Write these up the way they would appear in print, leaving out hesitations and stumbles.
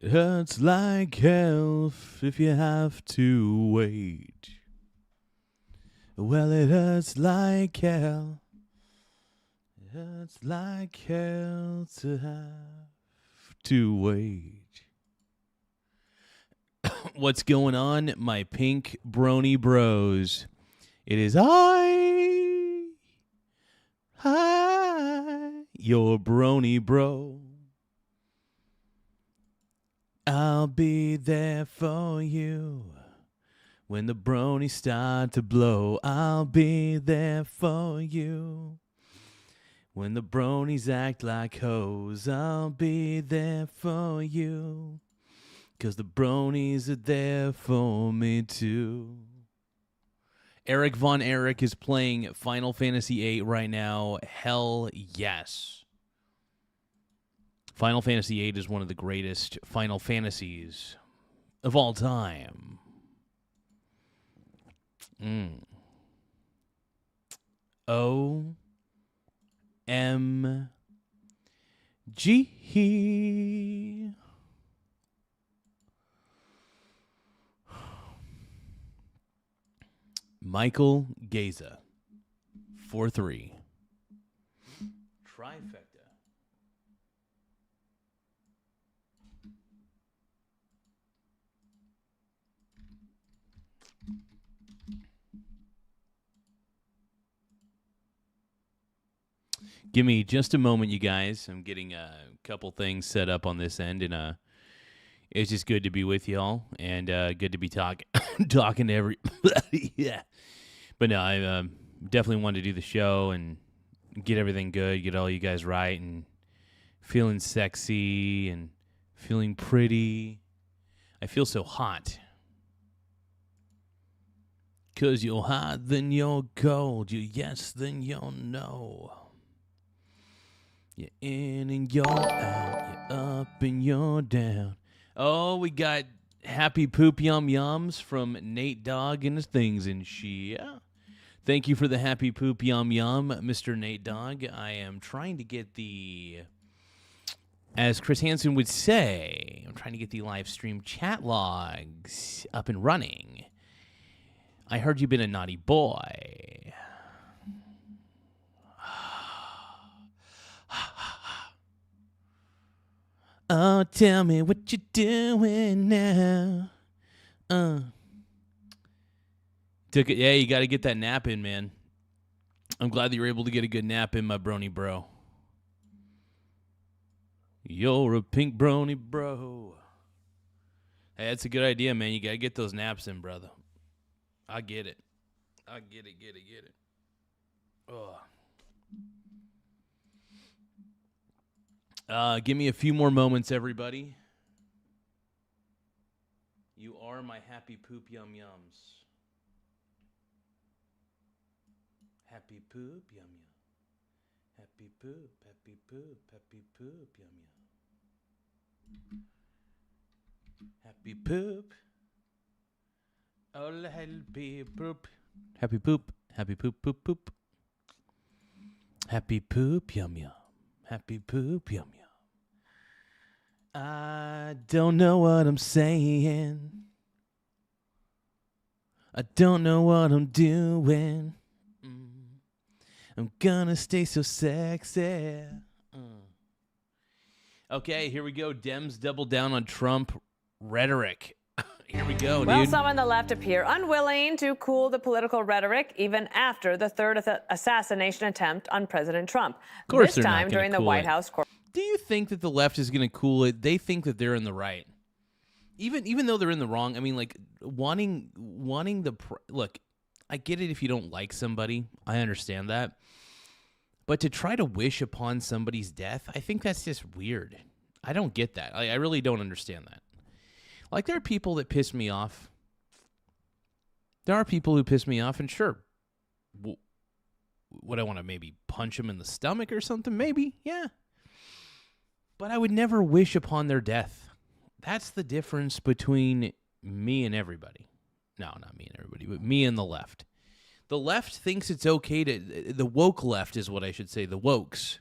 It hurts like hell if you have to wait. Well, it hurts like hell. It hurts like hell to have to wait. What's going on, my pink brony bros? It is your brony bro. I'll be there for you when the bronies start to blow. I'll be there for you when the bronies act like hoes. I'll be there for you 'cause the bronies are there for me too. Eric Von Erich is playing Final Fantasy VIII right now. Hell yes. Final Fantasy VIII is one of the greatest Final Fantasies of all time. OMG. Michael Garza, 4-3. Trifecta. Give me just a moment, you guys. I'm getting a couple things set up on this end, and it's just good to be with y'all, and good to be talking to everybody. Yeah, but no, I definitely wanted to do the show and get everything good, get all you guys right, and feeling sexy and feeling pretty. I feel so hot. 'Cause you're hot, then you're cold. You're yes, then you're no. You're in and you're out. You're up and you're down. Oh, we got happy poop yum yums from Nate Dogg and his things and shit. Thank you for the happy poop yum yum, Mr. Nate Dogg. I am trying to get as Chris Hansen would say, I'm trying to get the live stream chat logs up and running. I heard you've been a naughty boy. Oh, tell me what you're doing now. Took it. Yeah, you got to get that nap in, man. I'm glad that you're able to get a good nap in, my brony bro. You're a pink brony bro. Hey, that's a good idea, man. You got to get those naps in, brother. I get it. I get it. Ugh. Give me a few more moments, everybody. You are my happy poop yum yums. Happy poop yum yum. Happy poop, happy poop, happy poop yum yum. Happy poop. Oh, happy poop. Happy poop. Happy poop, poop, poop. Happy poop yum yum. Happy poop yum yum. I don't know what I'm saying. I don't know what I'm doing. I'm gonna stay so sexy. Okay, here we go. Dems double down on Trump rhetoric. Here we go, dude. Well, some on the left appear unwilling to cool the political rhetoric even after the third assassination attempt on President Trump. Of course, this time during the White House. Do you think that the left is going to cool it? They think that they're in the right, even though they're in the wrong. I mean, like wanting look. I get it if you don't like somebody. I understand that, but to try to wish upon somebody's death, I think that's just weird. I don't get that. I really don't understand that. Like, there are people that piss me off. There are people who piss me off, and sure, would I want to maybe punch them in the stomach or something? Maybe, yeah. But I would never wish upon their death. That's the difference between me and everybody. No, not me and everybody, but me and the left. The left thinks it's okay to... The woke left is what I should say, the wokes.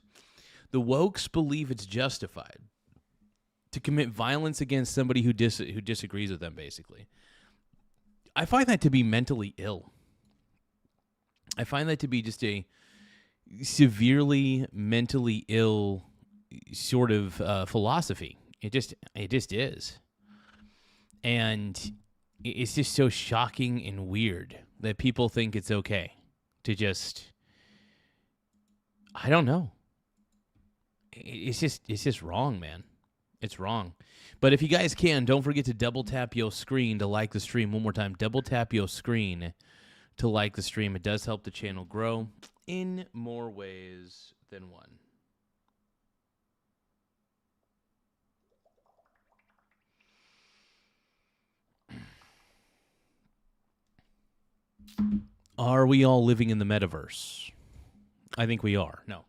The wokes believe it's justified to commit violence against somebody who disagrees with them, basically. I find that to be mentally ill. I find that to be just a severely mentally ill sort of philosophy. It just is. And it's just so shocking and weird that people think it's okay to just, I don't know. It's just wrong, man. It's wrong. But if you guys can, don't forget to double tap your screen to like the stream. One more time, double tap your screen to like the stream. It does help the channel grow in more ways than one. Are we all living in the metaverse? I think we are. No.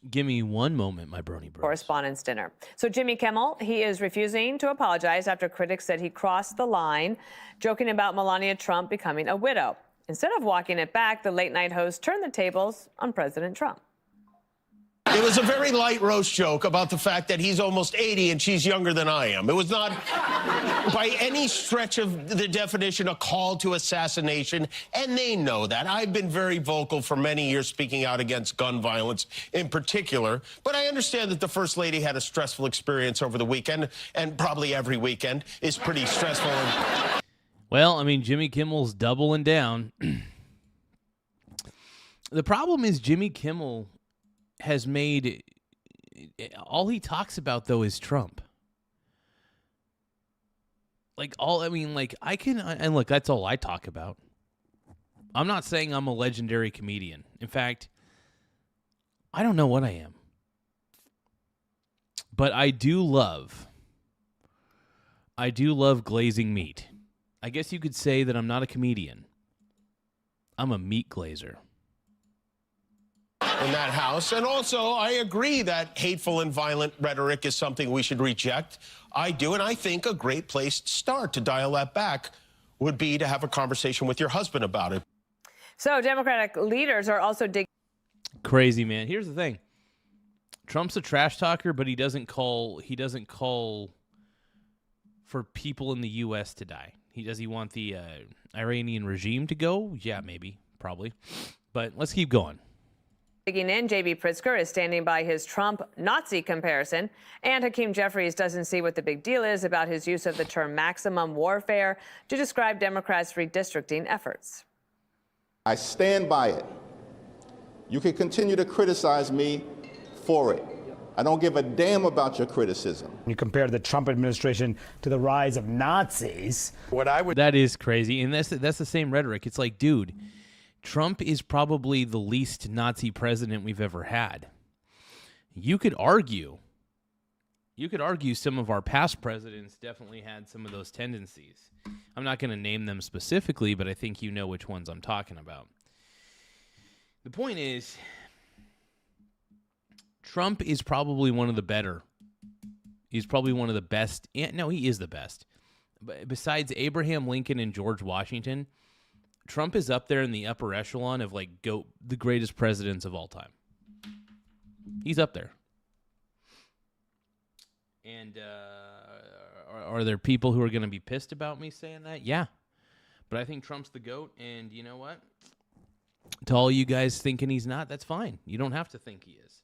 Give me one moment, my brony bros. Correspondence dinner. So Jimmy Kimmel, he is refusing to apologize after critics said he crossed the line, joking about Melania Trump becoming a widow. Instead of walking it back, the late-night host turned the tables on President Trump. It was a very light roast joke about the fact that he's almost 80 and she's younger than I am. It was not, by any stretch of the definition, a call to assassination, and they know that. I've been very vocal for many years speaking out against gun violence in particular, but I understand that the First Lady had a stressful experience over the weekend, and probably every weekend is pretty stressful. Well, I mean, Jimmy Kimmel's doubling down. The problem is Jimmy Kimmel has made, all he talks about, though, is Trump. And look, that's all I talk about. I'm not saying I'm a legendary comedian. In fact, I don't know what I am. But I do love glazing meat. I guess you could say that I'm not a comedian. I'm a meat glazer. In that house. And also, I agree that hateful and violent rhetoric is something we should reject. I do, and I think a great place to start to dial that back would be to have a conversation with your husband about it. So Democratic leaders are also digging. Crazy, man. Here's the thing. Trump's a trash talker, but he doesn't call for people in the U.S. to die. Does he want the Iranian regime to go? Yeah, maybe, probably. But let's keep going. Digging in, J.B. Pritzker is standing by his Trump Nazi comparison, and Hakeem Jeffries doesn't see what the big deal is about his use of the term maximum warfare to describe Democrats' redistricting efforts. I stand by it. You can continue to criticize me for it. I don't give a damn about your criticism. You compare the Trump administration to the rise of Nazis. That is crazy, and that's the same rhetoric. It's like, dude, Trump is probably the least Nazi president we've ever had. You could argue some of our past presidents definitely had some of those tendencies. I'm not going to name them specifically, but I think you know which ones I'm talking about. The point is, Trump is probably one of the better. He's probably one of the best. No, he is the best. But besides Abraham Lincoln and George Washington, Trump is up there in the upper echelon of the greatest presidents of all time. He's up there. And are there people who are going to be pissed about me saying that? Yeah. But I think Trump's the GOAT, and you know what? To all you guys thinking he's not, that's fine. You don't have to think he is.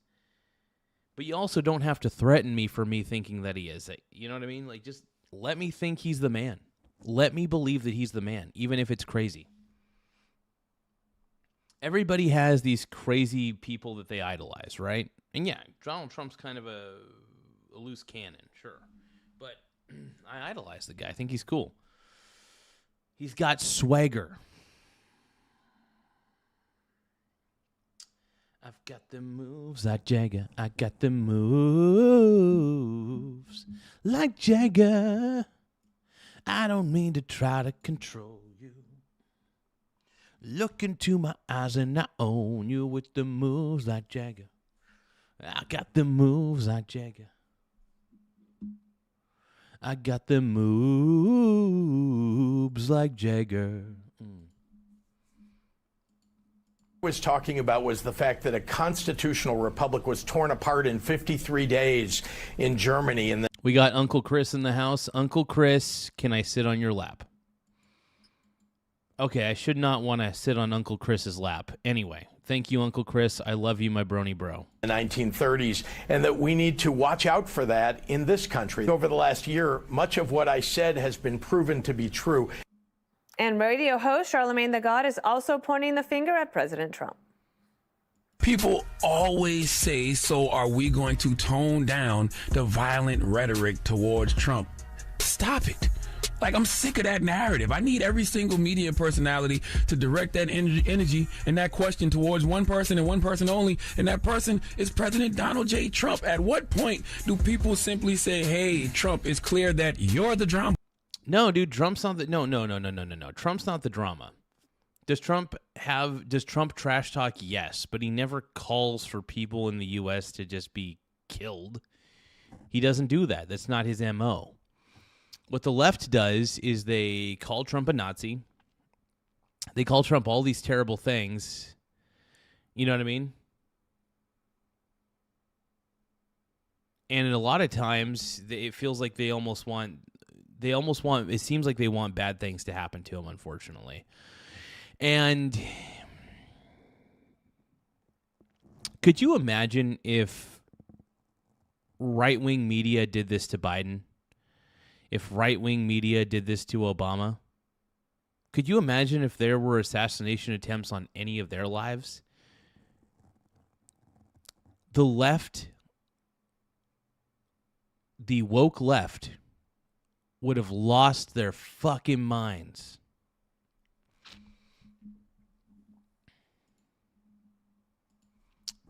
But you also don't have to threaten me for me thinking that he is. You know what I mean? Just let me think he's the man. Let me believe that he's the man, even if it's crazy. Everybody has these crazy people that they idolize, right? And yeah, Donald Trump's kind of a loose cannon, sure. But I idolize the guy. I think he's cool. He's got swagger. I've got the moves like Jagger. I got the moves like Jagger. I don't mean to try to control you. Look into my eyes and I own you with the moves like Jagger. I got the moves like Jagger. I got them moves like Jagger. Was talking about was the fact that a constitutional republic was torn apart in 53 days in Germany. And we got Uncle Chris in the house. Uncle Chris, can I sit on your lap? Okay, I should not want to sit on Uncle Chris's lap. Anyway, thank you, Uncle Chris. I love you, my brony bro. The 1930s, and that we need to watch out for that in this country. Over the last year, much of what I said has been proven to be true. And radio host Charlemagne the God is also pointing the finger at President Trump. People always say, so are we going to tone down the violent rhetoric towards Trump? Stop it. Like, I'm sick of that narrative. I need every single media personality to direct that energy and that question towards one person and one person only, and that person is President Donald J. Trump. At what point do people simply say, hey, Trump, it's clear that you're the drama? No, dude, Trump's not the no. Trump's not the drama. Does Trump trash talk? Yes, but he never calls for people in the US to just be killed. He doesn't do that. That's not his MO. What the left does is they call Trump a Nazi. They call Trump all these terrible things. You know what I mean? And a lot of times it feels like it seems like they want bad things to happen to him, unfortunately. And could you imagine if right-wing media did this to Biden? If right-wing media did this to Obama? Could you imagine if there were assassination attempts on any of their lives? The left, the woke left, would have lost their fucking minds.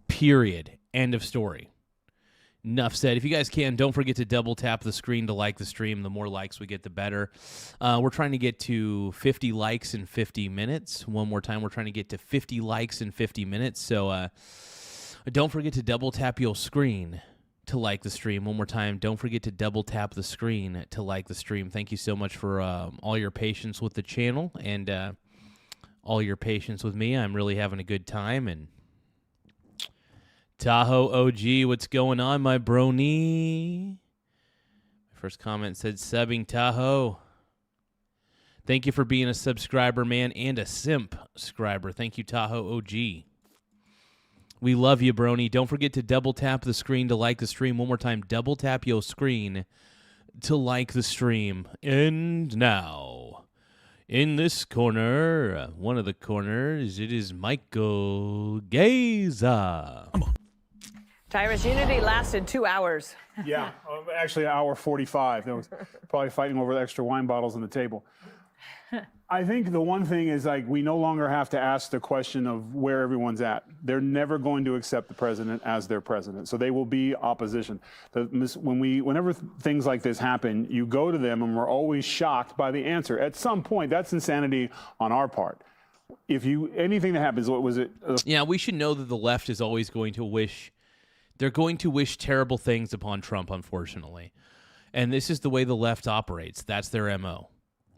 Period. End of story. Enough said. If you guys can, don't forget to double tap the screen to like the stream. The more likes we get, the better. We're trying to get to 50 likes in 50 minutes. One more time, we're trying to get to 50 likes in 50 minutes. So don't forget to double tap your screen to like the stream. One more time, don't forget to double tap the screen to like the stream. Thank you so much for all your patience with the channel and all your patience with me. I'm really having a good time. And Tahoe OG, what's going on, my brony? First comment said subbing Tahoe. Thank you for being a subscriber, man, and a simp subscriber. Thank you, Tahoe OG. We love you, brony. Don't forget to double tap the screen to like the stream. One more time, double tap your screen to like the stream. And now, in this corner, one of the corners, it is Michael Garza. Tyrus, unity lasted 2 hours. Yeah, actually, 1:45. They was probably fighting over the extra wine bottles on the table. I think the one thing is, like, we no longer have to ask the question of where everyone's at. They're never going to accept the president as their president, so they will be opposition. Whenever things like this happen, you go to them, and we're always shocked by the answer. At some point, that's insanity on our part. Anything that happens, what was it? Yeah, we should know that the left is always going to wish. They're going to wish terrible things upon Trump, unfortunately. And this is the way the left operates. That's their MO.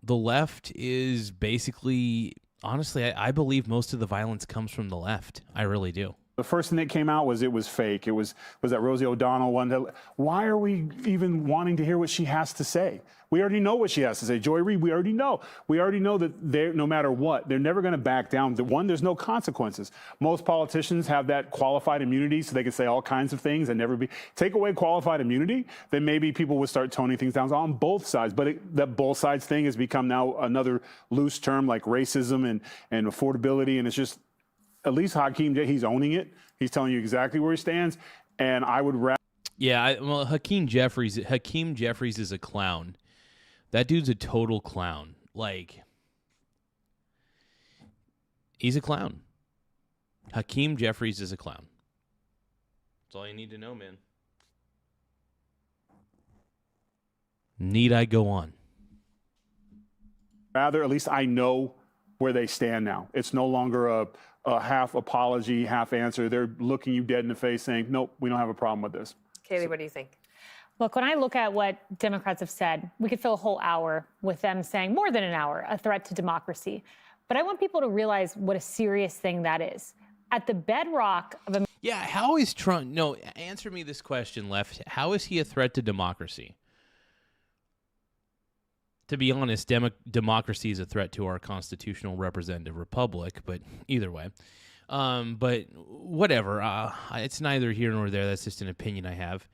The left is basically, honestly, I believe most of the violence comes from the left. I really do. The first thing that came out was it was fake. It was that Rosie O'Donnell one. Why are we even wanting to hear what she has to say? We already know what she has to say. Joy Reid, we already know. We already know that no matter what, they're never going to back down. There's no consequences. Most politicians have that qualified immunity, so they can say all kinds of things and never be. Take away qualified immunity, then maybe people would start toning things down on both sides. But that both sides thing has become now another loose term like racism and affordability, and it's just. At least Hakeem, he's owning it. He's telling you exactly where he stands. And I would rather. Yeah, Hakeem Jeffries is a clown. That dude's a total clown. Like, he's a clown. Hakeem Jeffries is a clown. That's all you need to know, man. Need I go on? Rather, at least I know where they stand now. It's no longer a half apology, half answer. They're looking you dead in the face saying, nope, we don't have a problem with this. Kaylee, what do you think? Look, when I look at what Democrats have said, we could fill a whole hour with them saying, more than an hour, a threat to democracy. But I want people to realize what a serious thing that is. At the bedrock of Yeah, how is Trump? No, answer me this question, Left. How is he a threat to democracy? To be honest, democracy is a threat to our constitutional representative republic, but either way. But whatever. It's neither here nor there. That's just an opinion I have.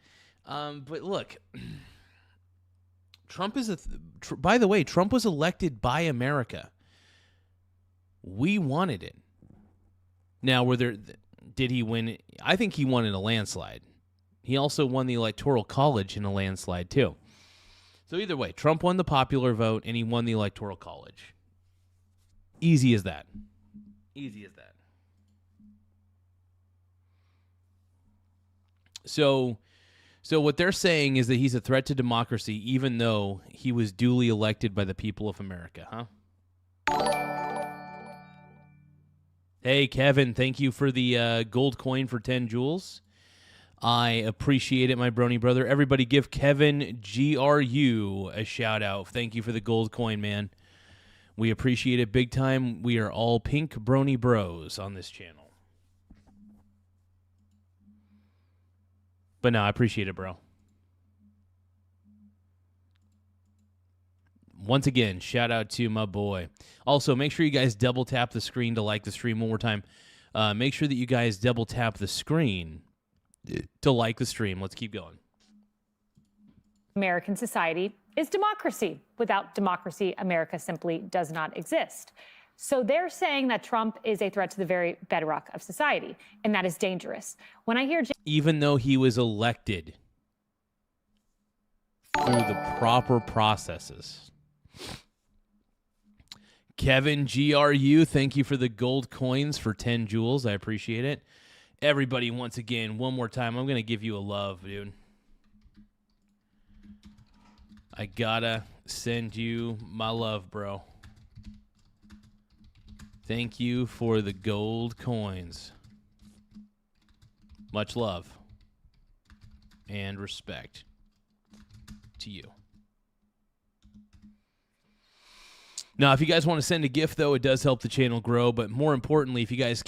But look, Trump is by the way, Trump was elected by America. We wanted it. Now, did he win? I think he won in a landslide. He also won the Electoral College in a landslide, too. So either way, Trump won the popular vote, and he won the Electoral College. Easy as that. Easy as that. So what they're saying is that he's a threat to democracy, even though he was duly elected by the people of America, huh? Hey, Kevin, thank you for the gold coin for 10 joules. I appreciate it, my brony brother. Everybody give Kevin GRU a shout-out. Thank you for the gold coin, man. We appreciate it big time. We are all pink brony bros on this channel. But no, I appreciate it, bro. Once again, shout out to my boy. Also, make sure you guys double tap the screen to like the stream one more time. Make sure that you guys double tap the screen to like the stream. Let's keep going. American society is democracy. Without democracy, America simply does not exist. So they're saying that Trump is a threat to the very bedrock of society, and that is dangerous. When I hear even though he was elected through the proper processes. Kevin GRU, thank you for the gold coins for 10 joules. I appreciate it. Everybody, once again, one more time, I'm going to give you a love, dude. I gotta send you my love, bro. Thank you for the gold coins. Much love and respect to you. Now, if you guys want to send a gift, though, it does help the channel grow. But more importantly, if you guys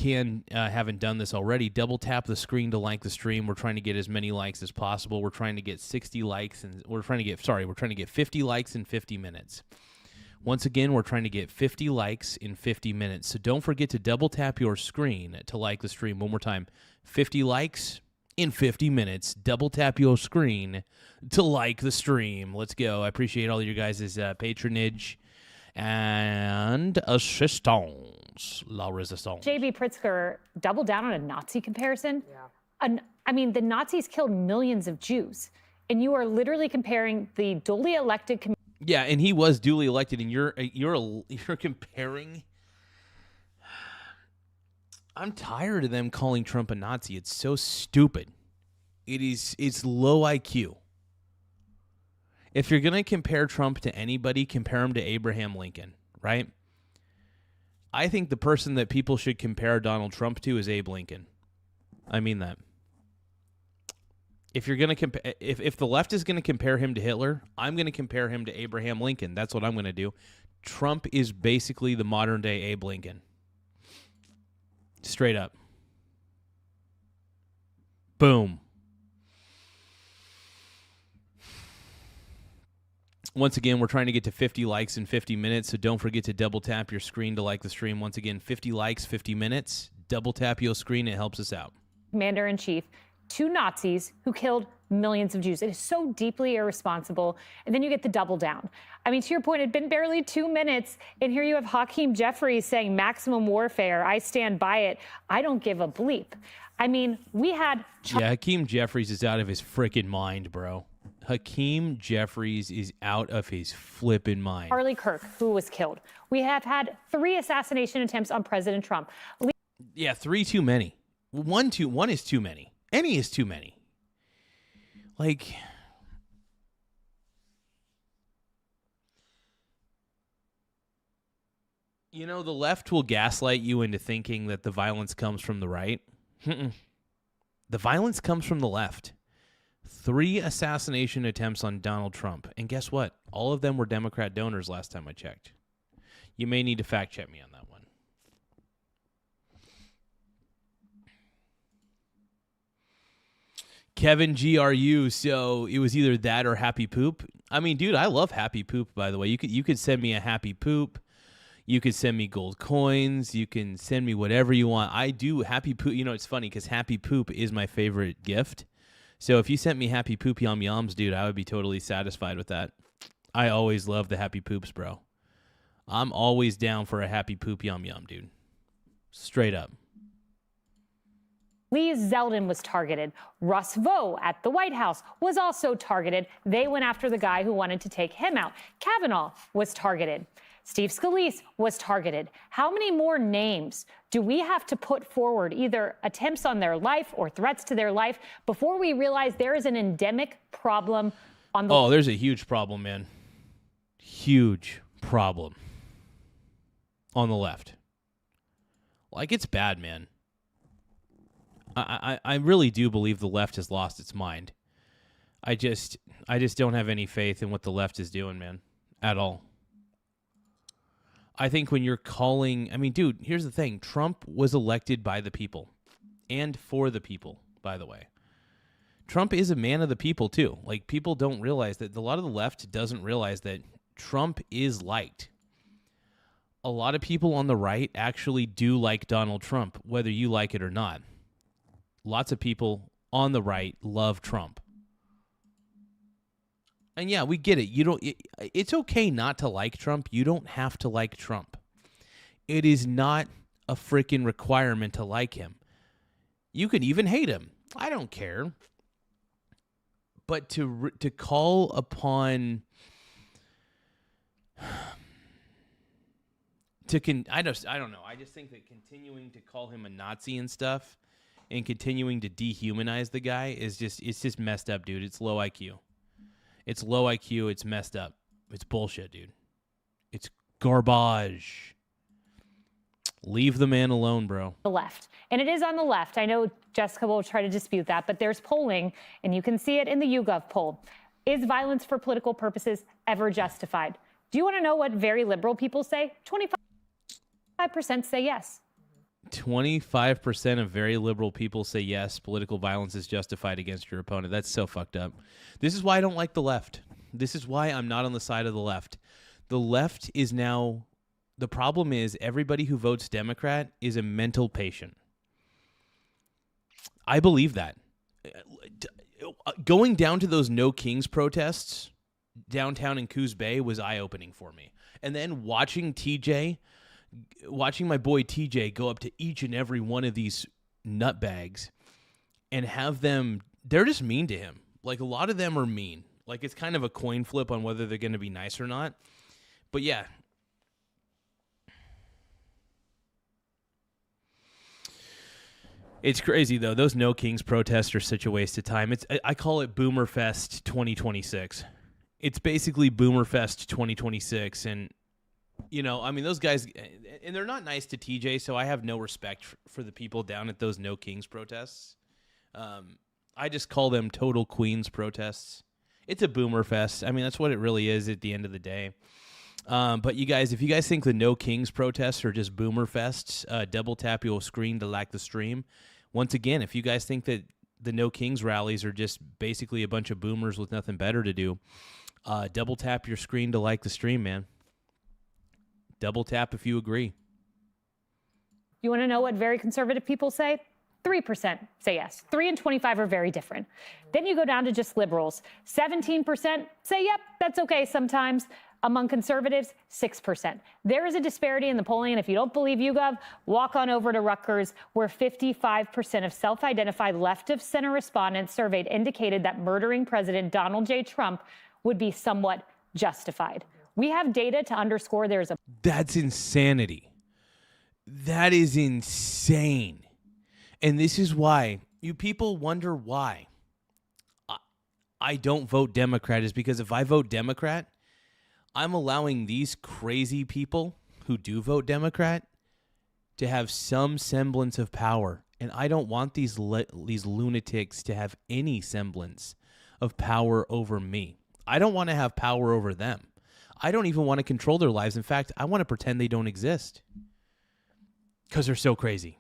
haven't done this already, double tap the screen to like the stream. We're trying to get as many likes as possible. We're trying to get 60 likes, and we're trying to get 50 likes in 50 minutes. Once again, we're trying to get 50 likes in 50 minutes. So don't forget to double tap your screen to like the stream. One more time, 50 likes in 50 minutes. Double tap your screen to like the stream. Let's go. I appreciate all of your guys' patronage and assistance. La resistance. J.B. Pritzker doubled down on a Nazi comparison. Yeah. I mean, the Nazis killed millions of Jews, and you are literally comparing the duly elected. Yeah, and he was duly elected, and you're comparing. I'm tired of them calling Trump a Nazi. It's so stupid. It's low IQ. If you're going to compare Trump to anybody, compare him to Abraham Lincoln, right? I think the person that people should compare Donald Trump to is Abe Lincoln. I mean that. If you're going to compare, if the left is going to compare him to Hitler, I'm going to compare him to Abraham Lincoln. That's what I'm going to do. Trump is basically the modern day Abe Lincoln. Straight up. Boom. Once again, we're trying to get to 50 likes in 50 minutes, so don't forget to double tap your screen to like the stream. Once again, 50 likes, 50 minutes. Double tap your screen. It helps us out. Commander-in-Chief, two Nazis who killed millions of Jews. It is so deeply irresponsible. And then you get the double down. I mean, to your point, it had been barely 2 minutes, and here you have Hakeem Jeffries saying maximum warfare. I stand by it. I don't give a bleep. I mean, we had... Yeah, Hakeem Jeffries is out of his freaking mind, bro. Hakeem Jeffries is out of his flippin' mind. Charlie Kirk, who was killed. We have had 3 assassination attempts on President Trump. Yeah, 3 too many. One is too many. Any is too many. Like, you know, the left will gaslight you into thinking that the violence comes from the right. The violence comes from the left. 3 assassination attempts on Donald Trump. And guess what? All of them were Democrat donors last time I checked. You may need to fact check me on that one. Kevin GRU, so it was either that or Happy Poop. I mean, dude, I love Happy Poop, by the way. You could send me a Happy Poop. You could send me gold coins. You can send me whatever you want. I do Happy Poop. You know, it's funny because Happy Poop is my favorite gift. So if you sent me Happy Poop Yum Yums, dude, I would be totally satisfied with that. I always love the Happy Poops, bro. I'm always down for a Happy Poop Yum Yum, dude. Straight up. Lee Zeldin was targeted. Russ Vought at the White House was also targeted. They went after the guy who wanted to take him out. Kavanaugh was targeted. Steve Scalise was targeted. How many more names do we have to put forward, either attempts on their life or threats to their life, before we realize there is an endemic problem on the... Oh, there's a huge problem, man. Huge problem on the left. Like, it's bad, man. I really do believe the left has lost its mind. I just don't have any faith in what the left is doing, man, at all. I think when you're calling, I mean, dude, here's the thing. Trump was elected by the people and for the people, by the way. Trump is a man of the people, too. Like, people don't realize that. A lot of the left doesn't realize that Trump is liked. A lot of people on the right actually do like Donald Trump, whether you like it or not. Lots of people on the right love Trump. And yeah, we get it. It's okay not to like Trump. You don't have to like Trump. It is not a freaking requirement to like him. You can even hate him. I don't care. But to call upon I don't know. I just think that continuing to call him a Nazi and stuff and continuing to dehumanize the guy it's just messed up, dude. It's low IQ. It's low IQ. It's messed up. It's bullshit, dude. It's garbage. Leave the man alone, bro. The left. And it is on the left. I know Jessica will try to dispute that, but there's polling, and you can see it in the YouGov poll. Is violence for political purposes ever justified? Do you want to know what very liberal people say? 25% say yes. 25% of very liberal people say yes, political violence is justified against your opponent. That's so fucked up. This is why I don't like the left. This is why I'm not on the side of the left. The left is now, the problem is everybody who votes Democrat is a mental patient. I believe that. Going down to those No Kings protests downtown in Coos Bay was eye-opening for me. And then watching my boy TJ go up to each and every one of these nutbags and have them, they're just mean to him. Like, a lot of them are mean. Like, it's kind of a coin flip on whether they're going to be nice or not. But yeah. It's crazy, though. Those No Kings protests are such a waste of time. I call it Boomerfest 2026. It's basically Boomerfest 2026, and you know, I mean, those guys, and they're not nice to TJ, so I have no respect for the people down at those No Kings protests. I just call them total Queens protests. It's a boomer fest. I mean, that's what it really is at the end of the day. But you guys, if you guys think the No Kings protests are just boomer fests, double tap your screen to like the stream. Once again, if you guys think that the No Kings rallies are just basically a bunch of boomers with nothing better to do, double tap your screen to like the stream, man. Double tap if you agree. You want to know what very conservative people say? 3% say yes. 3 and 25 are very different. Then you go down to just liberals. 17% say, yep, that's okay sometimes. Among conservatives, 6%. There is a disparity in the polling, and if you don't believe YouGov, walk on over to Rutgers, where 55% of self-identified left-of-center respondents surveyed indicated that murdering President Donald J. Trump would be somewhat justified. We have data to underscore there is a... That's insanity. That is insane. And this is why you people wonder why I don't vote Democrat, is because if I vote Democrat, I'm allowing these crazy people who do vote Democrat to have some semblance of power. And I don't want these lunatics to have any semblance of power over me. I don't want to have power over them. I don't even want to control their lives. In fact, I want to pretend they don't exist because they're so crazy.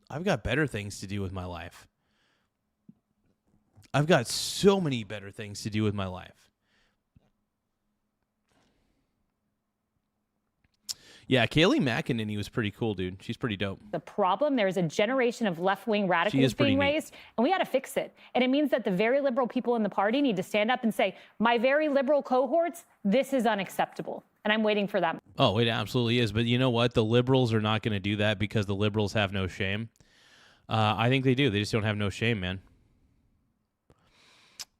I've got better things to do with my life. I've got so many better things to do with my life. Yeah, Kayleigh McEnany was pretty cool, dude. She's pretty dope. The problem, there's a generation of left-wing radicals being raised, and we got to fix it. And it means that the very liberal people in the party need to stand up and say, my very liberal cohorts, this is unacceptable. And I'm waiting for them. Oh, it absolutely is. But you know what? The liberals are not going to do that because the liberals have no shame. I think they do. They just don't have no shame, man.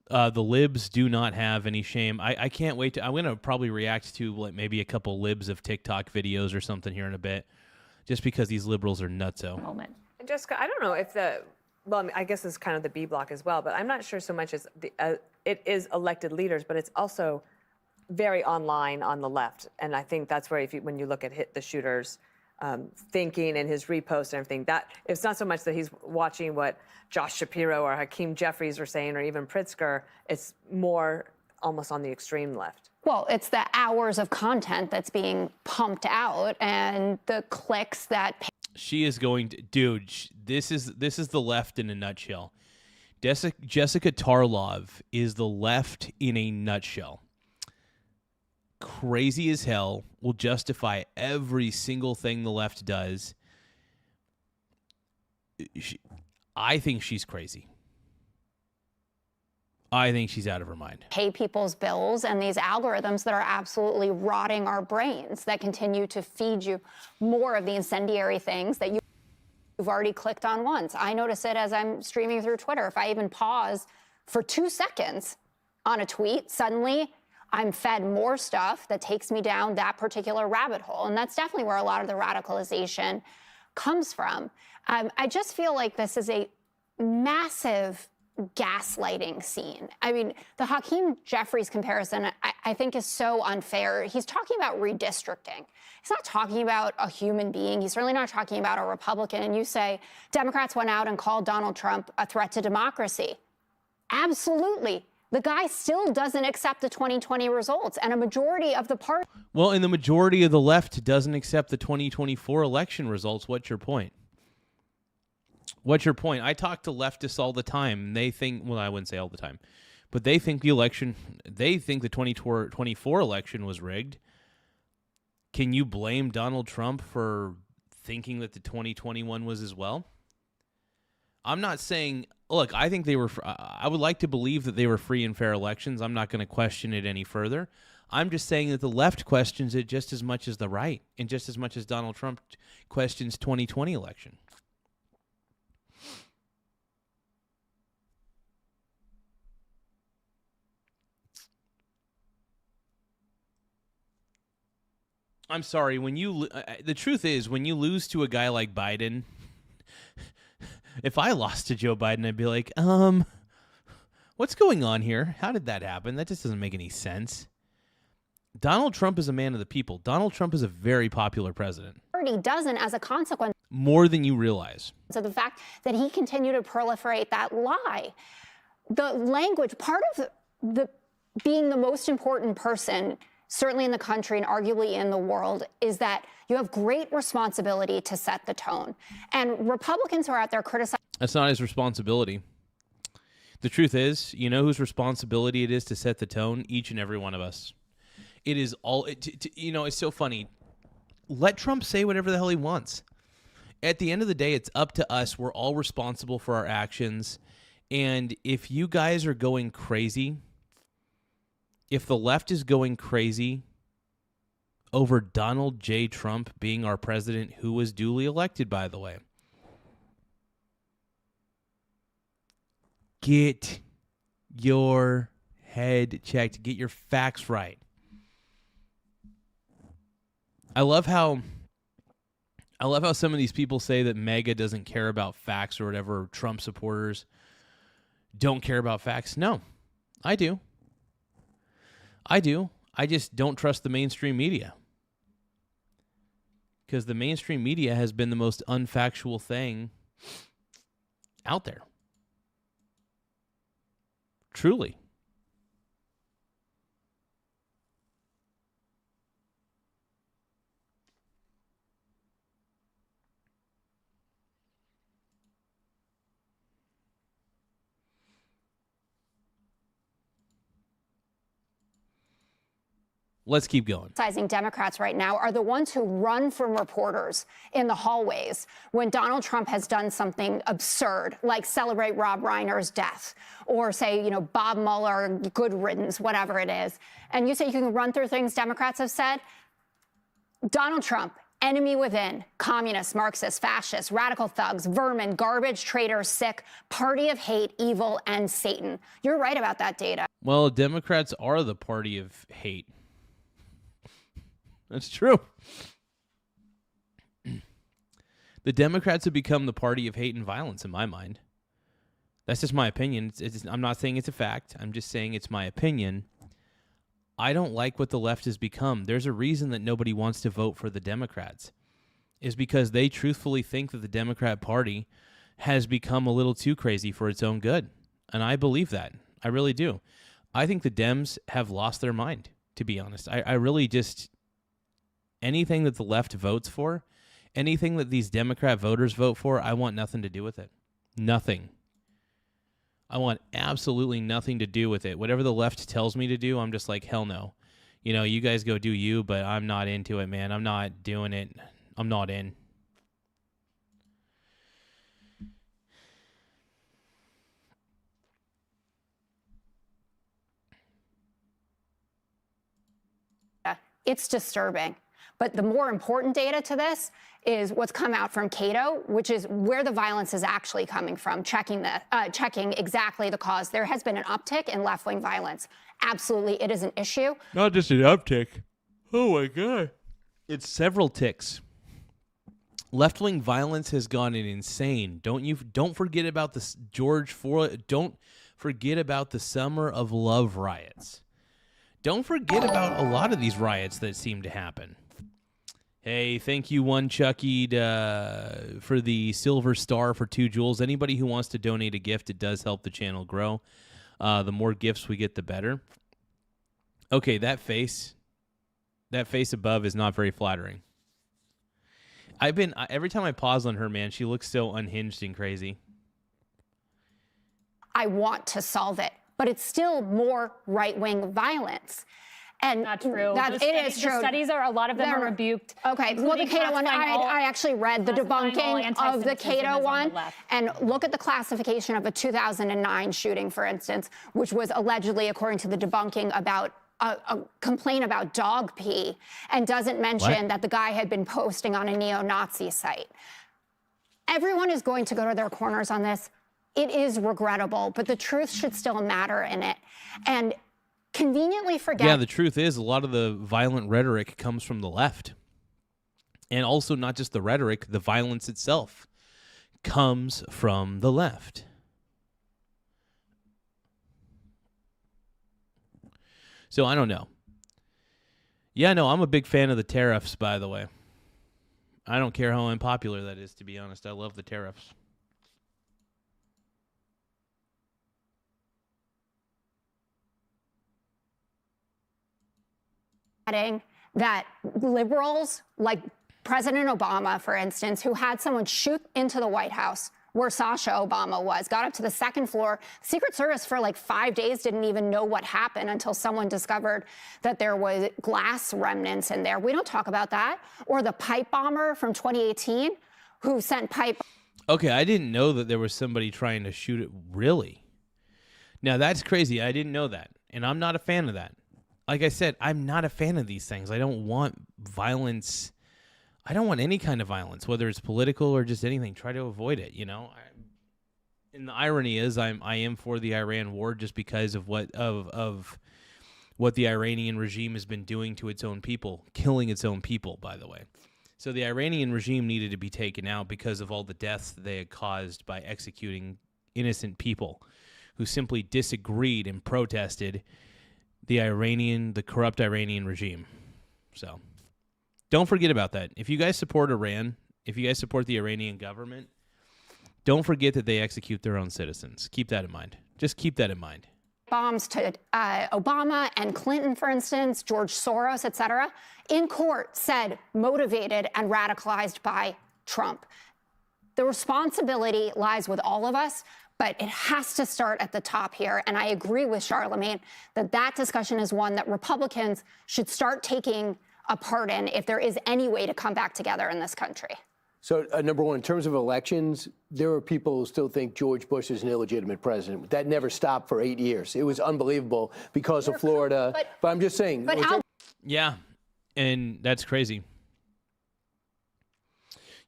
The libs do not have any shame. I can't wait to. I'm going to probably react to like maybe a couple libs of TikTok videos or something here in a bit, just because these liberals are nutso. Moment. Jessica, I don't know if well, I mean, I guess it's kind of the B block as well, but I'm not sure so much as it is elected leaders, but it's also very online on the left, and I think that's where when you look at the shooter's thinking and his reposts and everything, that it's not so much that he's watching what Josh Shapiro or Hakeem Jeffries are saying, or even Pritzker. It's more almost on the extreme left. Well, it's the hours of content that's being pumped out and the clicks that. She is going to, dude. This is the left in a nutshell. Jessica Tarlov is the left in a nutshell. Crazy as hell, will justify every single thing the left does. I think she's crazy. I think she's out of her mind. Pay people's bills and these algorithms that are absolutely rotting our brains, that continue to feed you more of the incendiary things that you've already clicked on once. I notice it as I'm streaming through Twitter. If I even pause for 2 seconds on a tweet, suddenly I'm fed more stuff that takes me down that particular rabbit hole. And that's definitely where a lot of the radicalization comes from. I just feel like this is a massive gaslighting scene. I mean, the Hakeem Jeffries comparison, I think, is so unfair. He's talking about redistricting. He's not talking about a human being. He's certainly not talking about a Republican. And you say, Democrats went out and called Donald Trump a threat to democracy. Absolutely. The guy still doesn't accept the 2020 results, and a majority of the party. Well, and the majority of the left doesn't accept the 2024 election results. What's your point? What's your point? I talk to leftists all the time, and they think, well, I wouldn't say all the time, but they think the 2024 election was rigged. Can you blame Donald Trump for thinking that the 2021 was as well? I'm not saying, look, I think I would like to believe that they were free and fair elections. I'm not going to question it any further. I'm just saying that the left questions it just as much as the right, and just as much as Donald Trump questions 2020 election. I'm sorry, the truth is, when you lose to a guy like Biden, if I lost to Joe Biden, I'd be like, what's going on here? How did that happen? That just doesn't make any sense. Donald Trump is a man of the people. Donald Trump is a very popular president. Party doesn't, as a consequence. More than you realize. So the fact that he continued to proliferate that lie, the language, part of the being the most important person, certainly in the country and arguably in the world, is that you have great responsibility to set the tone. And Republicans who are out there criticizing. That's not his responsibility. The truth is, you know whose responsibility it is to set the tone? Each and every one of us. It is all, it's so funny. Let Trump say whatever the hell he wants. At the end of the day, it's up to us. We're all responsible for our actions. And if you guys are going crazy, if the left is going crazy over Donald J. Trump being our president, who was duly elected, by the way, get your head checked. Get your facts right. I love how some of these people say that MAGA doesn't care about facts or whatever. Trump supporters don't care about facts. No, I do. I just don't trust the mainstream media. Because the mainstream media has been the most unfactual thing out there. Truly. Let's keep going. Democrats right now are the ones who run from reporters in the hallways when Donald Trump has done something absurd, like celebrate Rob Reiner's death or say, you know, Bob Mueller, good riddance, whatever it is. And you say you can run through things Democrats have said. Donald Trump, enemy within, communists, Marxists, fascists, radical thugs, vermin, garbage, traitors, sick, party of hate, evil, and Satan. You're right about that data. Well, Democrats are the party of hate. That's true. The Democrats have become the party of hate and violence in my mind. That's just my opinion. I'm not saying it's a fact. I'm just saying it's my opinion. I don't like what the left has become. There's a reason that nobody wants to vote for the Democrats. Is because they truthfully think that the Democrat Party has become a little too crazy for its own good. And I believe that. I really do. I think the Dems have lost their mind, to be honest. I really just... Anything that the left votes for, anything that these Democrat voters vote for, I want nothing to do with it. Nothing. I want absolutely nothing to do with it. Whatever the left tells me to do, I'm just like, hell no. You know, you guys go do you, but I'm not into it, man. I'm not doing it. I'm not in. It's disturbing. But the more important data to this is what's come out from Cato, which is where the violence is actually coming from, checking exactly the cause. There has been an uptick in left-wing violence. Absolutely, it is an issue. Not just an uptick. Oh, my God. It's several ticks. Left-wing violence has gone insane. Don't forget about this don't forget about the Summer of Love riots. Don't forget about a lot of these riots that seem to happen. Hey, thank you, One Chucky, for the silver star for 2 jewels. Anybody who wants to donate a gift, it does help the channel grow. The more gifts we get, the better. Okay, that face above is not very flattering. Every time I pause on her, man, she looks so unhinged and crazy. I want to solve it, but it's still more right-wing violence. And not true. It is true. The studies are, a lot of them are rebuked. Okay, well, the Cato one, I actually read the debunking of the Cato one. And look at the classification of a 2009 shooting, for instance, which was allegedly, according to the debunking, about a complaint about dog pee, and doesn't mention that the guy had been posting on a neo-Nazi site. Everyone is going to go to their corners on this. It is regrettable, but the truth should still matter in it. And conveniently forget. Yeah, the truth is a lot of the violent rhetoric comes from the left. And also not just the rhetoric, the violence itself comes from the left. So I don't know. Yeah, no, I'm a big fan of the tariffs, by the way. I don't care how unpopular that is, to be honest. I love the tariffs. That liberals, like President Obama, for instance, who had someone shoot into the White House where Sasha Obama was, got up to the second floor. Secret Service for like 5 days didn't even know what happened until someone discovered that there was glass remnants in there. We don't talk about that. Or the pipe bomber from 2018 who sent pipe. Okay, I didn't know that there was somebody trying to shoot it. Really? Now, that's crazy. I didn't know that. And I'm not a fan of that. Like I said, I'm not a fan of these things. I don't want violence. I don't want any kind of violence, whether it's political or just anything. Try to avoid it, you know. And the irony is, I am for the Iran war just because of what the Iranian regime has been doing to its own people, killing its own people, by the way. So the Iranian regime needed to be taken out because of all the deaths they had caused by executing innocent people who simply disagreed and protested the corrupt Iranian regime. So don't forget about that. If you guys support Iran, if you guys support the Iranian government, don't forget that they execute their own citizens. Keep that in mind. Just keep that in mind. bombs to Obama and Clinton, for instance, George Soros, et cetera, in court said motivated and radicalized by Trump. The responsibility lies with all of us, but it has to start at the top here. And I agree with Charlemagne that that discussion is one that Republicans should start taking a part in if there is any way to come back together in this country. So, number one, in terms of elections, there are people who still think George Bush is an illegitimate president. That never stopped for 8 years. It was unbelievable because of Florida. But I'm just saying. Yeah, and that's crazy.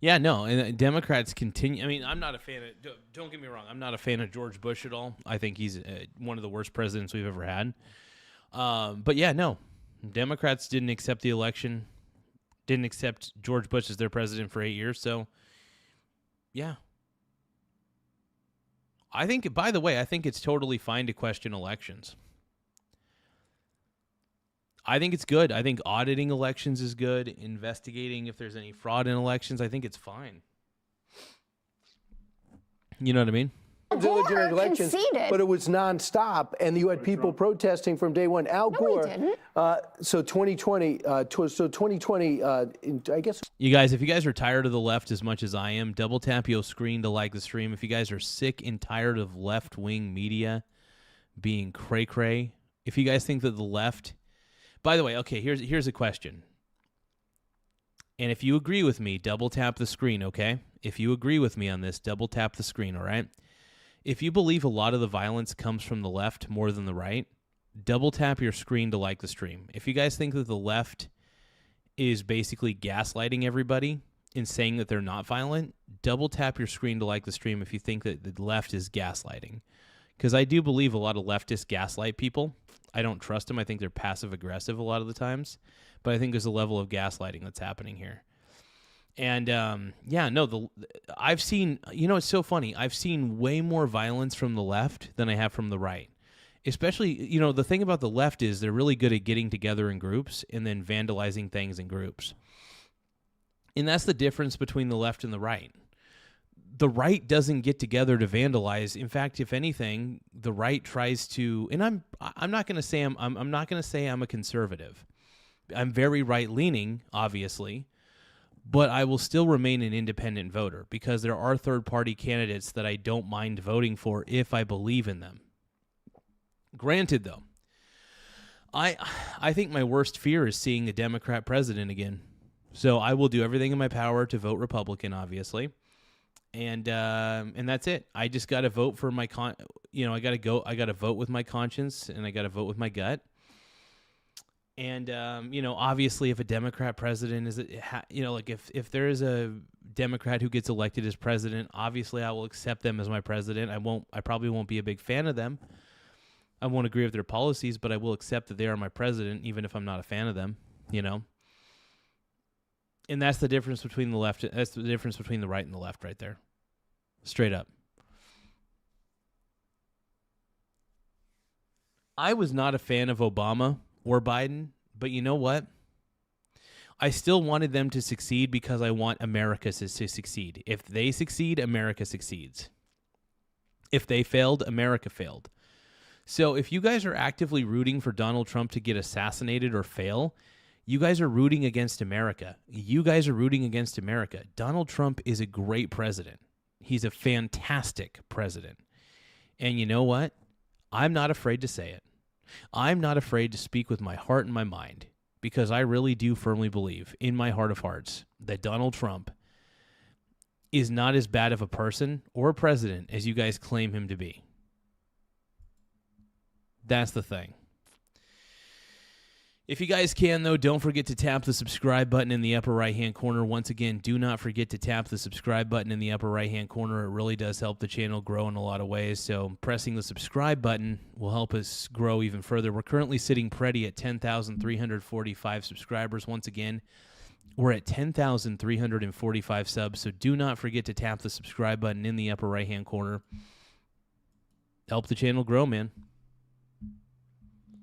Yeah, no, and Democrats continue. I mean, I'm not a fan of, don't get me wrong, I'm not a fan of George Bush at all. I think he's one of the worst presidents we've ever had. But yeah, no, Democrats didn't accept the election, didn't accept George Bush as their president for 8 years. So, yeah. I think, by the way, I think it's totally fine to question elections. I think it's good. I think auditing elections is good. Investigating if there's any fraud in elections, I think it's fine. You know what I mean? Illegitimate elections, but it was nonstop, and you had people protesting from day one. Al Gore. didn't. So 2020. I guess. You guys, if you guys are tired of the left as much as I am, double tap your screen to like the stream. If you guys are sick and tired of left-wing media being cray-cray, if you guys think that the left. By the way, okay, here's a question. And if you agree with me, double tap the screen, okay? If you agree with me on this, double tap the screen, all right? If you believe a lot of the violence comes from the left more than the right, double tap your screen to like the stream. If you guys think that the left is basically gaslighting everybody and saying that they're not violent, double tap your screen to like the stream if you think that the left is gaslighting. Because I do believe a lot of leftists gaslight people. I don't trust them. I think they're passive-aggressive a lot of the times. But I think there's a level of gaslighting that's happening here. And, I've seen, it's so funny. I've seen way more violence from the left than I have from the right. Especially, the thing about the left is they're really good at getting together in groups and then vandalizing things in groups. And that's the difference between the left and the right. The right doesn't get together to vandalize. In fact, if anything, the right tries to, and I'm not going to say I'm not going to say I'm a conservative. I'm very right-leaning, obviously, but I will still remain an independent voter because there are third-party candidates that I don't mind voting for if I believe in them. Granted, though, I think my worst fear is seeing a Democrat president again. So I will do everything in my power to vote Republican, obviously. And that's it. I just got to vote for my I got to vote with my conscience and I got to vote with my gut. And obviously if a Democrat president is if there is a Democrat who gets elected as president, obviously I will accept them as my president. I probably won't be a big fan of them. I won't agree with their policies, but I will accept that they are my president even if I'm not a fan of them, And that's the difference between the left. That's the difference between the right and the left right there. Straight up. I was not a fan of Obama or Biden, but you know what? I still wanted them to succeed because I want America to succeed. If they succeed, America succeeds. If they failed, America failed. So if you guys are actively rooting for Donald Trump to get assassinated or fail, you guys are rooting against America. You guys are rooting against America. Donald Trump is a great president. He's a fantastic president. And you know what? I'm not afraid to say it. I'm not afraid to speak with my heart and my mind because I really do firmly believe in my heart of hearts that Donald Trump is not as bad of a person or a president as you guys claim him to be. That's the thing. If you guys can, though, don't forget to tap the subscribe button in the upper right-hand corner. Once again, do not forget to tap the subscribe button in the upper right-hand corner. It really does help the channel grow in a lot of ways. So pressing the subscribe button will help us grow even further. We're currently sitting pretty at 10,345 subscribers. Once again, we're at 10,345 subs. So do not forget to tap the subscribe button in the upper right-hand corner. Help the channel grow, man.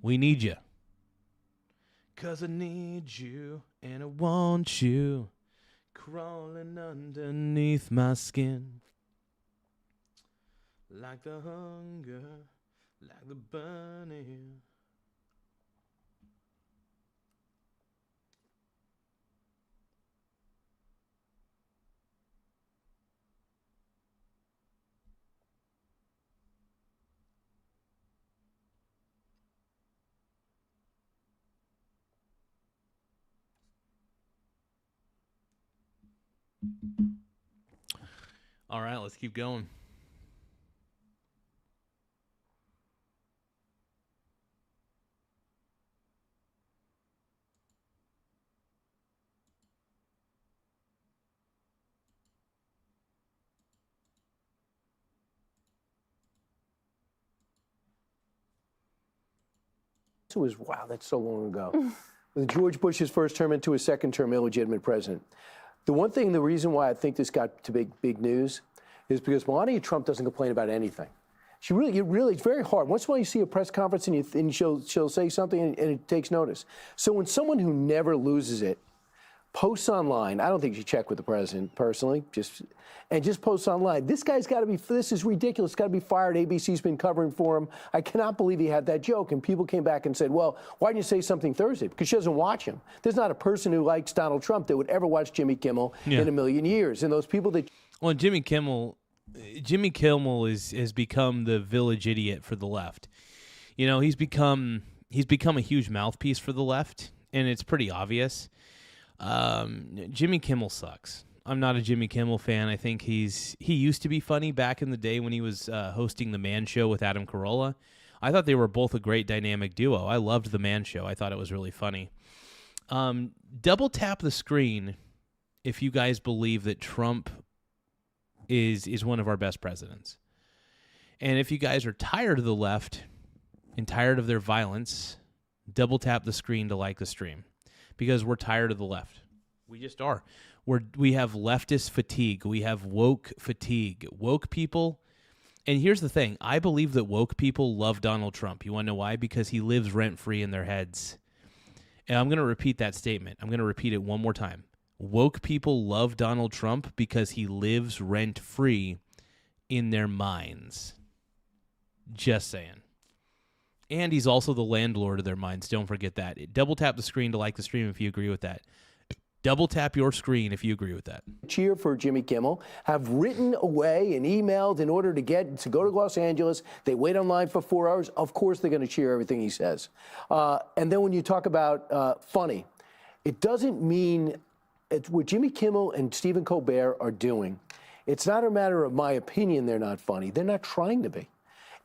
We need you. 'Cause I need you and I want you crawling underneath my skin like the hunger, Like the bunny. All right, let's keep going. It was, wow, that's so long ago. With George Bush's first term into his second term, illegitimate president. The one thing, the reason why I think this got to big news is because Melania Trump doesn't complain about anything. She really, it's very hard. Once in a while you see a press conference and she'll say something and it takes notice. So when someone who never loses it posts online, I don't think you check with the president personally, just posts online. This guy's got to be, this is ridiculous, got to be fired. ABC's been covering for him. I cannot believe he had that joke. And people came back and said, well, why didn't you say something Thursday? Because she doesn't watch him. There's not a person who likes Donald Trump that would ever watch Jimmy Kimmel in a million years. And those people that... Well, Jimmy Kimmel has become the village idiot for the left. You know, he's become a huge mouthpiece for the left, and it's pretty obvious. Jimmy Kimmel sucks. I'm not a Jimmy Kimmel fan. I think he used to be funny back in the day when he was hosting The Man Show with Adam Carolla. I thought they were both a great dynamic duo. I loved The Man Show. I thought it was really funny. Double tap the screen if you guys believe that Trump is one of our best presidents. And if you guys are tired of the left and tired of their violence, double tap the screen to like the stream. Because we're tired of the left. We just are. We have leftist fatigue. We have woke fatigue. Woke people, and here's the thing. I believe that woke people love Donald Trump. You want to know why? Because he lives rent-free in their heads. And I'm going to repeat that statement. I'm going to repeat it one more time. Woke people love Donald Trump because he lives rent-free in their minds. Just saying. And he's also the landlord of their minds. Don't forget that. Double tap the screen to like the stream if you agree with that. Double tap your screen if you agree with that. Cheer for Jimmy Kimmel, have written away and emailed in order to go to Los Angeles. They wait online for 4 hours. Of course they're going to cheer everything he says. And then when you talk about funny, it doesn't mean what Jimmy Kimmel and Stephen Colbert are doing. It's not a matter of my opinion they're not funny. They're not trying to be.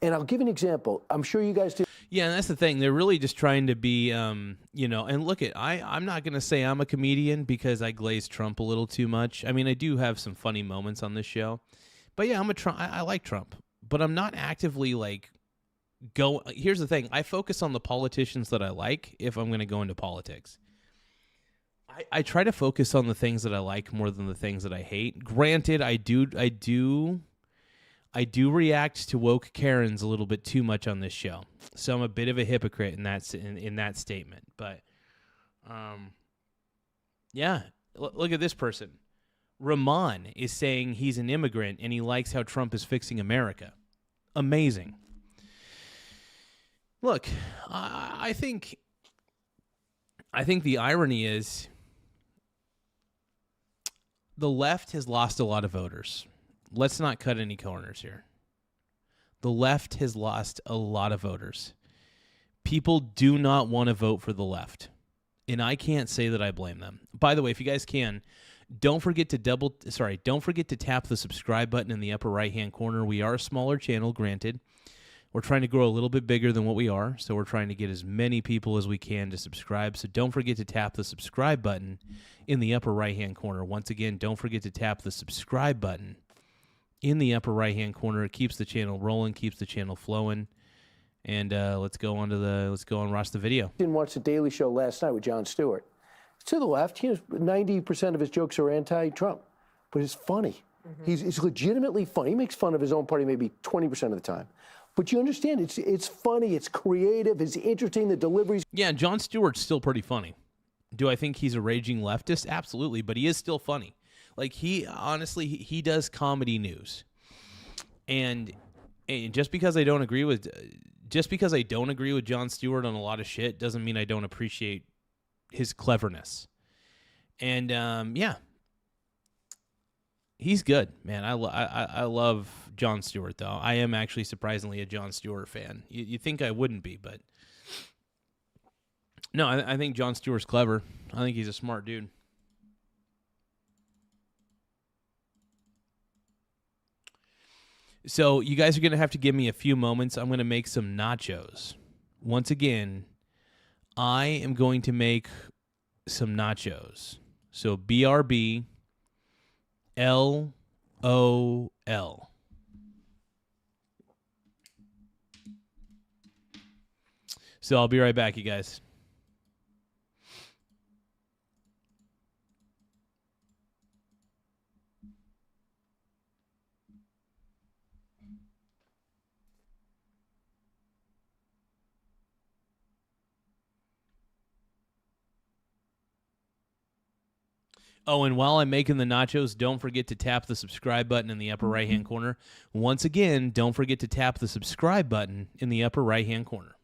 And I'll give an example. I'm sure you guys do. Yeah, and that's the thing. They're really just trying to be, and look I'm not going to say I'm a comedian because I glaze Trump a little too much. I mean, I do have some funny moments on this show. But yeah, I like Trump. But I'm not actively here's the thing. I focus on the politicians that I like if I'm going to go into politics. I try to focus on the things that I like more than the things that I hate. Granted, I do react to woke Karens a little bit too much on this show, so I'm a bit of a hypocrite in that statement. But, yeah, look at this person. Rahman is saying he's an immigrant and he likes how Trump is fixing America. Amazing. Look, I think the irony is the left has lost a lot of voters. Let's not cut any corners here. The left has lost a lot of voters. People do not want to vote for the left. And I can't say that I blame them. By the way, if you guys can, don't forget to tap the subscribe button in the upper right-hand corner. We are a smaller channel, granted. We're trying to grow a little bit bigger than what we are, so we're trying to get as many people as we can to subscribe. So don't forget to tap the subscribe button in the upper right-hand corner. Once again, don't forget to tap the subscribe button in the upper right-hand corner. It keeps the channel rolling, keeps the channel flowing. And let's go and watch the video. Didn't watch the Daily Show last night with Jon Stewart. To the left, 90% of his jokes are anti-Trump, but it's funny. Mm-hmm. He's legitimately funny. He makes fun of his own party maybe 20% of the time. But you understand, it's funny, it's creative, it's interesting, the deliveries. Yeah, Jon Stewart's still pretty funny. Do I think he's a raging leftist? Absolutely, but he is still funny. Like, he does comedy news. And just because I don't agree with just because I don't agree with Jon Stewart on a lot of shit doesn't mean I don't appreciate his cleverness. And yeah, he's good, man. I love Jon Stewart, though. I am actually surprisingly a Jon Stewart fan. You think I wouldn't be, but no, I think Jon Stewart's clever. I think he's a smart dude. So you guys are going to have to give me a few moments. I'm going to make some nachos. Once again, I am going to make some nachos. So BRB LOL. So I'll be right back, you guys. Oh, and while I'm making the nachos, don't forget to tap the subscribe button in the upper right-hand corner. Once again, don't forget to tap the subscribe button in the upper right-hand corner.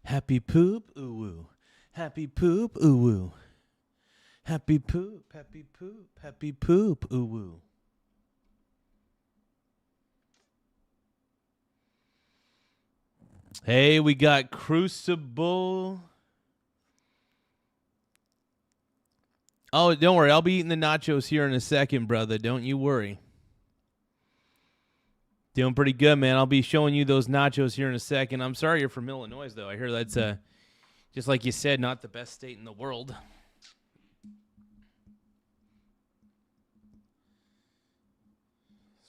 Happy poop, ooh woo. Happy poop, ooh woo. Happy poop, happy poop, happy poop, ooh woo. Hey, we got Crucible. Oh, don't worry. I'll be eating the nachos here in a second, brother. Don't you worry. Doing pretty good, man. I'll be showing you those nachos here in a second. I'm sorry you're from Illinois, though. I hear that's, just like you said, not the best state in the world.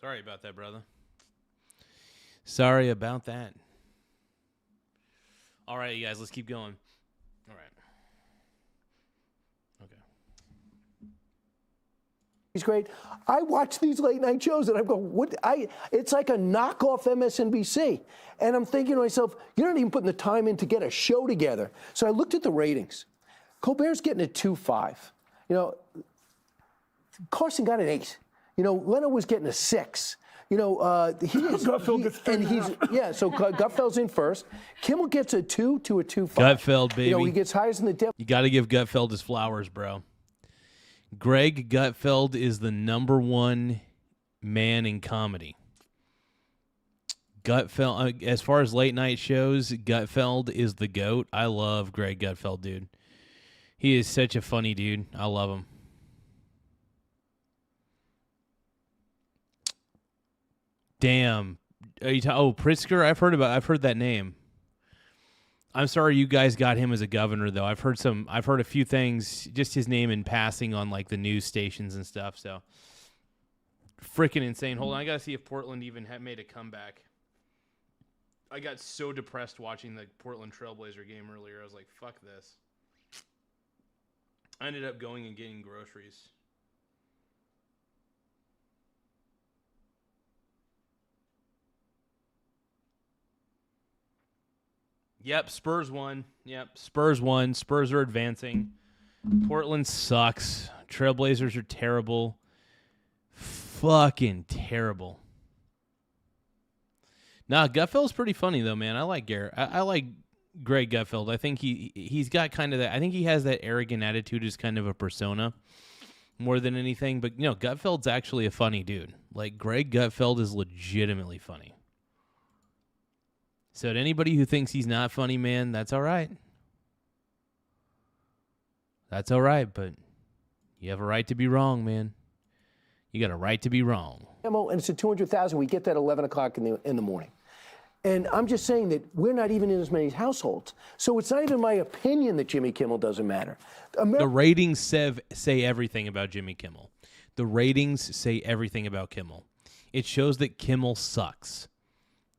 Sorry about that, brother. Sorry about that. All right, you guys, let's keep going. All right. Okay. He's great. I watch these late night shows and I'm going, what? It's like a knockoff MSNBC. And I'm thinking to myself, you're not even putting the time in to get a show together. So I looked at the ratings. Colbert's getting a 2.5. You know, Carson got an 8. You know, Leonard was getting a 6. You know, so Gutfeld's in first. Kimmel gets a 2 to a 2.5. Gutfeld, baby. You know, he gets highest in the depth. You got to give Gutfeld his flowers, bro. Greg Gutfeld is the #1 man in comedy. Gutfeld, as far as late night shows, Gutfeld is the GOAT. I love Greg Gutfeld, dude. He is such a funny dude. I love him. Damn. Pritzker? I've heard that name. I'm sorry you guys got him as a governor, though. I've heard a few things, just his name in passing on like the news stations and stuff. So freaking insane. Hold on, I gotta see if Portland even had made a comeback. I got so depressed watching the Portland Trailblazer game earlier. I was like, fuck this. I ended up going and getting groceries. Yep, Spurs won. Spurs are advancing. Portland sucks. Trailblazers are terrible. Fucking terrible. Nah, Gutfeld's pretty funny though, man. I like Garrett. I like Greg Gutfeld. I think he's got kind of that. I think he has that arrogant attitude as kind of a persona more than anything. But you know, Gutfeld's actually a funny dude. Like Greg Gutfeld is legitimately funny. So to anybody who thinks he's not funny, man, that's all right. That's all right, but you have a right to be wrong, man. You got a right to be wrong. And it's at 200,000. We get that at 11 o'clock in the morning. And I'm just saying that we're not even in as many households. So it's not even my opinion that Jimmy Kimmel doesn't matter. The ratings say everything about Jimmy Kimmel. The ratings say everything about Kimmel. It shows that Kimmel sucks.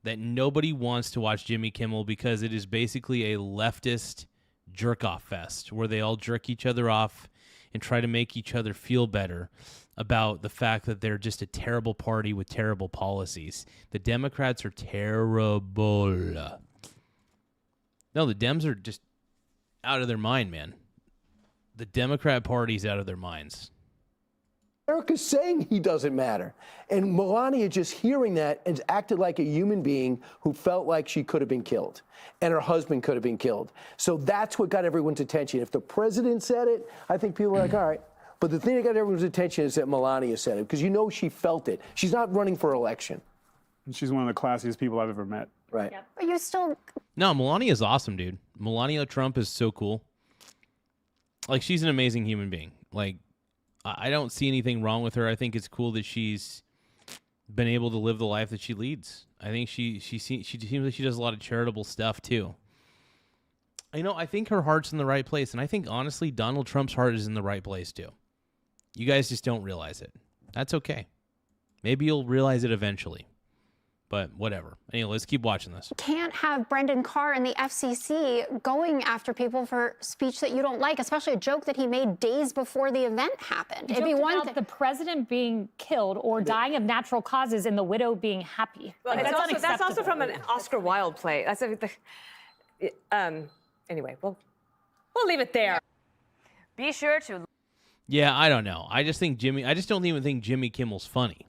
That nobody wants to watch Jimmy Kimmel because it is basically a leftist jerk-off fest where they all jerk each other off and try to make each other feel better about the fact that they're just a terrible party with terrible policies. The Democrats are terrible. No, the Dems are just out of their mind, man. The Democrat Party's out of their minds. America's saying he doesn't matter. And Melania just hearing that and acted like a human being who felt like she could have been killed and her husband could have been killed. So that's what got everyone's attention. If the president said it, I think people are like, all right. But the thing that got everyone's attention is that Melania said it because you know she felt it. She's not running for election. She's one of the classiest people I've ever met. Right. Yep. Are you still... No, Melania is awesome, dude. Melania Trump is so cool. Like, she's an amazing human being. Like, I don't see anything wrong with her. I think it's cool that she's been able to live the life that she leads. I think she seems like she does a lot of charitable stuff too. You know, I think her heart's in the right place, and I think honestly Donald Trump's heart is in the right place too. You guys just don't realize it. That's okay. Maybe you'll realize it eventually. But whatever. Anyway, let's keep watching this. Can't have Brendan Carr and the FCC going after people for speech that you don't like, especially a joke that he made days before the event happened. It'd be one about the president being killed or dying of natural causes and the widow being happy. Well, like, that's also from an Oscar Wilde play. That's anyway, we'll leave it there. Be sure to. Yeah, I don't know. I just don't even think Jimmy Kimmel's funny.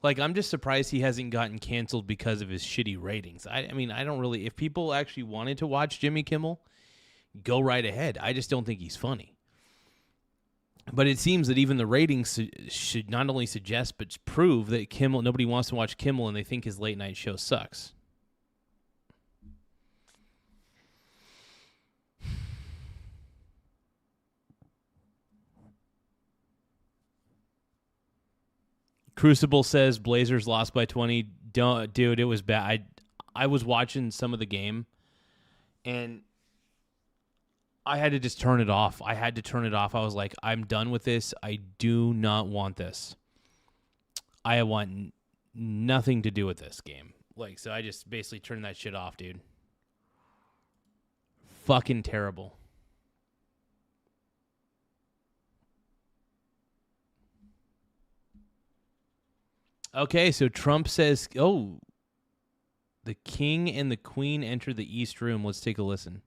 Like, I'm just surprised he hasn't gotten canceled because of his shitty ratings. I mean, I don't really... If people actually wanted to watch Jimmy Kimmel, go right ahead. I just don't think he's funny. But it seems that even the ratings should not only suggest, but prove that Kimmel... Nobody wants to watch Kimmel, and they think his late-night show sucks. Crucible says Blazers lost by 20. Dude, it was bad. I was watching some of the game, and I had to just turn it off. I was like, I'm done with this. I do not want this. I want nothing to do with this game. Like, so I just basically turned that shit off, dude. Fucking terrible. Okay, so Trump says, oh, the king and the queen enter the East Room. Let's take a listen.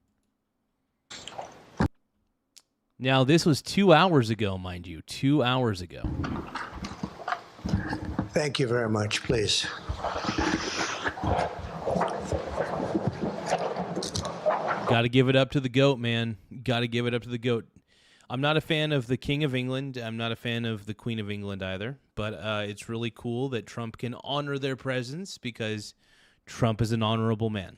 Now, this was 2 hours ago, mind you. 2 hours ago. Thank you very much, please. Got to give it up to the GOAT, man. Got to give it up to the GOAT. I'm not a fan of the King of England. I'm not a fan of the Queen of England either. But it's really cool that Trump can honor their presence because Trump is an honorable man.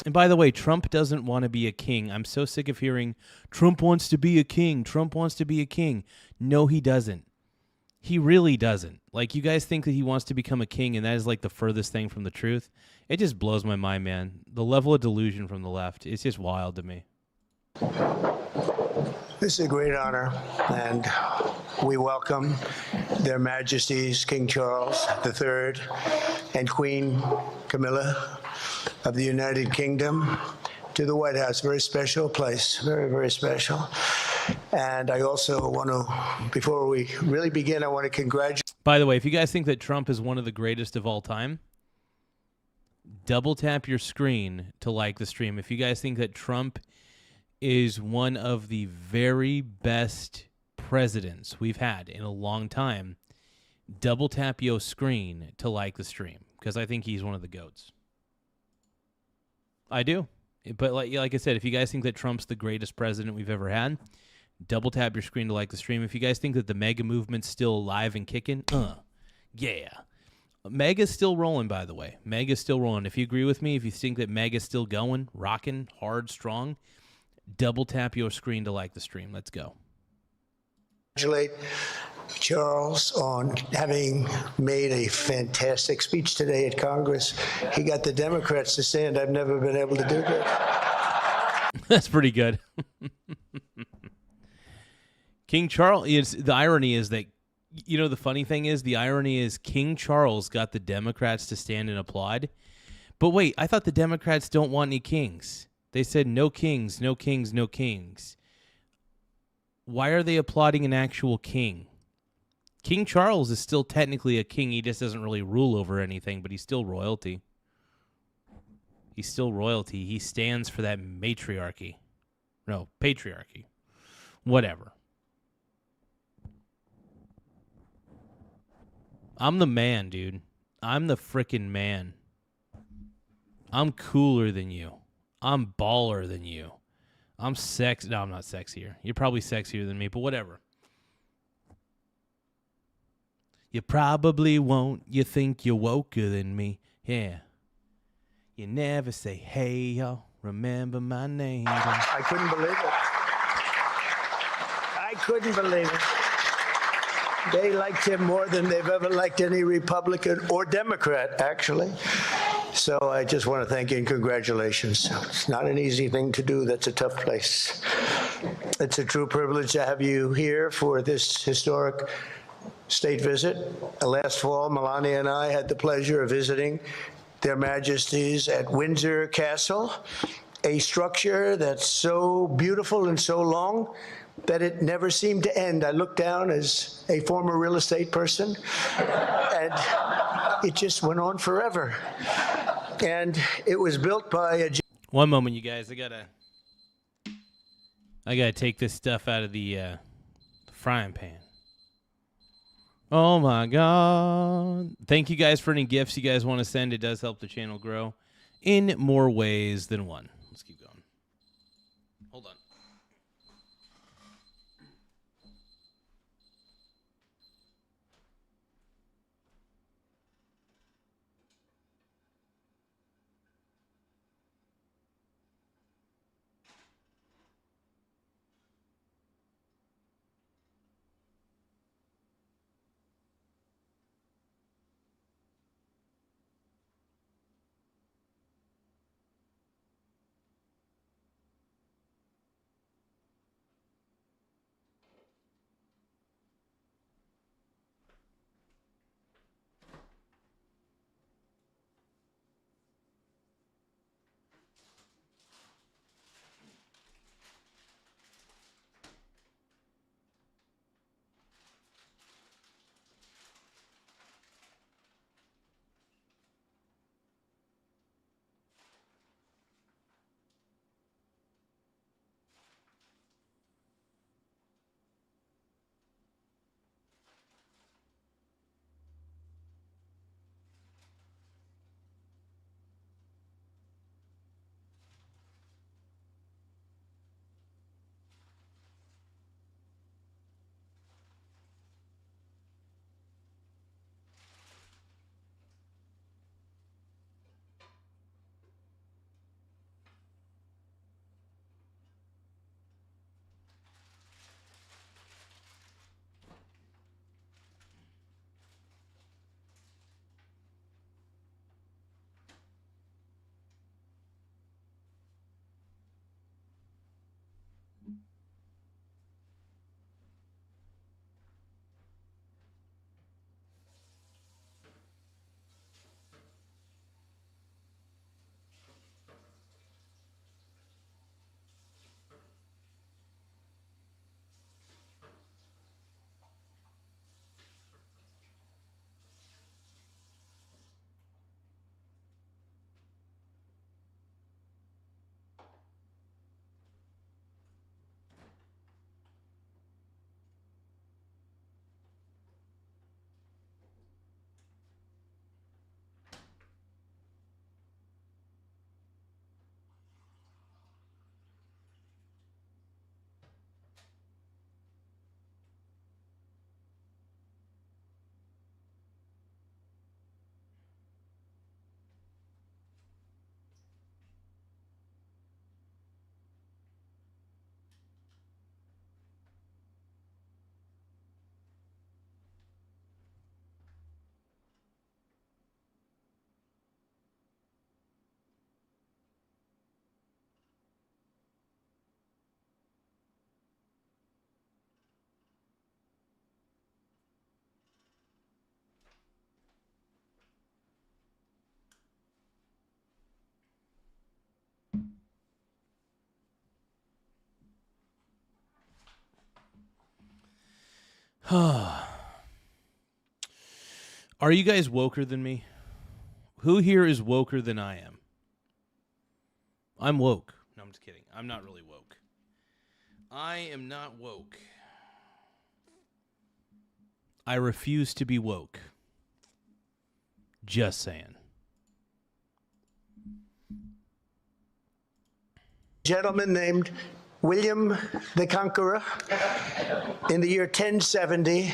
And by the way, Trump doesn't want to be a king. I'm so sick of hearing, Trump wants to be a king. Trump wants to be a king. No, he doesn't. He really doesn't. Like, you guys think that he wants to become a king, and that is like the furthest thing from the truth. It just blows my mind, man. The level of delusion from the left, it's just wild to me. This is a great honor, and we welcome Their Majesties King Charles III and Queen Camilla of the United Kingdom to the White House. Very special place, very, very special. And I also want to, before we really begin, I want to congratulate. By the way, if you guys think that Trump is one of the greatest of all time, double tap your screen to like the stream. If you guys think that Trump is one of the very best presidents we've had in a long time, double tap your screen to like the stream, because I think he's one of the GOATs. I do. But like I said, if you guys think that Trump's the greatest president we've ever had, double tap your screen to like the stream. If you guys think that the MAGA movement's still alive and kicking, yeah. MAGA's still rolling, by the way. MAGA's still rolling. If you agree with me, if you think that MAGA's still going, rocking, hard, strong, double tap your screen to like the stream. Let's go. Congratulate Charles on having made a fantastic speech today at Congress. He got the Democrats to stand. I've never been able to do that. That's pretty good. King Charles, the irony is that, you know, the funny thing is, the irony is King Charles got the Democrats to stand and applaud. But wait, I thought the Democrats don't want any kings. They said no kings, no kings, no kings. Why are they applauding an actual king? King Charles is still technically a king. He just doesn't really rule over anything, but he's still royalty. He's still royalty. He stands for that matriarchy. No, patriarchy. Whatever. I'm the man, dude. I'm the frickin' man. I'm cooler than you. I'm baller than you. I'm sex. No, I'm not sexier. You're probably sexier than me, but whatever. You probably won't. You think you're woker than me. Yeah. You never say, hey, y'all, remember my name. I couldn't believe it. I couldn't believe it. They liked him more than they've ever liked any Republican or Democrat, actually. So I just want to thank you and congratulations. It's not an easy thing to do. That's a tough place. It's a true privilege to have you here for this historic state visit. Last fall, Melania and I had the pleasure of visiting Their Majesties at Windsor Castle, a structure that's so beautiful and so long that it never seemed to end. I looked down as a former real estate person, and it just went on forever. And it was built by a... One moment, you guys. I gotta take this stuff out of the frying pan. Oh my God. Thank you guys for any gifts you guys want to send. It does help the channel grow in more ways than one. Let's keep going. Hold on. Are you guys woker than me? Who here is woker than I am? I'm woke. No, I'm just kidding. I'm not really woke. I am not woke. I refuse to be woke. Just saying. Gentleman named William the Conqueror in the year 1070.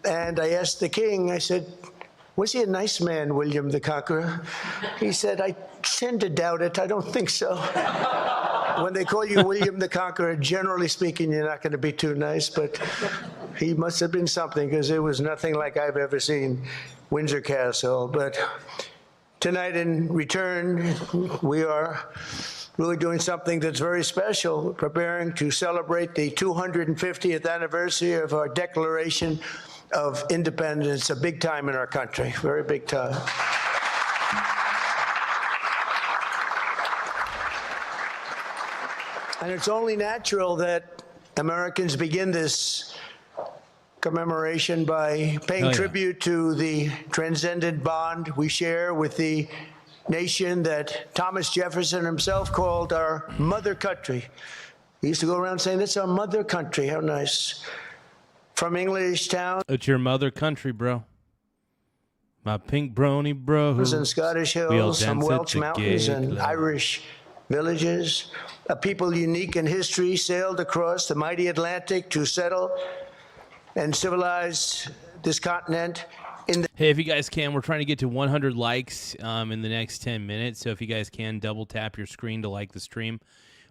And I asked the king, I said, was he a nice man, William the Conqueror? He said, I tend to doubt it. I don't think so. When they call you William the Conqueror, generally speaking, you're not going to be too nice, but he must have been something, because it was nothing like I've ever seen Windsor Castle. But tonight in return, we are really doing something that's very special, preparing to celebrate the 250th anniversary of our Declaration of Independence, a big time in our country, very big time. And it's only natural that Americans begin this commemoration by paying tribute to the transcendent bond we share with the nation that Thomas Jefferson himself called our mother country. He used to go around saying, "That's our mother country." How nice. from English towns It's your mother country, bro. My pink brony bros. and Scottish We all hills, from dance at Welsh the mountains gay and club. Irish villages. A people unique in history sailed across the mighty Atlantic to settle and civilize this continent. Hey, if you guys can, we're trying to get to 100 likes in the next 10 minutes. So if you guys can, double tap your screen to like the stream.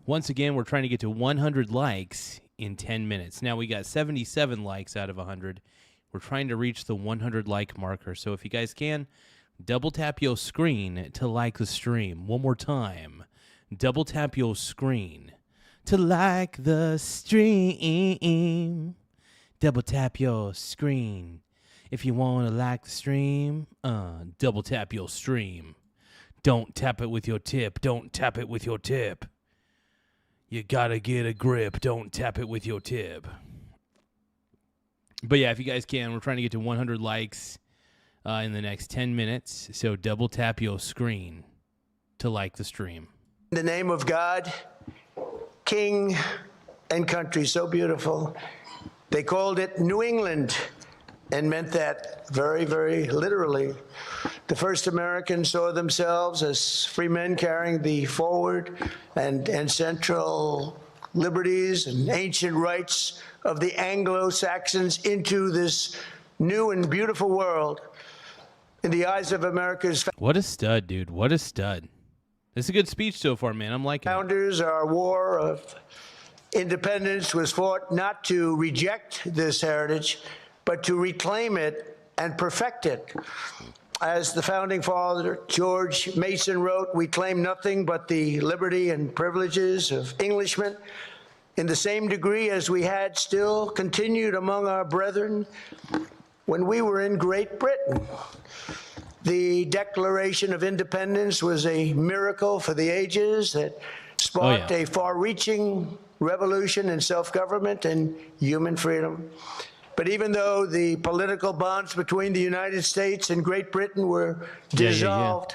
Once again, we're trying to get to 100 likes in 10 minutes. Now, we got 77 likes out of 100. We're trying to reach the 100 like marker. So if you guys can, double tap your screen to like the stream. One more time. Double tap your screen to like the stream. Double tap your screen. If you want to like the stream, double tap your stream. Don't tap it with your tip. Don't tap it with your tip. You gotta get a grip. Don't tap it with your tip. But yeah, if you guys can, we're trying to get to 100 likes in the next 10 minutes. So double tap your screen to like the stream. In the name of God, King and country, so beautiful. They called it New England and meant that very, very literally. The first Americans saw themselves as free men carrying the forward and central liberties and ancient rights of the Anglo-Saxons into this new and beautiful world. In the eyes of America's What a stud, dude. What a stud. This is a good speech so far, man. I'm liking it. founders, our war of independence was fought not to reject this heritage, but to reclaim it and perfect it. As the founding father, George Mason, wrote, we claim nothing but the liberty and privileges of Englishmen in the same degree as we had still continued among our brethren when we were in Great Britain. The Declaration of Independence was a miracle for the ages that sparked a far-reaching revolution in self-government and human freedom. But even though the political bonds between the United States and Great Britain were dissolved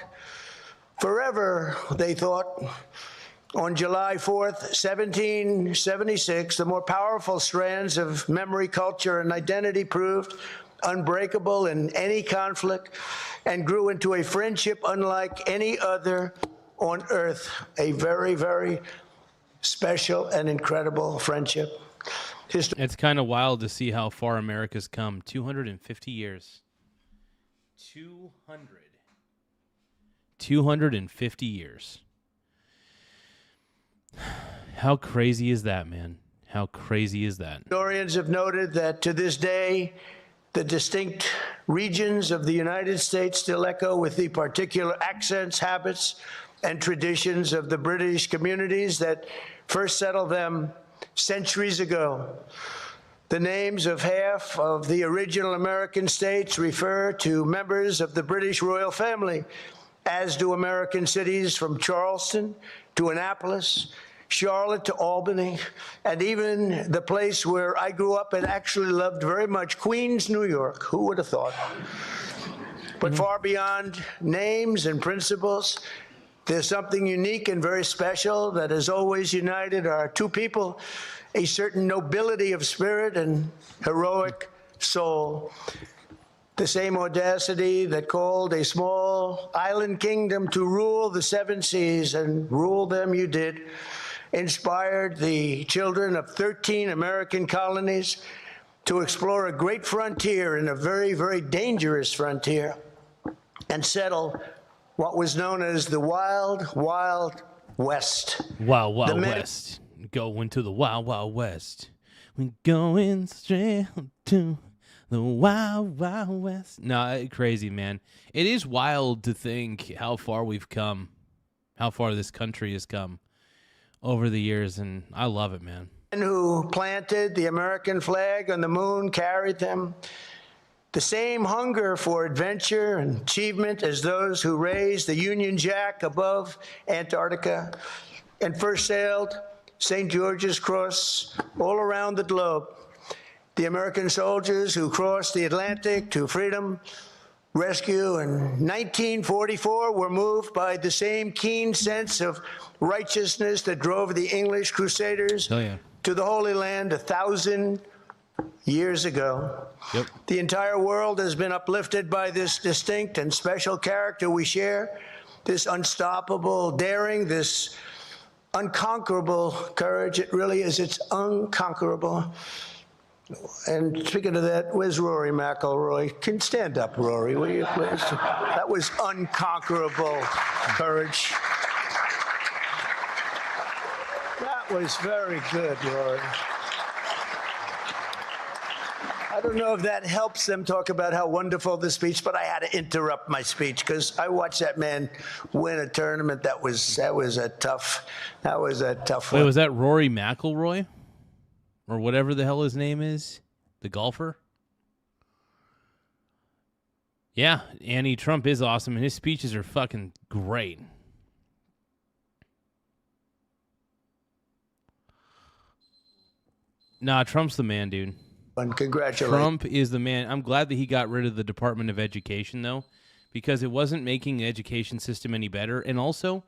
forever, they thought, on July 4th, 1776, the more powerful strands of memory, culture, and identity proved unbreakable in any conflict and grew into a friendship unlike any other on earth, a very, very special and incredible friendship. It's kind of wild to see how far America's come. 250 years. 250 years. How crazy is that, man? How crazy is that? Historians have noted that to this day, the distinct regions of the United States still echo with the particular accents, habits, and traditions of the British communities that first settled them centuries ago. The names of half of the original American states refer to members of the British royal family, as do American cities from Charleston to Annapolis, Charlotte to Albany, and even the place where I grew up and actually loved very much, Queens, New York. Who would have thought? But far beyond names and principles, there's something unique and very special that has always united our two people, a certain nobility of spirit and heroic soul. The same audacity that called a small island kingdom to rule the seven seas, and rule them you did, inspired the children of 13 American colonies to explore a great frontier and a very, very dangerous frontier and settle what was known as the Wild, Wild West. Wild, Wild West. Going to the Wild, Wild West. We're going straight to the Wild, Wild West. No, crazy, man. It is wild to think how far we've come, how far this country has come over the years, and I love it, man. Who planted the American flag on the moon carried them. The same hunger for adventure and achievement as those who raised the Union Jack above Antarctica and first sailed St. George's Cross all around the globe. The American soldiers who crossed the Atlantic to freedom, rescue in 1944 were moved by the same keen sense of righteousness that drove the English Crusaders to the Holy Land 1,000 years ago. Yep. The entire world has been uplifted by this distinct and special character we share, this unstoppable daring, this unconquerable courage. It really is. It's unconquerable. And speaking of that, where's Rory McIlroy? Can stand up, Rory, will you please? That was unconquerable courage. That was very good, Rory. I don't know if that helps them talk about how wonderful the speech, but I had to interrupt my speech because I watched that man win a tournament. That was a tough one. Wait, was that Rory McIlroy? Or whatever the hell his name is? The golfer? Yeah, Annie, Trump is awesome, and his speeches are fucking great. Nah, Trump's the man, dude. And congratulations. Trump is the man. I'm glad that he got rid of the Department of Education, though, because it wasn't making the education system any better. And also,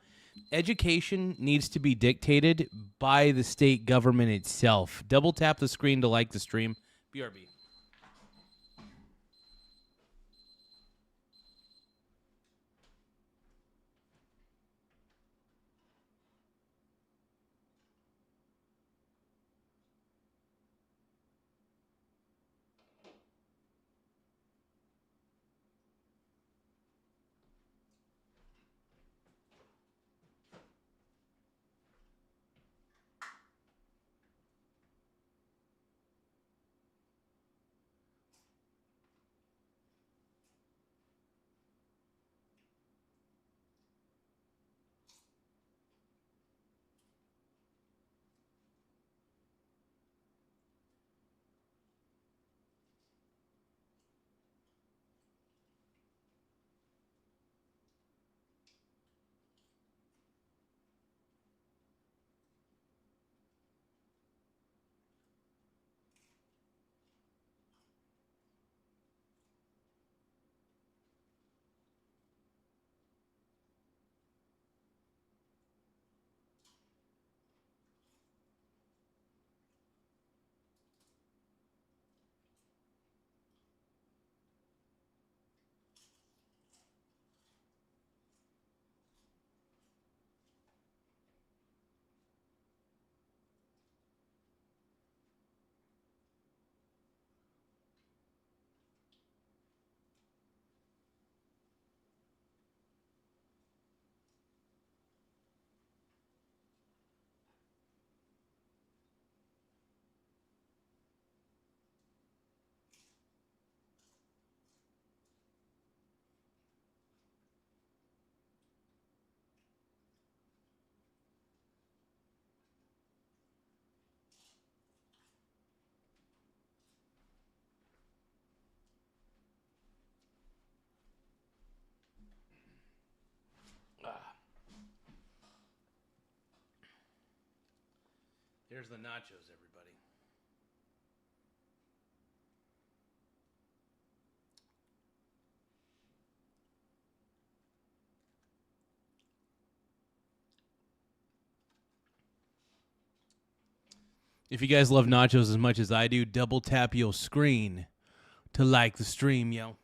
education needs to be dictated by the state government itself. Double tap the screen to like the stream. BRB. Here's the nachos, everybody. If you guys love nachos as much as I do, double tap your screen to like the stream, yo.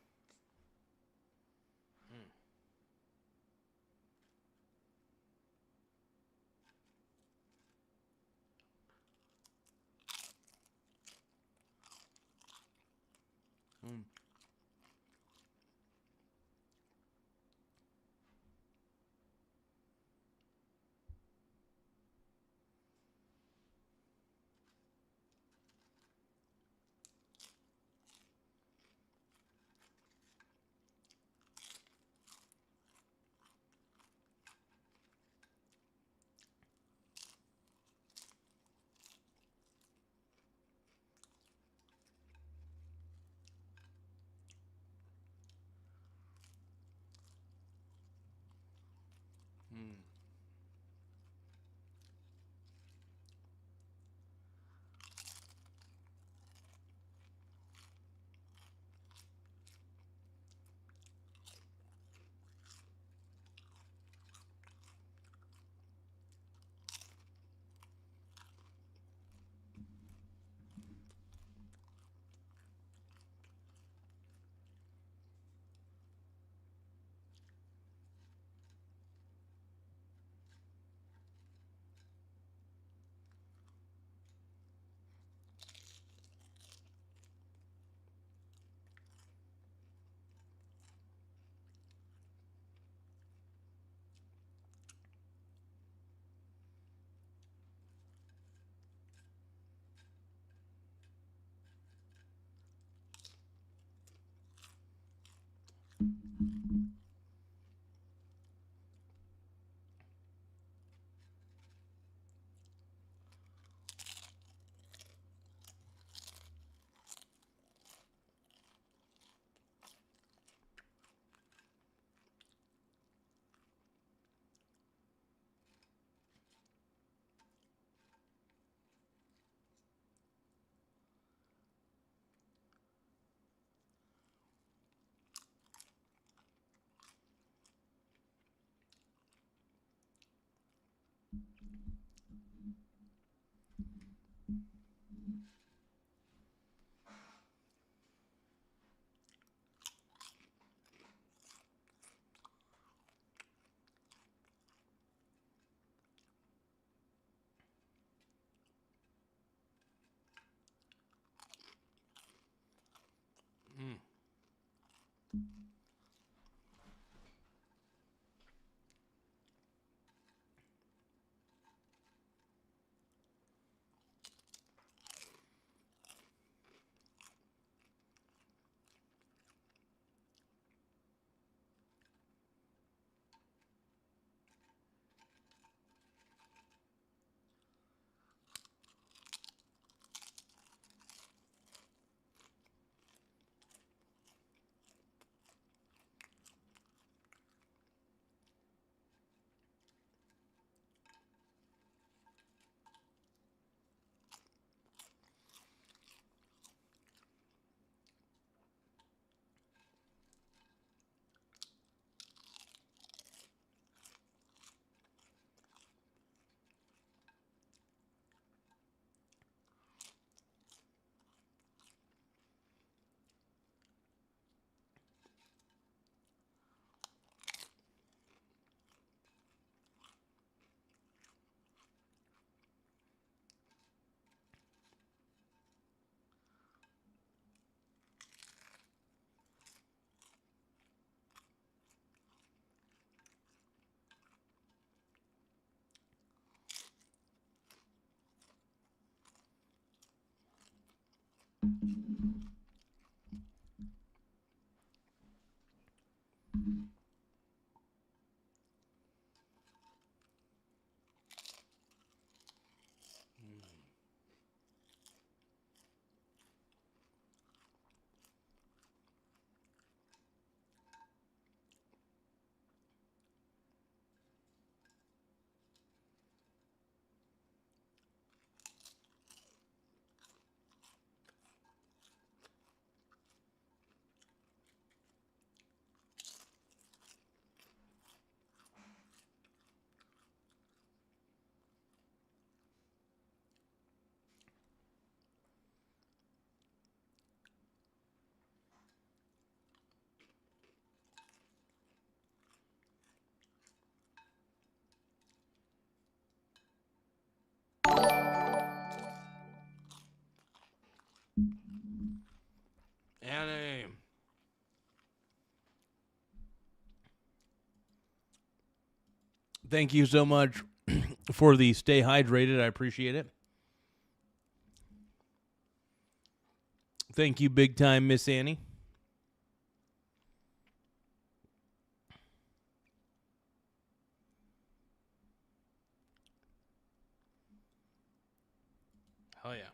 Annie. Thank you so much for the stay hydrated. I appreciate it. Thank you, big time, Miss Annie. Oh, yeah.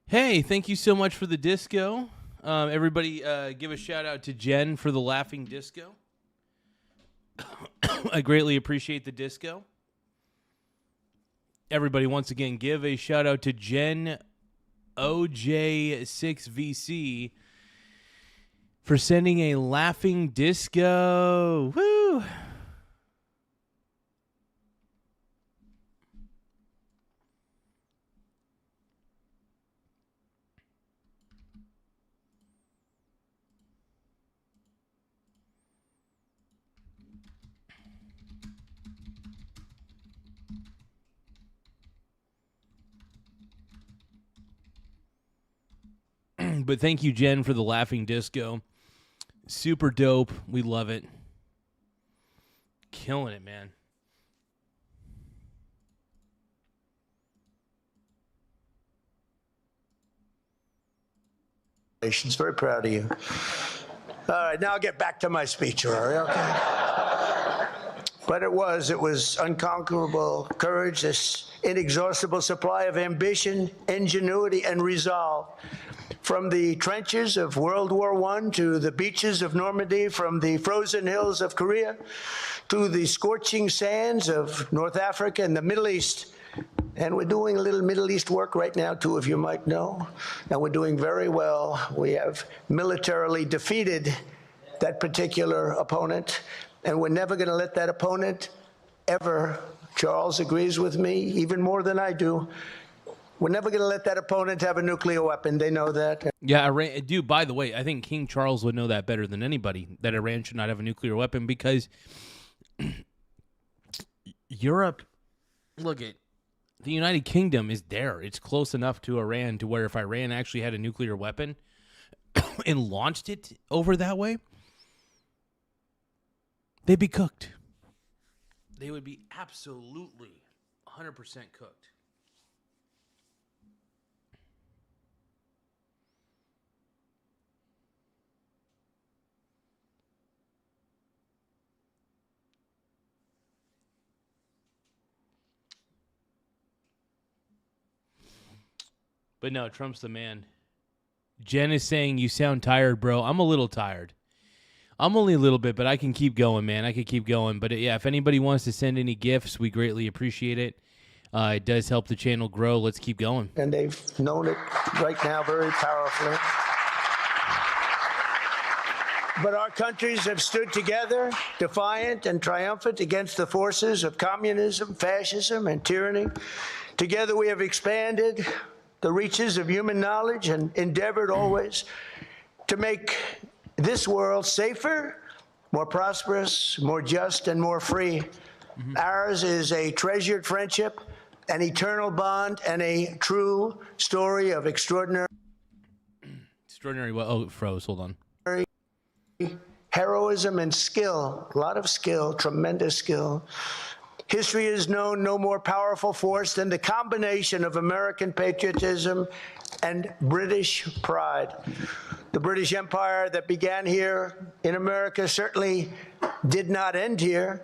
Hey, thank you so much for the disco. Everybody give a shout out to Jen for the laughing disco. I greatly appreciate the disco. Everybody, once again, give a shout out to Jen OJ6VC for sending a laughing disco. Woo! But thank you, Jen, for the laughing disco. Super dope. We love it. Killing it, man. Very proud of you. All right, now I'll get back to my speech, Rory, okay? But it was unconquerable courage, this inexhaustible supply of ambition, ingenuity, and resolve. From the trenches of World War I to the beaches of Normandy, from the frozen hills of Korea to the scorching sands of North Africa and the Middle East. And we're doing a little Middle East work right now, too, if you might know. And we're doing very well. We have militarily defeated that particular opponent. And we're never going to let that opponent ever, Charles agrees with me, even more than I do, we're never going to let that opponent have a nuclear weapon. They know that. Yeah, Iran, dude, by the way, I think King Charles would know that better than anybody, that Iran should not have a nuclear weapon, because Europe, look at, the United Kingdom is there. It's close enough to Iran to where if Iran actually had a nuclear weapon and launched it over that way, they'd be cooked. They would be absolutely 100% cooked. But no, Trump's the man. Jen is saying, you sound tired, bro. I'm a little tired. I'm only a little bit, but I can keep going, man. I can keep going. But yeah, if anybody wants to send any gifts, we greatly appreciate it. It does help the channel grow. Let's keep going. And they've known it right now very powerfully. But our countries have stood together, defiant and triumphant against the forces of communism, fascism, and tyranny. Together we have expanded the reaches of human knowledge and endeavored always to make this world safer, more prosperous, more just, and more free. Ours is a treasured friendship, an eternal bond, and a true story of extraordinary... Well, oh, it froze. Hold on. Heroism and skill, a lot of skill, tremendous skill. History has known no more powerful force than the combination of American patriotism and British pride. The British Empire that began here in America certainly did not end here.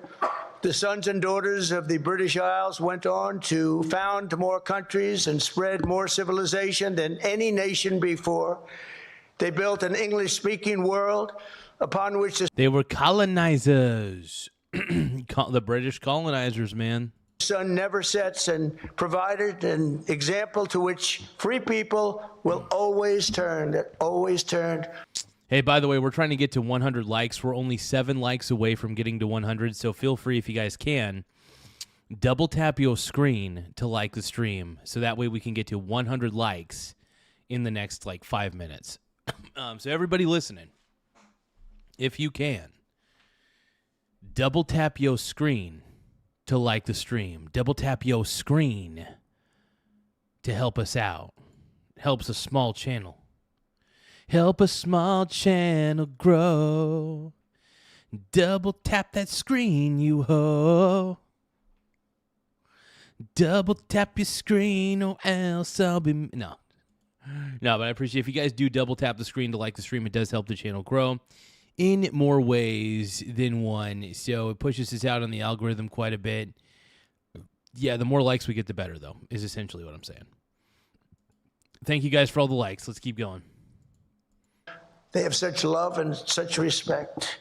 The sons and daughters of the British Isles went on to found more countries and spread more civilization than any nation before. They built an English-speaking world upon which they were colonizers. The British colonizers, man. The sun never sets, and provided an example to which free people will always turn. That always turned. Hey, by the way, we're trying to get to 100 likes. We're only 7 likes away from getting to 100, so feel free, if you guys can, double tap your screen to like the stream, so that way we can get to 100 likes in the next, 5 minutes. So everybody listening, if you can, double tap your screen to like the stream. Double tap your screen to help us out. Helps a small channel. Help a small channel grow. Double tap that screen, you ho. Double tap your screen or else I'll be... No, but I appreciate if you guys do double tap the screen to like the stream. It does help the channel grow in more ways than one. So it pushes us out on the algorithm quite a bit. Yeah, the more likes we get, the better, though, is essentially what I'm saying. Thank you guys for all the likes. Let's keep going. They have such love and such respect.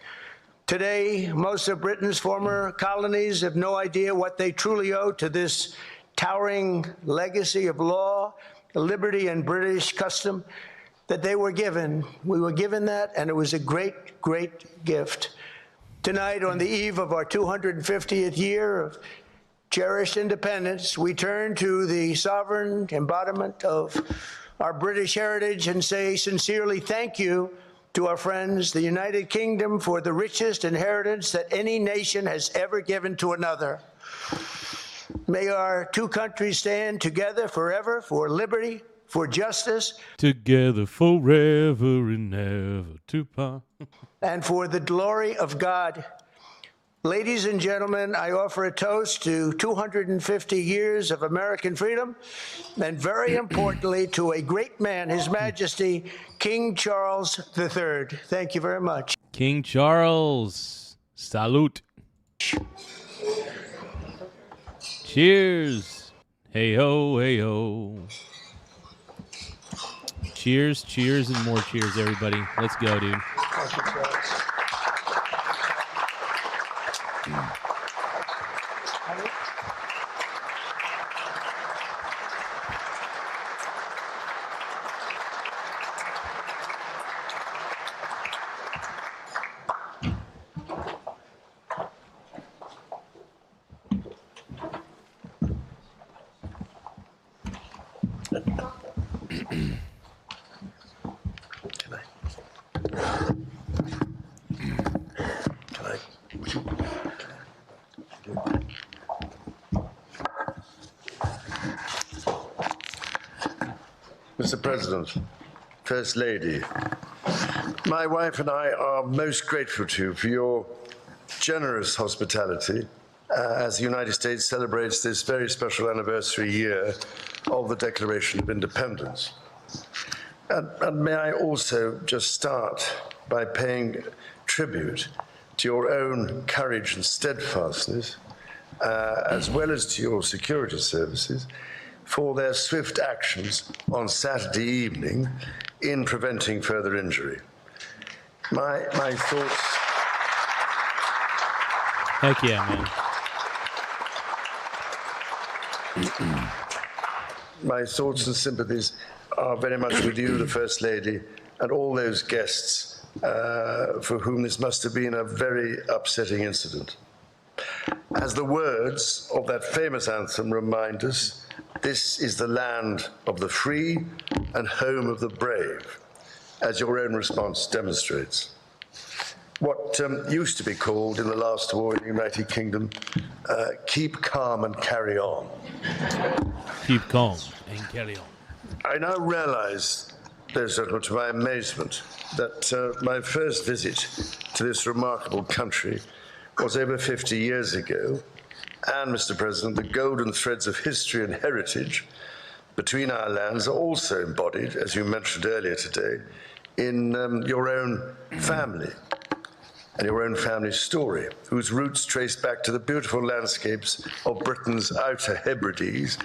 Today, most of Britain's former colonies have no idea what they truly owe to this towering legacy of law, liberty, and British custom that they were given. We were given that, and it was a great, great gift. Tonight, on the eve of our 250th year of cherished independence, we turn to the sovereign embodiment of our British heritage and say sincerely thank you to our friends, the United Kingdom, for the richest inheritance that any nation has ever given to another. May our two countries stand together forever for liberty, for justice. Together forever and ever to part. And for the glory of God. Ladies and gentlemen, I offer a toast to 250 years of American freedom, and very importantly, to a great man, His Majesty, King Charles III. Thank you very much. King Charles. Salute. Cheers. Hey ho, hey ho. Cheers, cheers, and more cheers, everybody. Let's go, dude. Mr. President, First Lady, my wife and I are most grateful to you for your generous hospitality as the United States celebrates this very special anniversary year of the Declaration of Independence. And may I also just start by paying tribute to your own courage and steadfastness, as well as to your security services, for their swift actions on Saturday evening in preventing further injury. My thoughts... Heck yeah, man. My thoughts and sympathies are very much with you, the First Lady, and all those guests for whom this must have been a very upsetting incident. As the words of that famous anthem remind us, this is the land of the free and home of the brave, as your own response demonstrates. What used to be called in the last war in the United Kingdom, keep calm and carry on. Keep calm and carry on. I now realize, ladies and gentlemen, to my amazement, that my first visit to this remarkable country was over 50 years ago. And, Mr. President, the golden threads of history and heritage between our lands are also embodied, as you mentioned earlier today, in your own family and your own family story, whose roots trace back to the beautiful landscapes of Britain's Outer Hebrides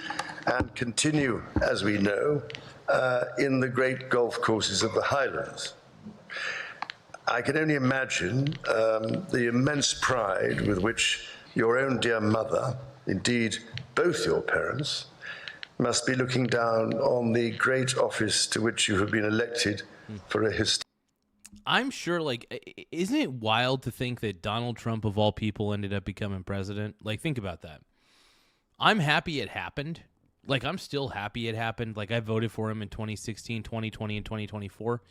and continue, as we know, in the great golf courses of the Highlands. I can only imagine the immense pride with which your own dear mother, indeed both your parents, must be looking down on the great office to which you have been elected for a history. I'm sure, like, isn't it wild to think that Donald Trump, of all people, ended up becoming president? Like, think about that. I'm happy it happened. Like, I'm still happy it happened. Like, I voted for him in 2016, 2020, and 2024.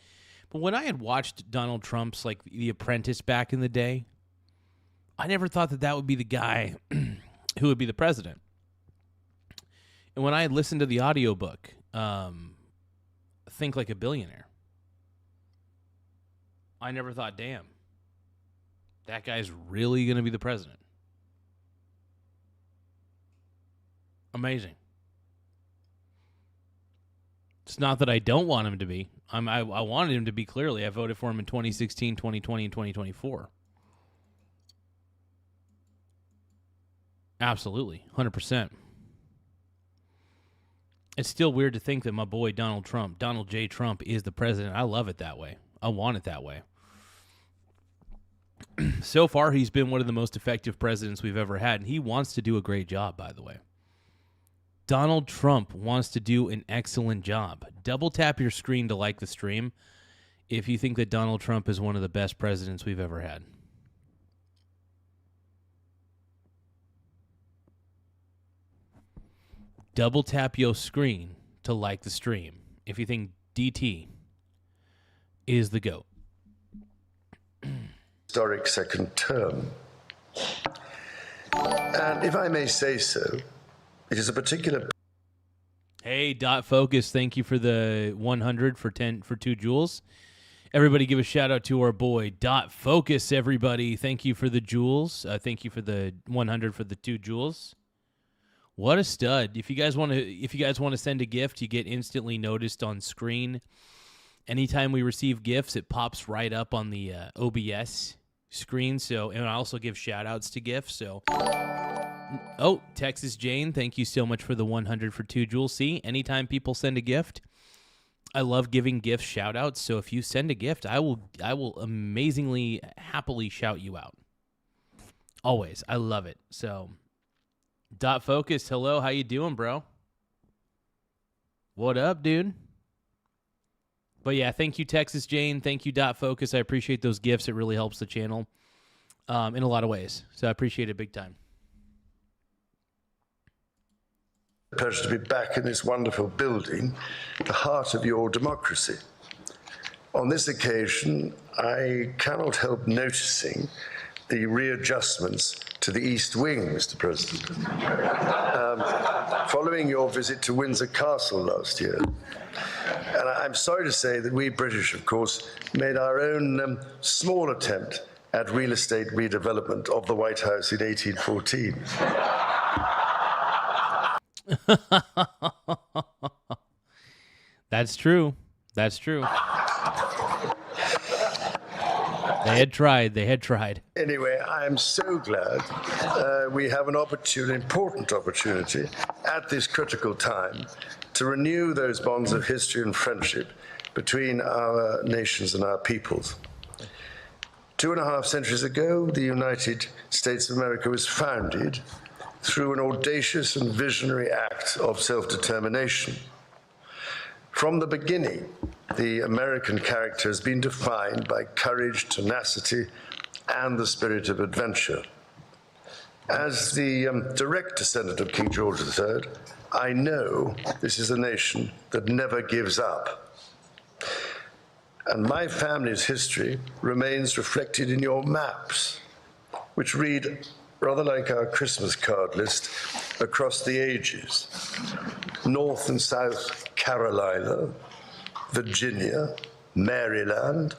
But when I had watched Donald Trump's, like, The Apprentice back in the day, I never thought that that would be the guy who would be the president. And when I had listened to the audiobook, Think Like a Billionaire, I never thought, damn, that guy's really going to be the president. Amazing. It's not that I don't want him to be. I wanted him to be clearly. I voted for him in 2016, 2020, and 2024. Absolutely. 100%. It's still weird to think that my boy Donald J. Trump, is the president. I love it that way. I want it that way. So far, he's been one of the most effective presidents we've ever had, and he wants to do a great job, by the way. Donald Trump wants to do an excellent job. Double tap your screen to like the stream if you think that Donald Trump is one of the best presidents we've ever had. Double tap your screen to like the stream if you think DT is the GOAT. Historic second term. And if I may say so, it is a particular... Hey, Dot Focus, thank you for the 100 for 2 jewels. Everybody give a shout out to our boy Dot Focus, everybody. Thank you for the jewels. Thank you for the 100 for the 2 jewels. What a stud. If you guys want to send a gift, you get instantly noticed on screen. Anytime we receive gifts, it pops right up on the OBS screen. So, and I also give shout outs to gifts. So, oh, Texas Jane, thank you so much for the 100 for 2 jewels. See, anytime people send a gift, I love giving gift shout outs. So if you send a gift, I will amazingly happily shout you out. Always. I love it. So, Dot Focus, hello, how you doing, bro? What up, dude? But yeah, thank you, Texas Jane. Thank you, Dot Focus. I appreciate those gifts. It really helps the channel in a lot of ways. So I appreciate it big time. Pleasure to be back in this wonderful building, the heart of your democracy. On this occasion, I cannot help noticing the readjustments to the East Wing, Mr. President, following your visit to Windsor Castle last year. And I'm sorry to say that we British, of course, made our own small attempt at real estate redevelopment of the White House in 1814. That's true. That's true. They had tried. Anyway, I am so glad we have an important opportunity at this critical time to renew those bonds of history and friendship between our nations and our peoples. 2.5 centuries ago, the United States of America was founded through an audacious and visionary act of self-determination. From the beginning, the American character has been defined by courage, tenacity, and the spirit of adventure. As the direct descendant of King George III, I know this is a nation that never gives up. And my family's history remains reflected in your maps, which read rather like our Christmas card list across the ages. North and South Carolina, Virginia, Maryland,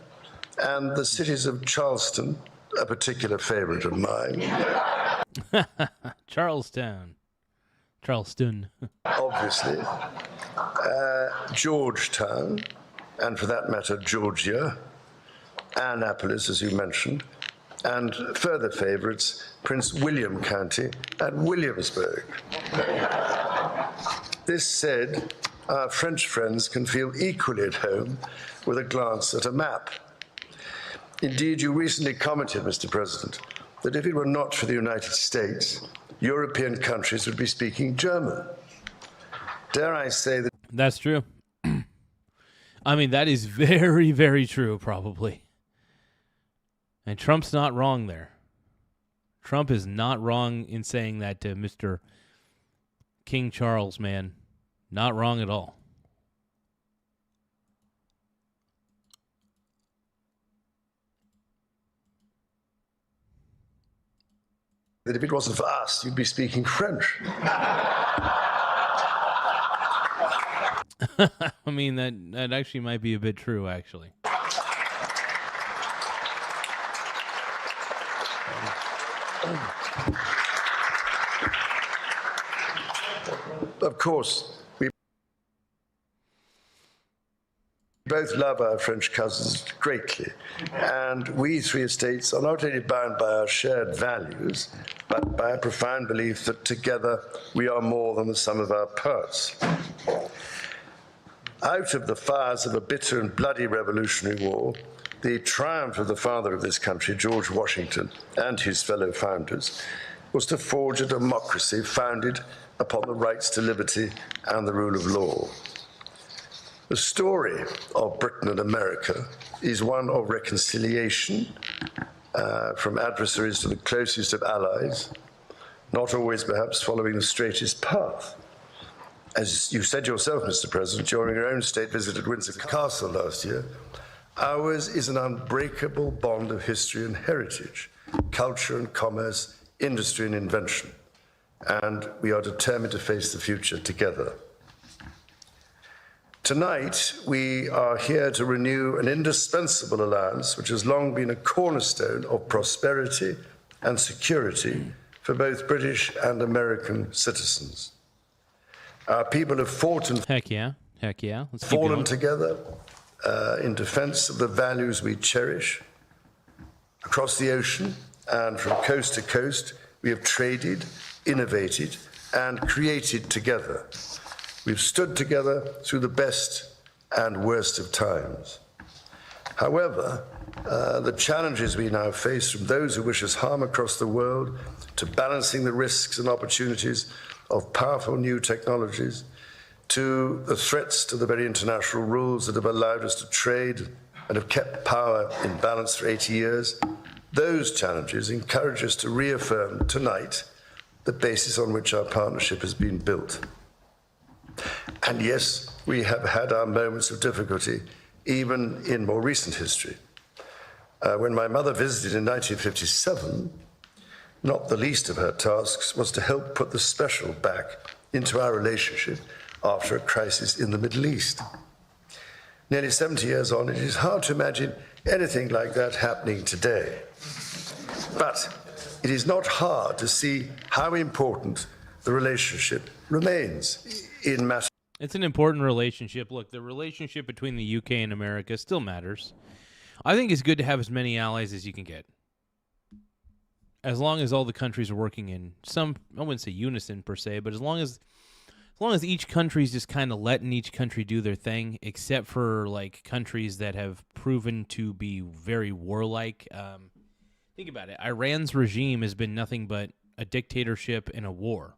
and the cities of Charleston, a particular favorite of mine. Charleston. Obviously. Georgetown, and for that matter, Georgia, Annapolis, as you mentioned, and further favorites, Prince William County and Williamsburg. This said, our French friends can feel equally at home with a glance at a map. Indeed, you recently commented, Mr. President, that if it were not for the United States, European countries would be speaking German. Dare I say that... That's true. I mean, that is very, very true, probably. And Trump's not wrong there. Trump is not wrong in saying that to Mr. King Charles, man. Not wrong at all. That if it wasn't for us, you'd be speaking French. I mean, that actually might be a bit true, actually. Of course, we both love our French cousins greatly, and we three estates are not only bound by our shared values, but by a profound belief that together we are more than the sum of our parts. out of the fires of a bitter and bloody Revolutionary War, the triumph of the father of this country, George Washington, and his fellow founders, was to forge a democracy founded upon the rights to liberty and the rule of law. The story of Britain and America is one of reconciliation, from adversaries to the closest of allies, not always perhaps following the straightest path. As you said yourself, Mr. President, during your own state visit at Windsor Castle last year, ours is an unbreakable bond of history and heritage, culture and commerce, industry and invention, and we are determined to face the future together. Tonight, we are here to renew an indispensable alliance which has long been a cornerstone of prosperity and security for both British and American citizens. Our people have fought and Heck yeah. Let's keep fallen going. together in defense of the values we cherish. Across the ocean and from coast to coast, we have traded, innovated, and created together. We've stood together through the best and worst of times. However, the challenges we now face, from those who wish us harm across the world to balancing the risks and opportunities of powerful new technologies, to the threats to the very international rules that have allowed us to trade and have kept power in balance for 80 years, those challenges encourage us to reaffirm tonight the basis on which our partnership has been built. And yes, we have had our moments of difficulty, even in more recent history. When my mother visited in 1957, not the least of her tasks was to help put the special back into our relationship after a crisis in the Middle East. Nearly 70 years on, it is hard to imagine anything like that happening today. But it is not hard to see how important the relationship remains in matters. It's an important relationship. Look, the relationship between the UK and America still matters. I think it's good to have as many allies as you can get. As long as all the countries are working in some, I wouldn't say unison per se, but as long as each country's just kind of letting each country do their thing, except for like countries that have proven to be very warlike. Think about it. Iran's regime has been nothing but a dictatorship and a war.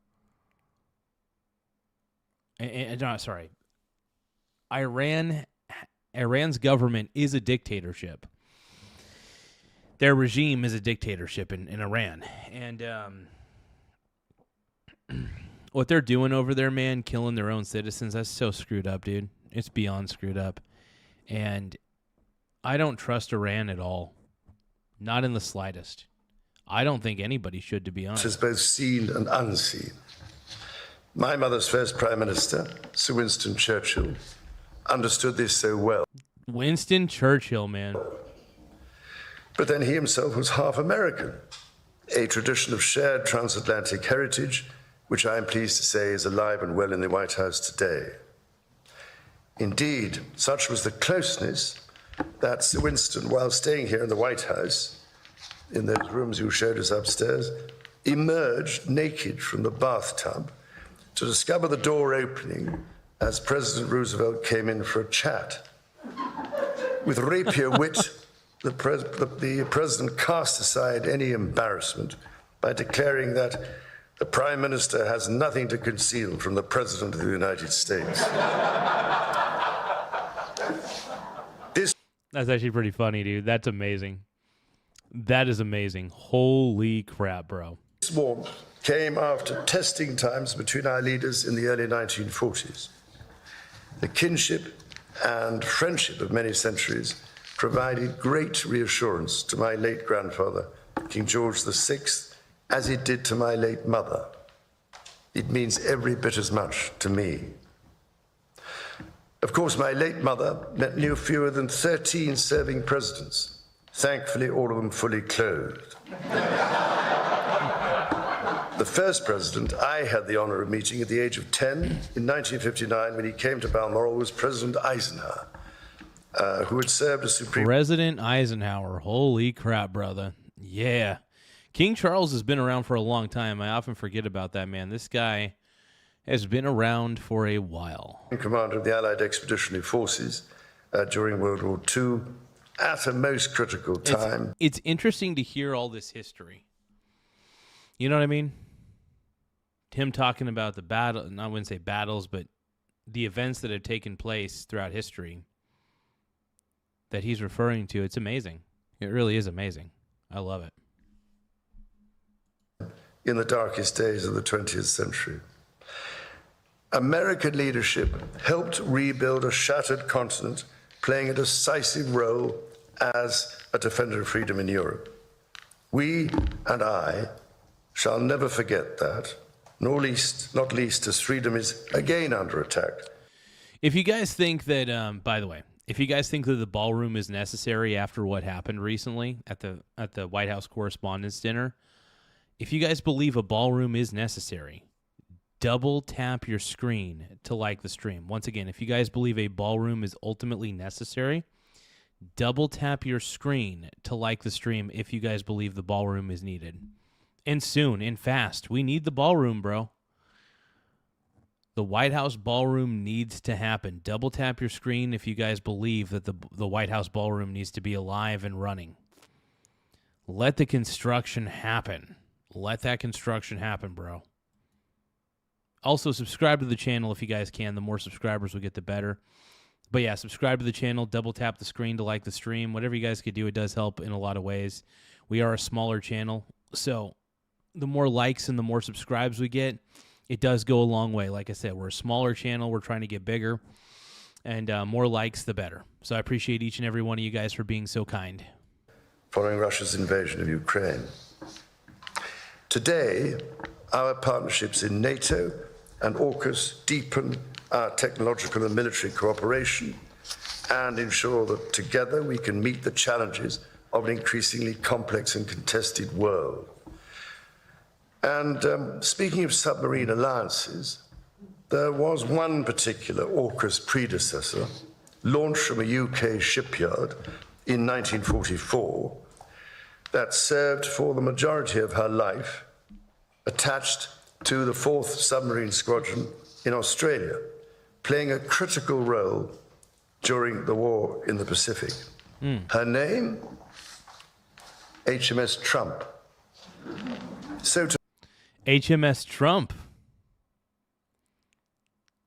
Iran's government is a dictatorship. Their regime is a dictatorship in Iran. And what they're doing over there, man, killing their own citizens, that's so screwed up, dude. It's beyond screwed up. And I don't trust Iran at all. Not in the slightest. I don't think anybody should, to be honest. Is both seen and unseen. My mother's first Prime Minister, Sir Winston Churchill, understood this so well. Winston Churchill, man. But then he himself was half American, a tradition of shared transatlantic heritage, which I am pleased to say is alive and well in the White House today. Indeed, such was the closeness that Sir Winston, while staying here in the White House, in those rooms you showed us upstairs, emerged naked from the bathtub to discover the door opening as President Roosevelt came in for a chat. With rapier wit, the president cast aside any embarrassment by declaring that the Prime Minister has nothing to conceal from the President of the United States. That's actually pretty funny, dude. That's amazing. That is amazing. Holy crap, bro. This warmth came after testing times between our leaders in the early 1940s. The kinship and friendship of many centuries provided great reassurance to my late grandfather, King George VI, as it did to my late mother. It means every bit as much to me. Of course, my late mother met no fewer than 13 serving presidents, thankfully all of them fully clothed. The first president I had the honor of meeting at the age of 10 in 1959 when he came to Balmoral was President Eisenhower, who had served as Supreme President Eisenhower. Holy crap, brother. Yeah. King Charles has been around for a long time. I often forget about that, man. This guy has been around for a while. Commander of the Allied Expeditionary Forces during World War II at a most critical time. It's interesting to hear all this history. You know what I mean? Him talking about the battle, and I wouldn't say battles, but the events that have taken place throughout history that he's referring to. It's amazing. It really is amazing. I love it. In the darkest days of the 20th century, American leadership helped rebuild a shattered continent, playing a decisive role as a defender of freedom in Europe. We and I shall never forget that, not least as freedom is again under attack. If you guys think that, by the way, if you guys think that the ballroom is necessary after what happened recently at the White House Correspondents' Dinner, if you guys believe a ballroom is necessary, double tap your screen to like the stream. Once again, if you guys believe a ballroom is ultimately necessary, double tap your screen to like the stream if you guys believe the ballroom is needed. And soon and fast. We need the ballroom, bro. The White House ballroom needs to happen. Double tap your screen if you guys believe that the White House ballroom needs to be alive and running. Let the construction happen. Let that construction happen, bro. Also, subscribe to the channel if you guys can. The more subscribers we get, the better. But yeah, subscribe to the channel. Double tap the screen to like the stream. Whatever you guys could do, it does help in a lot of ways. We are a smaller channel, so the more likes and the more subscribes we get, it does go a long way. Like I said, we're a smaller channel. We're trying to get bigger, and more likes, the better. So I appreciate each and every one of you guys for being so kind. Following Russia's invasion of Ukraine. Today, our partnerships in NATO and AUKUS deepen our technological and military cooperation and ensure that together we can meet the challenges of an increasingly complex and contested world. And speaking of submarine alliances, there was one particular AUKUS predecessor launched from a UK shipyard in 1944 that served for the majority of her life attached to the 4th Submarine Squadron in Australia, playing a critical role during the war in the Pacific. Her name? HMS Trump. So to HMS Trump.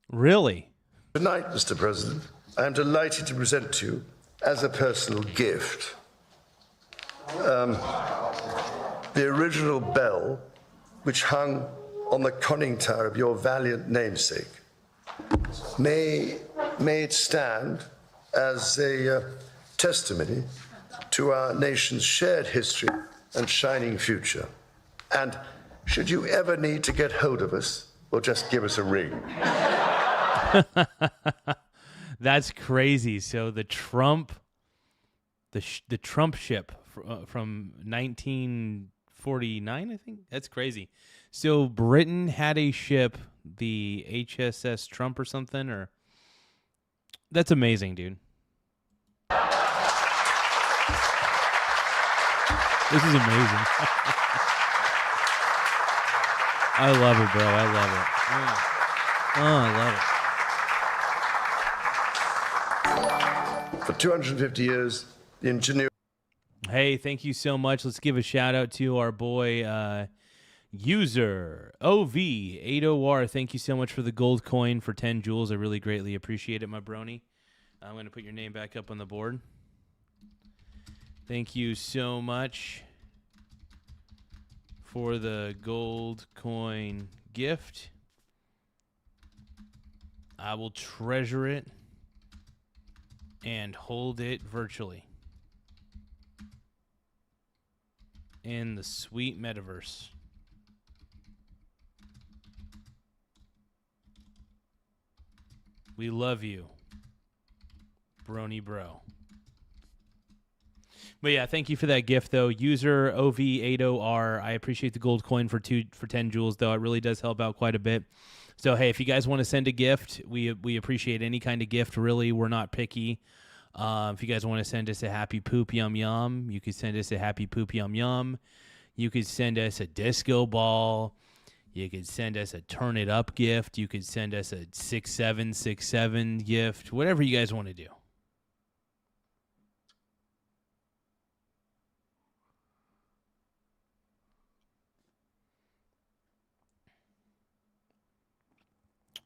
Really? tonight, Mr. President, I am delighted to present to you, as a personal gift, the original bell which hung on the conning tower of your valiant namesake. May it stand as a testimony to our nation's shared history and shining future. And should you ever need to get hold of us, well, just give us a ring. That's crazy. So the Trump, the Trump ship from 1949, I think. That's crazy. So Britain had a ship, the HSS Trump or something, or that's amazing, dude. This is amazing. I love it, bro. I love it. Oh, I love it. For 250 years, the ingenuity. Hey, thank you so much. Let's give a shout out to our boy, user OV80R. Thank you so much for the gold coin for 10 jewels. I really greatly appreciate it, my brony. I'm going to put your name back up on the board. Thank you so much for the gold coin gift. I will treasure it and hold it virtually in the sweet metaverse. We love you, Brony Bro. But yeah, thank you for that gift, though. User OV80R. I appreciate the gold coin for 10 jewels, though. It really does help out quite a bit. So, hey, if you guys want to send a gift, we appreciate any kind of gift, really. We're not picky. If you guys want to send us a happy poop yum yum, you could send us a happy poop yum yum. You could send us a disco ball. You could send us a turn it up gift. You could send us a 6767 gift. Whatever you guys want to do.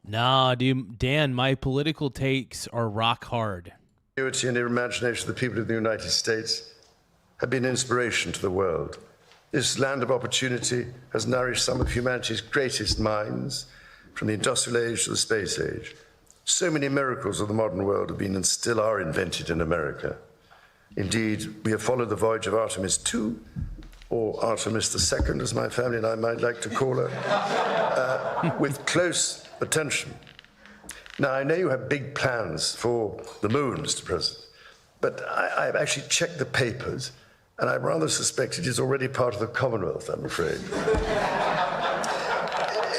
Nah, dude, Dan, my political takes are rock hard. Unity and imagination of the people of the United States have been an inspiration to the world. This land of opportunity has nourished some of humanity's greatest minds, from the industrial age to the space age. So many miracles of the modern world have been and still are invented in America. Indeed, we have followed the voyage of Artemis II, or Artemis II, as my family and I might like to call her, with close attention. Now, I know you have big plans for the moon, Mr. President, but I've actually checked the papers, and I rather suspect it is already part of the Commonwealth, I'm afraid.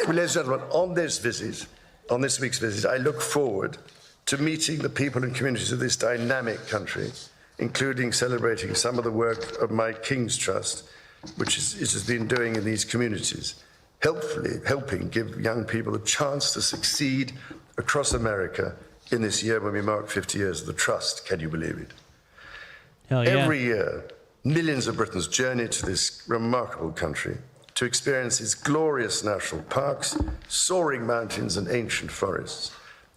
Ladies and gentlemen, on this week's visit, I look forward to meeting the people and communities of this dynamic country, including celebrating some of the work of my King's Trust, which it has been doing in these communities, helping give young people a chance to succeed across America in this year when we mark 50 years of the Trust. Can you believe it? Hell yeah. Every year, millions of Britons journey to this remarkable country to experience its glorious national parks, soaring mountains and ancient forests.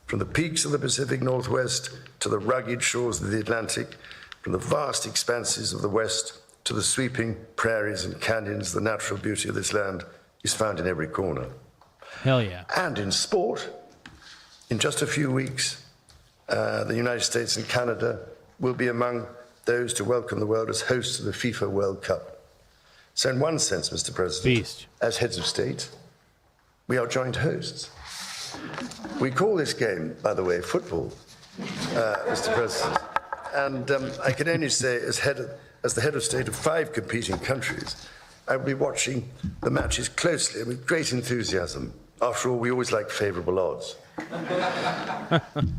From the peaks of the Pacific Northwest to the rugged shores of the Atlantic, from the vast expanses of the West to the sweeping prairies and canyons, the natural beauty of this land is found in every corner. Hell yeah. And in sport, in just a few weeks, the United States and Canada will be among those to welcome the world as hosts of the FIFA World Cup. So in one sense, Mr. President, as heads of state, we are joint hosts. We call this game, by the way, football, Mr. President. And I can only say, as the head of state of 5 competing countries, I will be watching the matches closely and with great enthusiasm. After all, we always like favorable odds.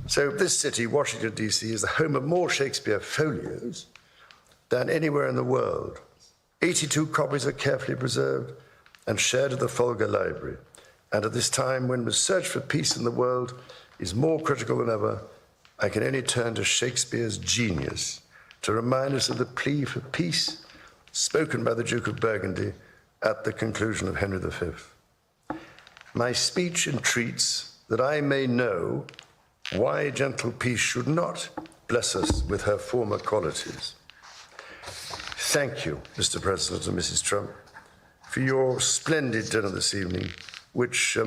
So this city, Washington, D.C., is the home of more Shakespeare folios than anywhere in the world. 82 copies are carefully preserved and shared at the Folger Library. And at this time, when the search for peace in the world is more critical than ever, I can only turn to Shakespeare's genius to remind us of the plea for peace spoken by the Duke of Burgundy at the conclusion of Henry V. My speech entreats that I may know why gentle peace should not bless us with her former qualities. Thank you, Mr. President and Mrs. Trump, for your splendid dinner this evening, which,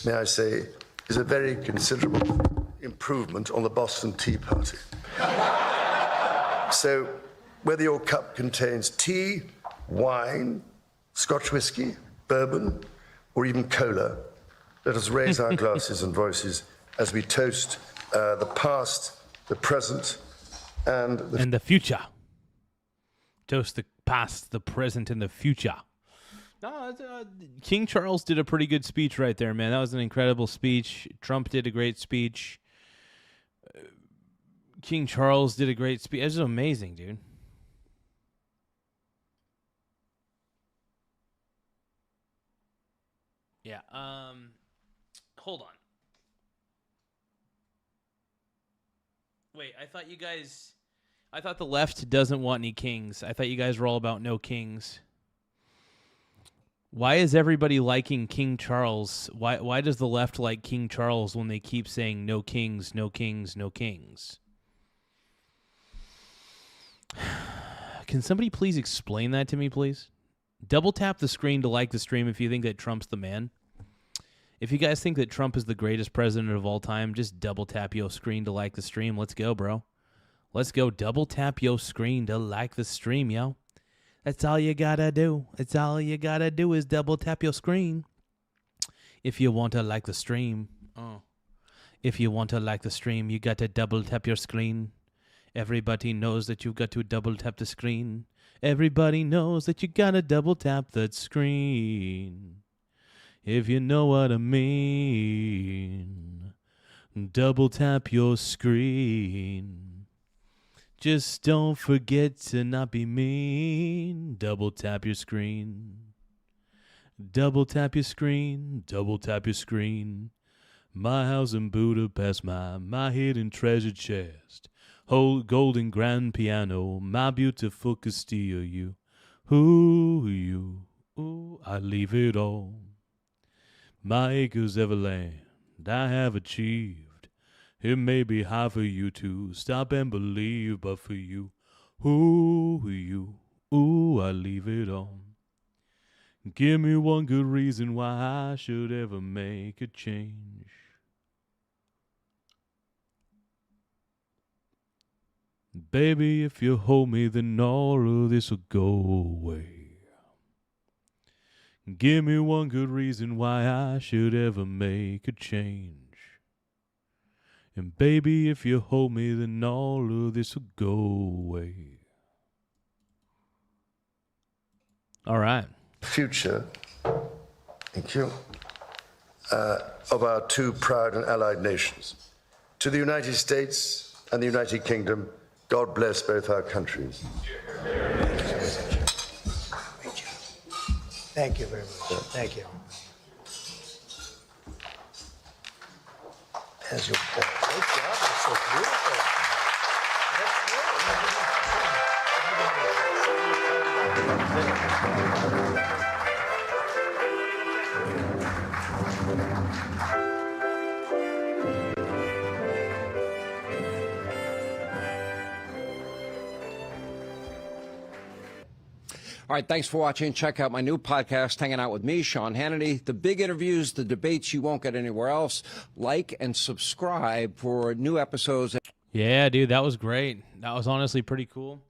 may I say, is a very considerable improvement on the Boston Tea Party. So, whether your cup contains tea, wine, Scotch whiskey, bourbon, or even cola, let us raise our glasses and voices as we toast the past, the present, and the future. Toast the past, the present, and the future. No, King Charles did a pretty good speech right there, man. That was an incredible speech. Trump did a great speech. King Charles did a great speech. It was amazing, dude. Yeah. Hold on. Wait, I thought the left doesn't want any kings. I thought you guys were all about no kings. Why is everybody liking King Charles? Why does the left like King Charles when they keep saying no kings, no kings, no kings? Can somebody please explain that to me, please? Double tap the screen to like the stream if you think that Trump's the man. If you guys think that Trump is the greatest president of all time, just double tap your screen to like the stream. Let's go, bro. Let's go. Double tap your screen to like the stream, yo. That's all you gotta do. It's all you gotta do is double tap your screen. If you want to like the stream. If you want to like the stream, you got to double tap your screen. Everybody knows that you've got to double tap the screen. Everybody knows that you gotta double tap that screen. If you know what I mean. Double tap your screen. Just don't forget to not be mean. Double tap your screen. Double tap your screen, double tap your screen. My house in Budapest, my hidden treasure chest. Whole golden grand piano, my beautiful Castillo, you. Ooh, I leave it all. My acres of land I have achieved. It may be hard for you to stop and believe, but for you, I leave it all. Give me one good reason why I should ever make a change. Baby, if you hold me, then all of this will go away. Give me one good reason why I should ever make a change. And baby, if you hold me, then all of this will go away. All right. Future, thank you, of our two proud and allied nations. To the United States and the United Kingdom, God bless both our countries. Thank you very much. Thank you. As you great job. That's so beautiful. All right, thanks for watching. Check out my new podcast, Hanging Out with Me, Sean Hannity. The big interviews, the debates you won't get anywhere else. Like and subscribe for new episodes. Yeah, dude, that was great. That was honestly pretty cool.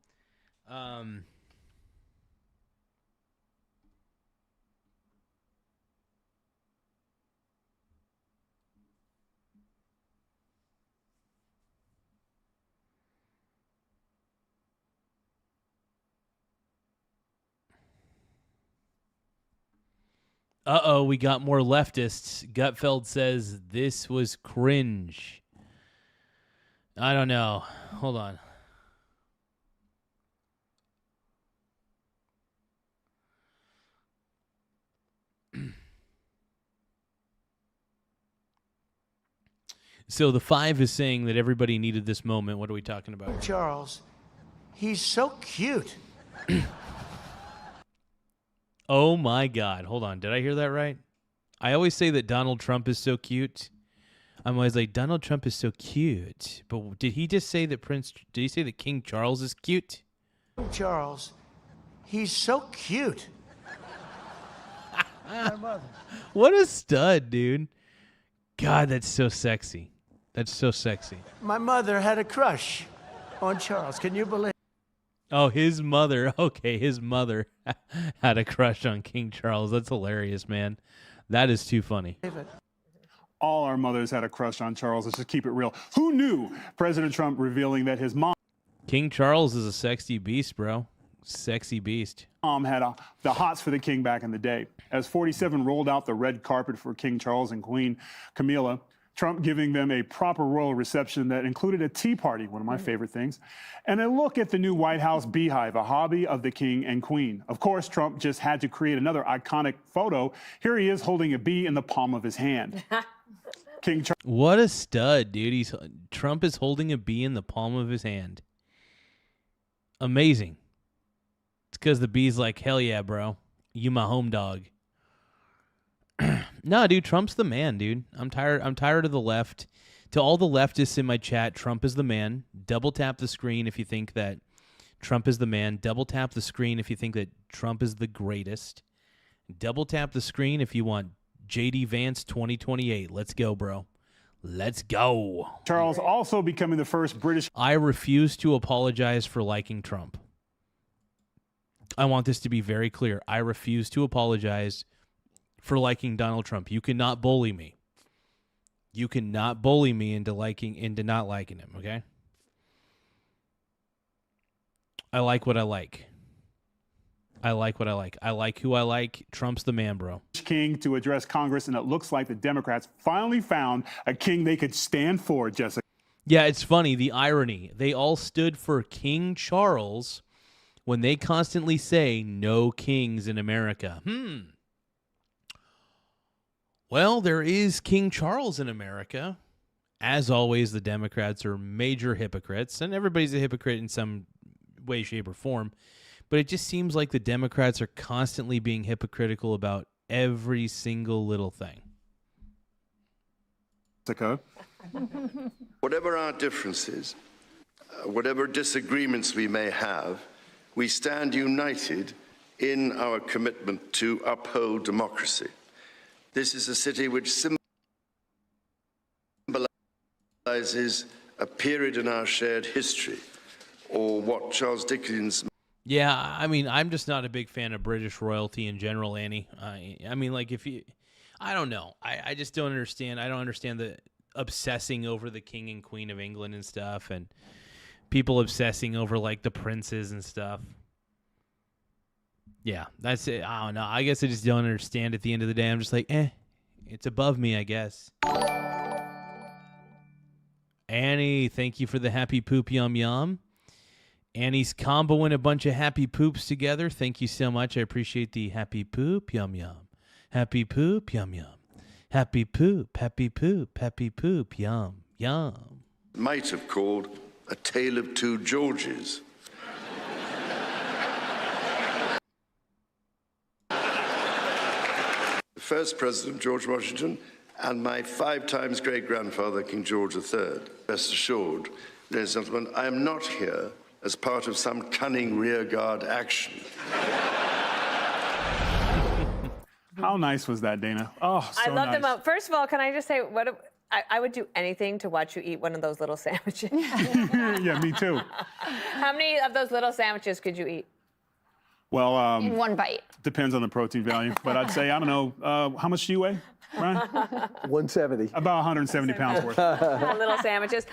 Uh-oh, we got more leftists. Gutfeld says this was cringe. I don't know. Hold on. So the 5 is saying that everybody needed this moment. What are we talking about? Charles, he's so cute. Oh my God. Hold on. Did I hear that right? I always say that Donald Trump is so cute. I'm always like, Donald Trump is so cute. But did he just say that did he say that King Charles is cute? Charles, he's so cute. My mother. What a stud, dude. God, that's so sexy. That's so sexy. My mother had a crush on Charles. Can you believe? Oh, his mother. Okay, his mother had a crush on King Charles. That's hilarious, man. That is too funny. All our mothers had a crush on Charles. Let's just keep it real. Who knew? President Trump revealing that his mom King Charles is a sexy beast, bro. Sexy beast. Had the hots for the king back in the day. As 47 rolled out the red carpet for King Charles and Queen Camilla, Trump giving them a proper royal reception that included a tea party, one of my favorite things, and a look at the new White House beehive, a hobby of the king and queen. Of course, Trump just had to create another iconic photo. Here he is holding a bee in the palm of his hand. King Charles. What a stud, dude. Trump is holding a bee in the palm of his hand. Amazing. It's because the bee's like, hell yeah, bro. You my home dog. No, dude, Trump's the man, dude. I'm tired of the left. To all the leftists in my chat, Trump is the man. Double tap the screen if you think that Trump is the man. Double tap the screen if you think that Trump is the greatest. Double tap the screen if you want JD Vance 2028. Let's go, bro. Let's go. Charles also becoming the first British. I refuse to apologize for liking Trump. I want this to be very clear. I refuse to apologize for liking Donald Trump. You cannot bully me. You cannot bully me into not liking him, okay? I like what I like. I like what I like. I like who I like. Trump's the man, bro. King to address Congress, and it looks like the Democrats finally found a king they could stand for, Jessica. Yeah, it's funny, the irony. They all stood for King Charles when they constantly say no kings in America. Well, there is King Charles in America. As always, the Democrats are major hypocrites, and everybody's a hypocrite in some way, shape, or form. But it just seems like the Democrats are constantly being hypocritical about every single little thing. Whatever our differences, whatever disagreements we may have, we stand united in our commitment to uphold democracy. This is a city which symbolizes a period in our shared history, or what Charles Dickens... Yeah, I mean, I'm just not a big fan of British royalty in general, Annie. I mean, like, if you... I don't know. I just don't understand. I don't understand the obsessing over the king and queen of England and stuff, and people obsessing over, like, the princes and stuff. Yeah, that's it. I don't know. I guess I just don't understand at the end of the day. I'm just like, it's above me, I guess. Annie, thank you for the happy poop yum yum. Annie's comboing a bunch of happy poops together. Thank you so much. I appreciate the happy poop yum yum. Happy poop yum yum. Happy poop, happy poop, happy poop yum yum. might have called A Tale of Two Georges. The first president, George Washington, and my 5 times great-grandfather, King George III. Rest assured, ladies and gentlemen, I am not here as part of some cunning rearguard action. How nice was that, Dana? Oh, so I love nice. them. First of all, can I just say, I would do anything to watch you eat one of those little sandwiches. Yeah, me too. How many of those little sandwiches could you eat? Well, in one bite. Depends on the protein value, but I'd say, I don't know, how much do you weigh, Brian? 170. About 170 pounds worth. Little sandwiches.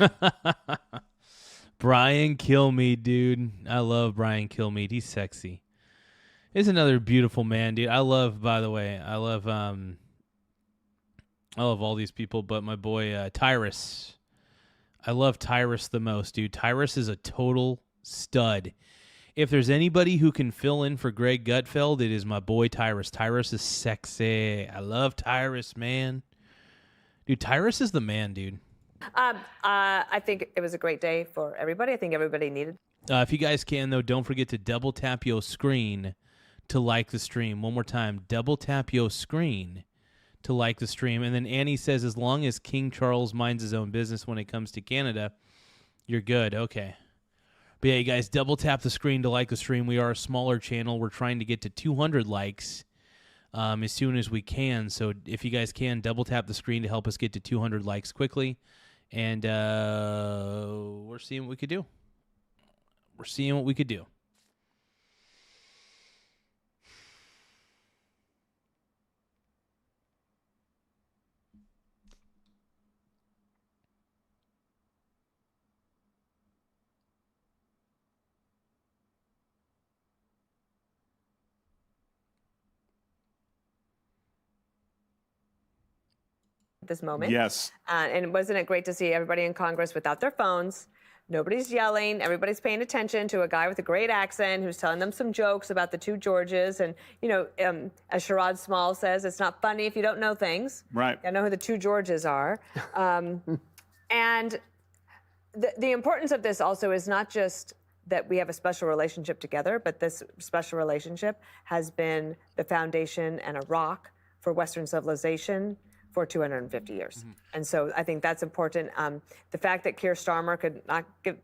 Brian Kilmeade, dude. I love Brian Kilmeade. He's sexy. He's another beautiful man, dude. I love, by the way, I love all these people, but my boy Tyrus. I love Tyrus the most, dude. Tyrus is a total stud. If there's anybody who can fill in for Greg Gutfeld, it is my boy Tyrus. Tyrus is sexy. I love Tyrus, man. Dude, Tyrus is the man, dude. I think it was a great day for everybody. I think everybody needed. If you guys can, though, don't forget to double tap your screen to like the stream. One more time, double tap your screen to like the stream. And then Annie says, as long as King Charles minds his own business when it comes to Canada, you're good. Okay. But yeah, you guys, double tap the screen to like the stream. We are a smaller channel. We're trying to get to 200 likes as soon as we can. So if you guys can, double tap the screen to help us get to 200 likes quickly. And we're seeing what we could do. We're seeing what we could do. This moment. Yes. And wasn't it great to see everybody in Congress without their phones? Nobody's yelling. Everybody's paying attention to a guy with a great accent who's telling them some jokes about the two Georges. And, you know, as Sherrod Small says, it's not funny if you don't know things. Right. I know who the two Georges are. And the importance of this also is not just that we have a special relationship together, but this special relationship has been the foundation and a rock for Western civilization for 250 years. Mm-hmm. And so I think that's important. The fact that Keir Starmer could not give,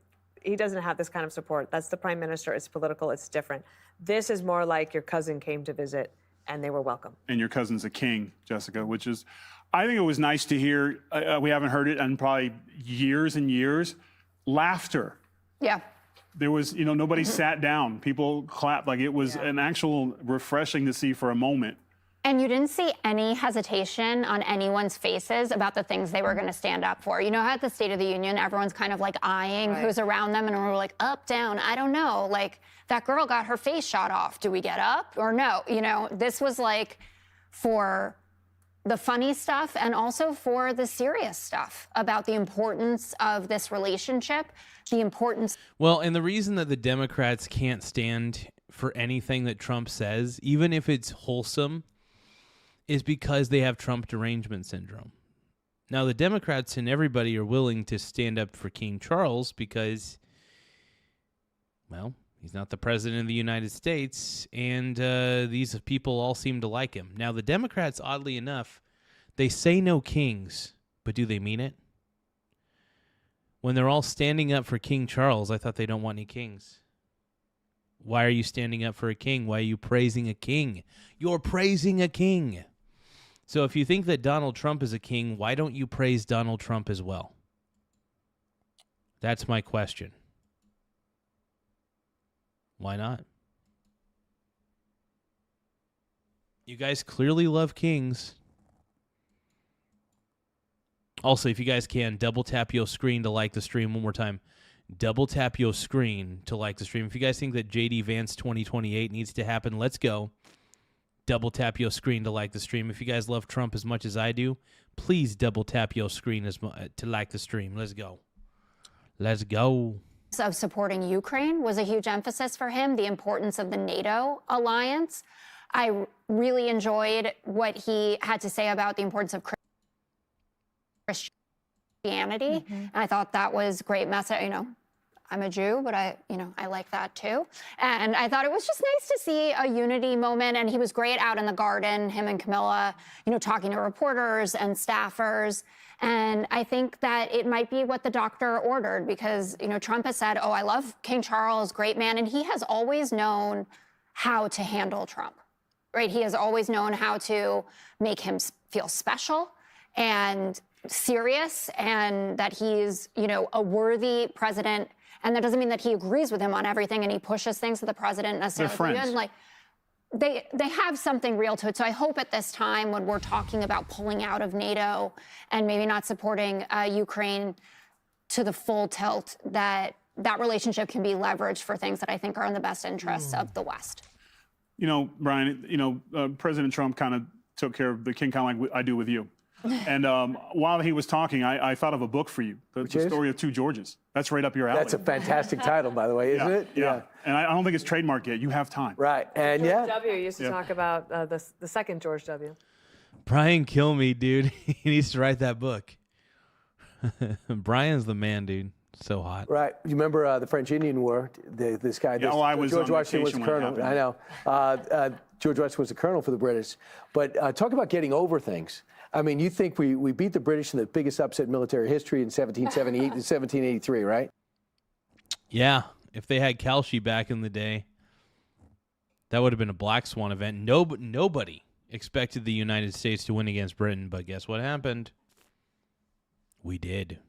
he doesn't have this kind of support. That's the prime minister. It's political. It's different. This is more like your cousin came to visit and they were welcome. And your cousin's a king, Jessica, which is, I think it was nice to hear, we haven't heard it in probably years and years, laughter. Yeah. There was, you know, nobody sat down. People clapped. Like it was an actual refreshing to see for a moment. And you didn't see any hesitation on anyone's faces about the things they were going to stand up for. You know how at the State of the Union, everyone's kind of like eyeing who's around them and we're like, up, down, I don't know. Like, that girl got her face shot off. Do we get up or no? You know, this was like for the funny stuff and also for the serious stuff about the importance of this relationship, the importance. Well, and the reason that the Democrats can't stand for anything that Trump says, even if it's wholesome, is because they have Trump derangement syndrome. Now, the Democrats and everybody are willing to stand up for King Charles because, well, he's not the president of the United States, and these people all seem to like him. Now, the Democrats, oddly enough, they say no kings, but do they mean it? When they're all standing up for King Charles, I thought they don't want any kings. Why are you standing up for a king? Why are you praising a king? You're praising a king. So if you think that Donald Trump is a king, why don't you praise Donald Trump as well? That's my question. Why not? You guys clearly love kings. Also, if you guys can, double tap your screen to like the stream one more time. Double tap your screen to like the stream. If you guys think that JD Vance 2028 needs to happen, let's go. Double tap your screen to like the stream. If you guys love Trump as much as I do, please double tap your screen to like the stream. Let's go. Let's go. Of supporting Ukraine was a huge emphasis for him, the importance of the NATO alliance. I really enjoyed what he had to say about the importance of Christianity. And I thought that was a great message. You know, I'm a Jew, but I like that too. And I thought it was just nice to see a unity moment. And he was great out in the garden, him and Camilla, talking to reporters and staffers. And I think that it might be what the doctor ordered because, Trump has said, oh, I love King Charles, great man. And he has always known how to handle Trump, right? He has always known how to make him feel special and serious and that he's, a worthy president. And that doesn't mean that he agrees with him on everything and he pushes things that the president necessarily. They're friends. They have something real to it. So I hope at this time when we're talking about pulling out of NATO and maybe not supporting Ukraine to the full tilt, that relationship can be leveraged for things that I think are in the best interests of the West. Brian, President Trump kind of took care of the king kind of like I do with you. And while he was talking, I thought of a book for you, the story of Two Georges. That's right up your alley. That's a fantastic title, by the way, isn't it? Yeah. And I don't think it's trademarked yet. You have time. Right. And George W. used to talk about the second George W. Brian, kill me, dude. He needs to write that book. Brian's the man, dude. So hot. Right. You remember the French Indian War? This guy. I was George on Washington was the colonel. I know. George Washington was the colonel for the British. But talk about getting over things. I mean, you think we beat the British in the biggest upset in military history in 1778 and 1783, right? Yeah. If they had Kalshi back in the day, that would have been a black swan event. Nobody expected the United States to win against Britain, but guess what happened? We did.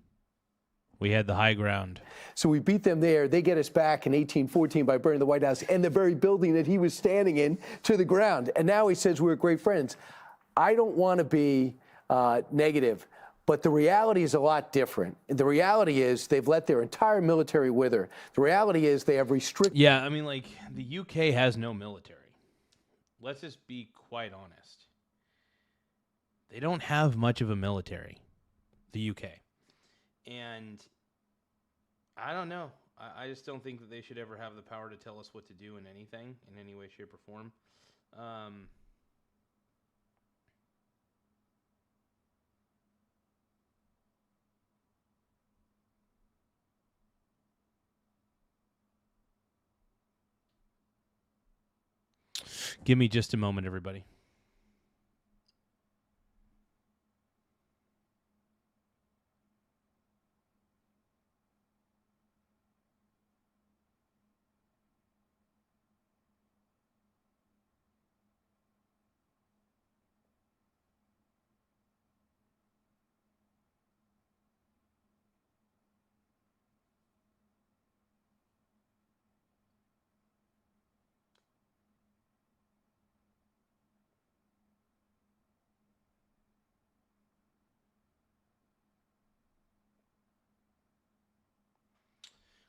We had the high ground. So we beat them there. They get us back in 1814 by burning the White House and the very building that he was standing in to the ground. And now he says we're great friends. I don't want to be negative, but the reality is a lot different. The reality is they've let their entire military wither. The reality is they have restricted. Yeah, I mean, the UK has no military. Let's just be quite honest. They don't have much of a military, the UK. And I don't know. I just don't think that they should ever have the power to tell us what to do in anything, in any way, shape, or form. Give me just a moment, everybody.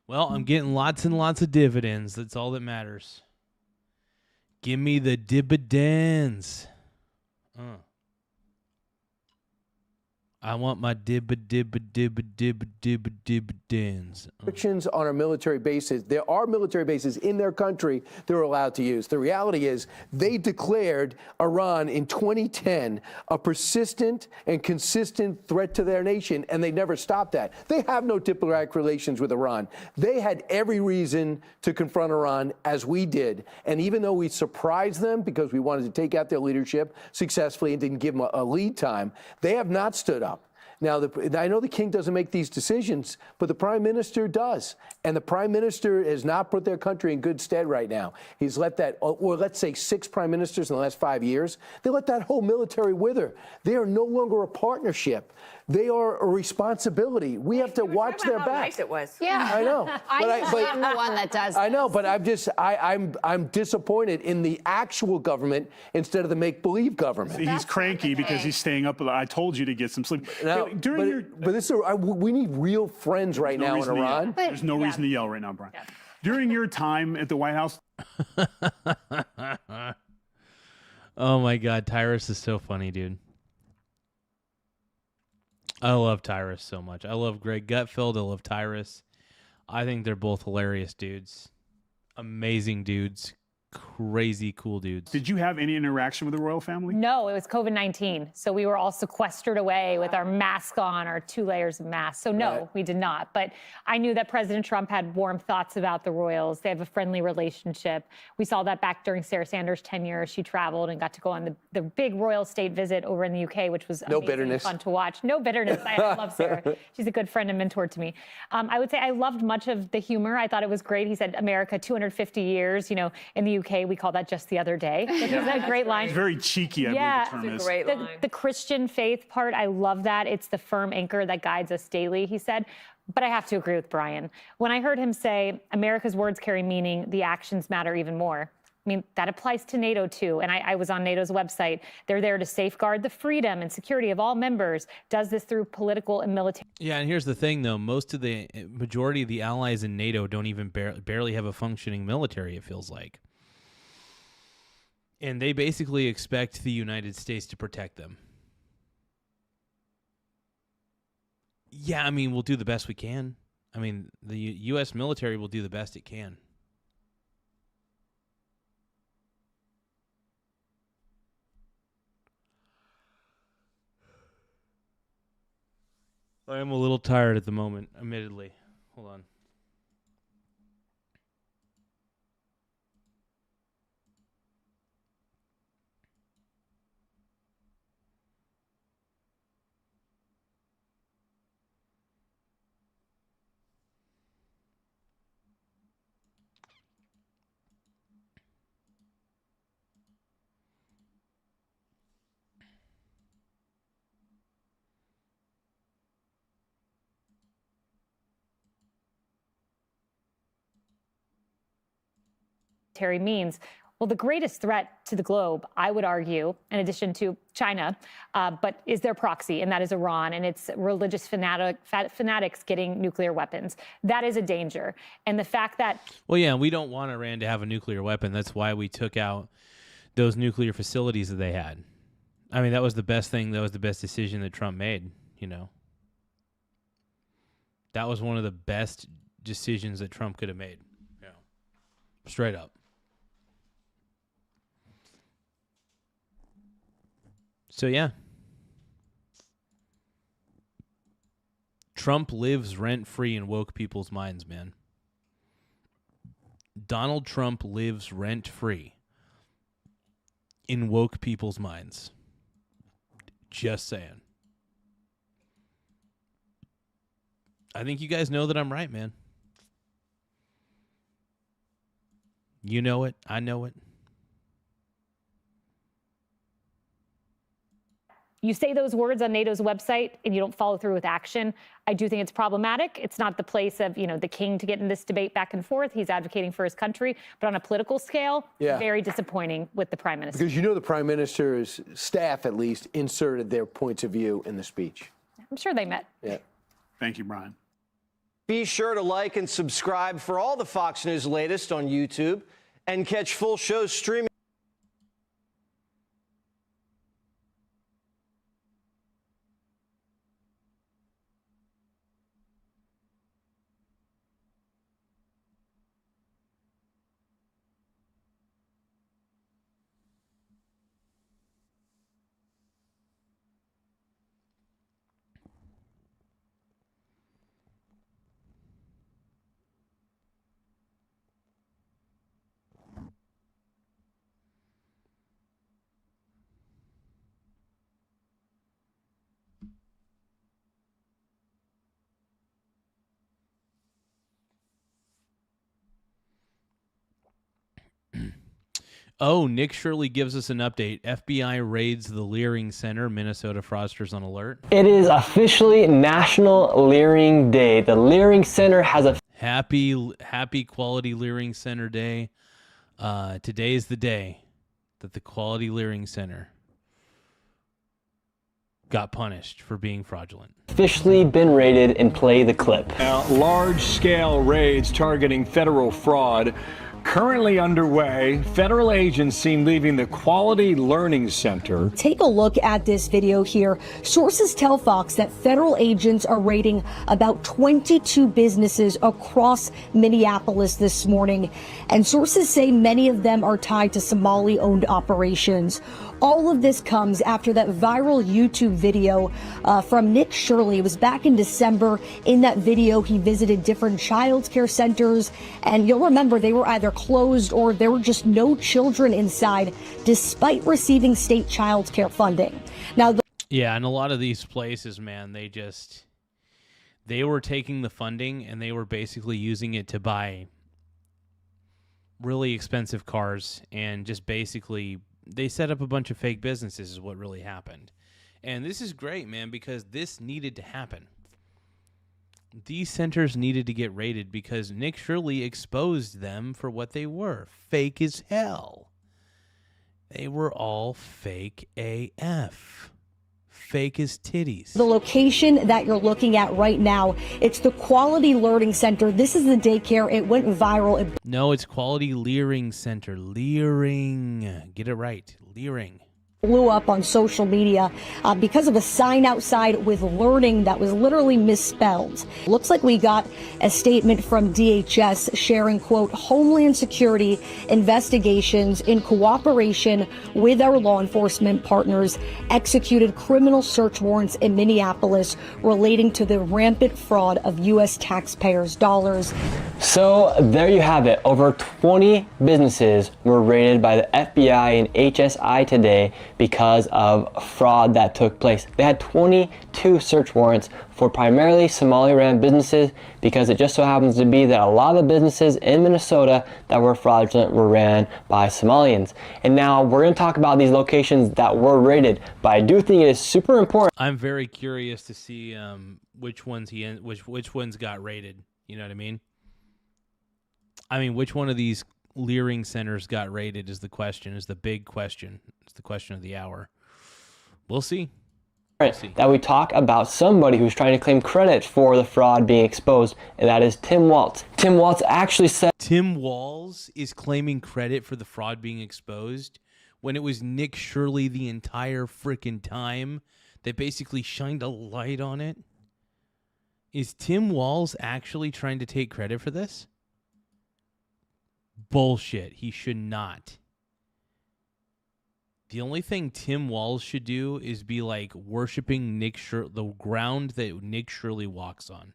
Well, I'm getting lots and lots of dividends. That's all that matters. Give me the dividends. I want my dividends. Restrictions on our military bases. There are military bases in their country they're allowed to use. The reality is they declared Iran in 2010 a persistent and consistent threat to their nation, and they never stopped that. They have no diplomatic relations with Iran. They had every reason to confront Iran, as we did. And even though we surprised them because we wanted to take out their leadership successfully and didn't give them a lead time, they have not stood up. Now, I know the king doesn't make these decisions, but the prime minister does. And the prime minister has not put their country in good stead right now. He's let that, or let's say 6 prime ministers in the last 5 years, they let that whole military wither. They are no longer a partnership. They are a responsibility. We have to watch their back. How nice it was. Yeah, I know. I'm the one that does. I know, but I'm disappointed in the actual government instead of the make-believe government. He's cranky because he's staying up. I told you to get some sleep. Now, we need real friends right now in Iran. There's no reason to yell right now, Brian. Yeah. During your time at the White House. Oh my God, Tyrus is so funny, dude. I love Tyrus so much. I love Greg Gutfeld. I love Tyrus. I think they're both hilarious dudes. Amazing dudes. Crazy cool dudes. Did you have any interaction with the royal family? No, it was COVID-19. So we were all sequestered away with our mask on, our 2 layers of masks. So no, we did not. But I knew that President Trump had warm thoughts about the royals. They have a friendly relationship. We saw that back during Sarah Sanders' tenure. She traveled and got to go on the big royal state visit over in the UK, which was amazing, fun to watch. No bitterness. I love Sarah. She's a good friend and mentor to me. I would say I loved much of the humor. I thought it was great. He said, America, 250 years, in the UK, we call that just the other day. Which is a great line. It's very cheeky, I believe the term is. It's a great line. The Christian faith part, I love that. It's the firm anchor that guides us daily, he said. But I have to agree with Brian. When I heard him say, America's words carry meaning, the actions matter even more. I mean, that applies to NATO, too. And I was on NATO's website. They're there to safeguard the freedom and security of all members, does this through political and military. Yeah, and here's the thing, though. Majority of the allies in NATO don't even barely have a functioning military, it feels like. And they basically expect the United States to protect them. Yeah, I mean, we'll do the best we can. I mean, the U.S. military will do the best it can. I am a little tired at the moment, admittedly. Hold on. means. Well, the greatest threat to the globe, I would argue, in addition to China, but is their proxy, and that is Iran, and it's religious fanatics getting nuclear weapons. That is a danger. And the fact that... Well, yeah, we don't want Iran to have a nuclear weapon. That's why we took out those nuclear facilities that they had. I mean, that was the best thing. That was the best decision that Trump made, That was one of the best decisions that Trump could have made. Yeah. Straight up. So, yeah. Trump lives rent-free in woke people's minds, man. Donald Trump lives rent-free in woke people's minds. Just saying. I think you guys know that I'm right, man. You know it. I know it. You say those words on NATO's website and you don't follow through with action. I do think it's problematic. It's not the place of, the king to get in this debate back and forth. He's advocating for his country. But on a political scale, very disappointing with the prime minister. Because the prime minister's staff, at least, inserted their points of view in the speech. I'm sure they met. Yeah. Thank you, Brian. Be sure to like and subscribe for all the Fox News latest on YouTube and catch full shows streaming. Oh, Nick Shirley gives us an update. FBI raids the Leering Center. Minnesota fraudsters on alert. It is officially National Leering Day. The Leering Center has a happy Quality Leering Center Day. Today is the day that the Quality Leering Center got punished for being fraudulent. Officially been raided, and play the clip. Large-scale raids targeting federal fraud currently underway. Federal agents seen leaving the Quality Learning Center. Take a look at this video here. Sources tell Fox that federal agents are raiding about 22 businesses across Minneapolis this morning. And sources say many of them are tied to Somali-owned operations. All of this comes after that viral YouTube video from Nick Shirley. It was back in December. In that video, he visited different child care centers. And you'll remember they were either closed or there were just no children inside, despite receiving state child care funding. Now, yeah, and a lot of these places, man, they were taking the funding and they were basically using it to buy really expensive cars and just basically they set up a bunch of fake businesses is what really happened. And this is great, man, because this needed to happen. These centers needed to get raided because Nick Shirley exposed them for what they were. Fake as hell. They were all fake AF. Fake as titties. the location that you're looking at right now, it's the Quality Learning Center. This is the daycare. It went viral. No, it's Quality Leering Center. Leering. Get it right. Leering. Blew up on social media because of a sign outside with learning that was literally misspelled. Looks like we got a statement from DHS sharing, quote, Homeland Security investigations in cooperation with our law enforcement partners executed criminal search warrants in Minneapolis relating to the rampant fraud of U.S. taxpayers' dollars. So there you have it. Over 20 businesses were raided by the FBI and HSI today because of fraud that took place. They had 22 search warrants for primarily Somali-ran businesses because it just so happens to be that a lot of the businesses in Minnesota that were fraudulent were ran by Somalians. And now we're going to talk about these locations that were raided, but I do think it is super important. I'm very curious to see which ones which ones got raided. You know what I mean? Which one of these Leering centers got raided is the question, is the big question. It's the question of the hour. We'll see. That we talk about somebody who's trying to claim credit for the fraud being exposed, and that is Tim Walz. Tim Walz actually said... Tim Walz is claiming credit for the fraud being exposed when it was Nick Shirley the entire freaking time that basically shined a light on it? Is Tim Walz actually trying to take credit for this? Bullshit. He should not. The only thing Tim Walz should do is be like worshiping the ground that Nick Shirley walks on.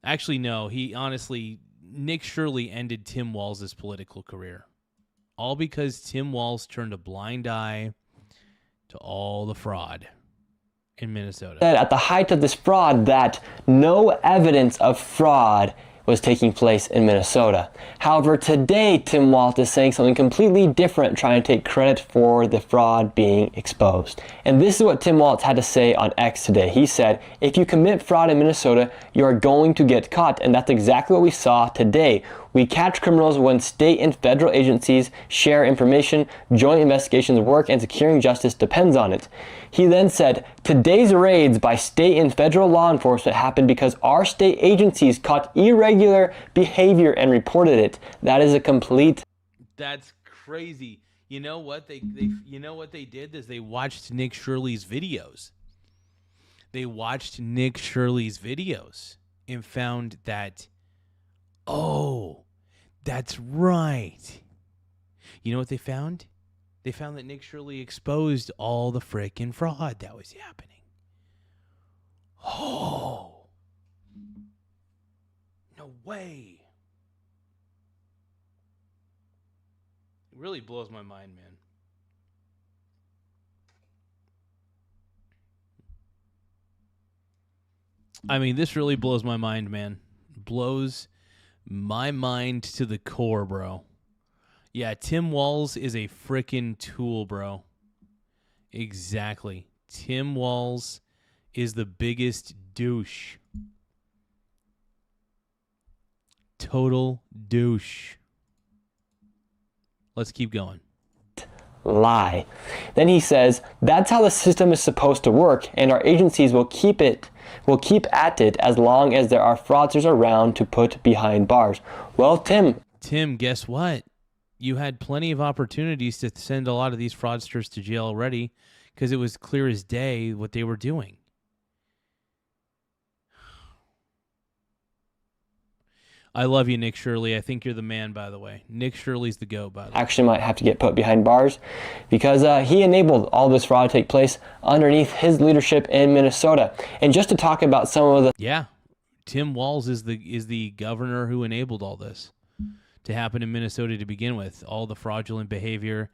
Actually, no. Nick Shirley ended Tim Walz's political career. All because Tim Walz turned a blind eye to all the fraud in Minnesota. At the height of this fraud, that no evidence of fraud was taking place in Minnesota. However, today Tim Walz is saying something completely different, trying to take credit for the fraud being exposed. And this is what Tim Walz had to say on X today. He said, if you commit fraud in Minnesota, you are going to get caught. And that's exactly what we saw today. We catch criminals when state and federal agencies share information, joint investigations work, and securing justice depends on it. He then said, today's raids by state and federal law enforcement happened because our state agencies caught irregular behavior and reported it. That is a complete... That's crazy. You know what they did is they watched Nick Shirley's videos. They watched Nick Shirley's videos and found that, oh, that's right. You know what they found? They found that Nick Shirley exposed all the frickin' fraud that was happening. Oh. No way. It really blows my mind, man. This really blows my mind, man. Blows my mind to the core, bro. Yeah, Tim Walz is a freaking tool, bro. Exactly. Tim Walz is the biggest douche. Total douche. Let's keep going. Lie. Then he says, that's how the system is supposed to work, and our agencies will keep at it as long as there are fraudsters around to put behind bars. Well, Tim, guess what? You had plenty of opportunities to send a lot of these fraudsters to jail already because it was clear as day what they were doing. I love you, Nick Shirley. I think you're the man, by the way. Nick Shirley's the GOAT, by the way. Actually might have to get put behind bars because he enabled all this fraud to take place underneath his leadership in Minnesota. And just to talk about some of the... Yeah, Tim Walz is the governor who enabled all this to happen in Minnesota to begin with. All the fraudulent behavior.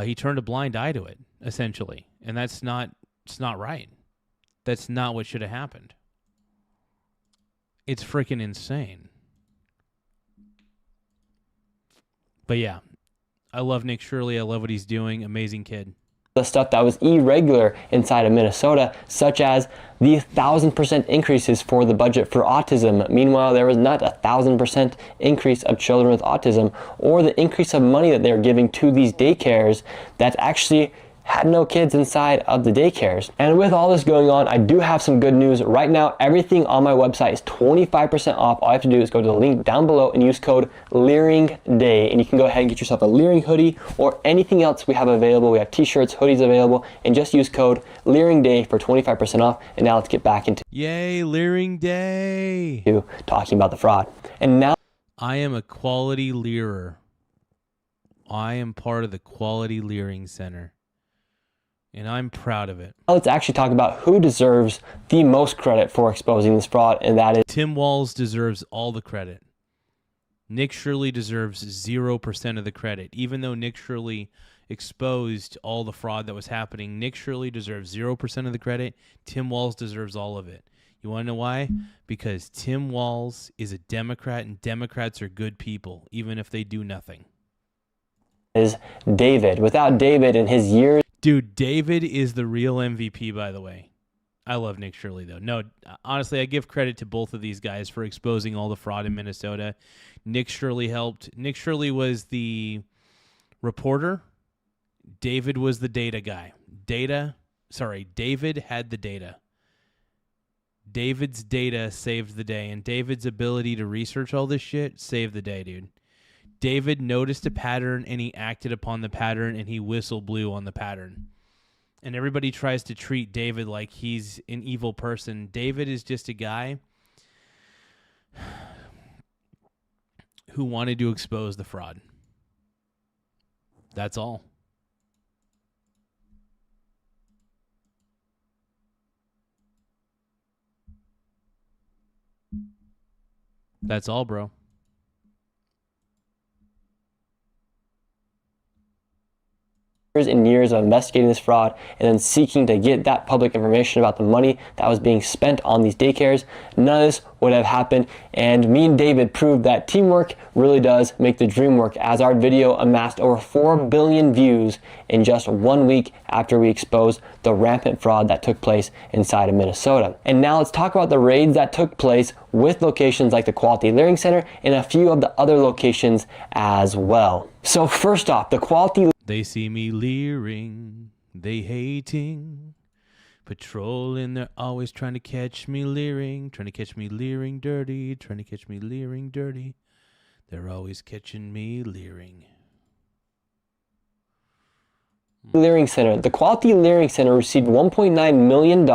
He turned a blind eye to it, essentially. And it's not right. That's not what should have happened. It's freaking insane. But yeah, I love Nick Shirley. I love what he's doing. Amazing kid. The stuff that was irregular inside of Minnesota, such as the 1,000% increases for the budget for autism. Meanwhile, there was not 1,000% increase of children with autism, or the increase of money that they're giving to these daycares that actually had no kids inside of the daycares. And with all this going on, I do have some good news. Right now, everything on my website is 25% off. All you have to do is go to the link down below and use code LeeringDay, and you can go ahead and get yourself a Leering hoodie or anything else we have available. We have t-shirts, hoodies available, and just use code LeeringDay for 25% off. And now let's get back into Yay, Leering Day. Talking about the fraud. And now I am a quality leerer. I am part of the Quality Leering Center. And I'm proud of it. Let's actually talk about who deserves the most credit for exposing this fraud, and that is... Tim Walz deserves all the credit. Nick Shirley deserves 0% of the credit. Even though Nick Shirley exposed all the fraud that was happening, Nick Shirley deserves 0% of the credit. Tim Walz deserves all of it. You want to know why? Because Tim Walz is a Democrat, and Democrats are good people, even if they do nothing. Is David. Without David and his years... Dude, David is the real MVP, by the way. I love Nick Shirley, though. No, honestly, I give credit to both of these guys for exposing all the fraud in Minnesota. Nick Shirley helped. Nick Shirley was the reporter. David was the data guy. David had the data. David's data saved the day, and David's ability to research all this shit saved the day, dude. David noticed a pattern, and he acted upon the pattern, and he whistle blew on the pattern. And everybody tries to treat David like he's an evil person. David is just a guy who wanted to expose the fraud. That's all. That's all, bro. And years of investigating this fraud and then seeking to get that public information about the money that was being spent on these daycares. None of this would have happened, and me and David proved that teamwork really does make the dream work, as our video amassed over 4 billion views in just 1 week after we exposed the rampant fraud that took place inside of Minnesota. And now let's talk about the raids that took place with locations like the Quality Leering Center and a few of the other locations as well. So first off, the Quality... They see me leering, they hating, patrolling, they're always trying to catch me leering, dirty, trying to catch me leering dirty. They're always catching me leering. Leering Center. The Quality Leering Center received $1.9 million.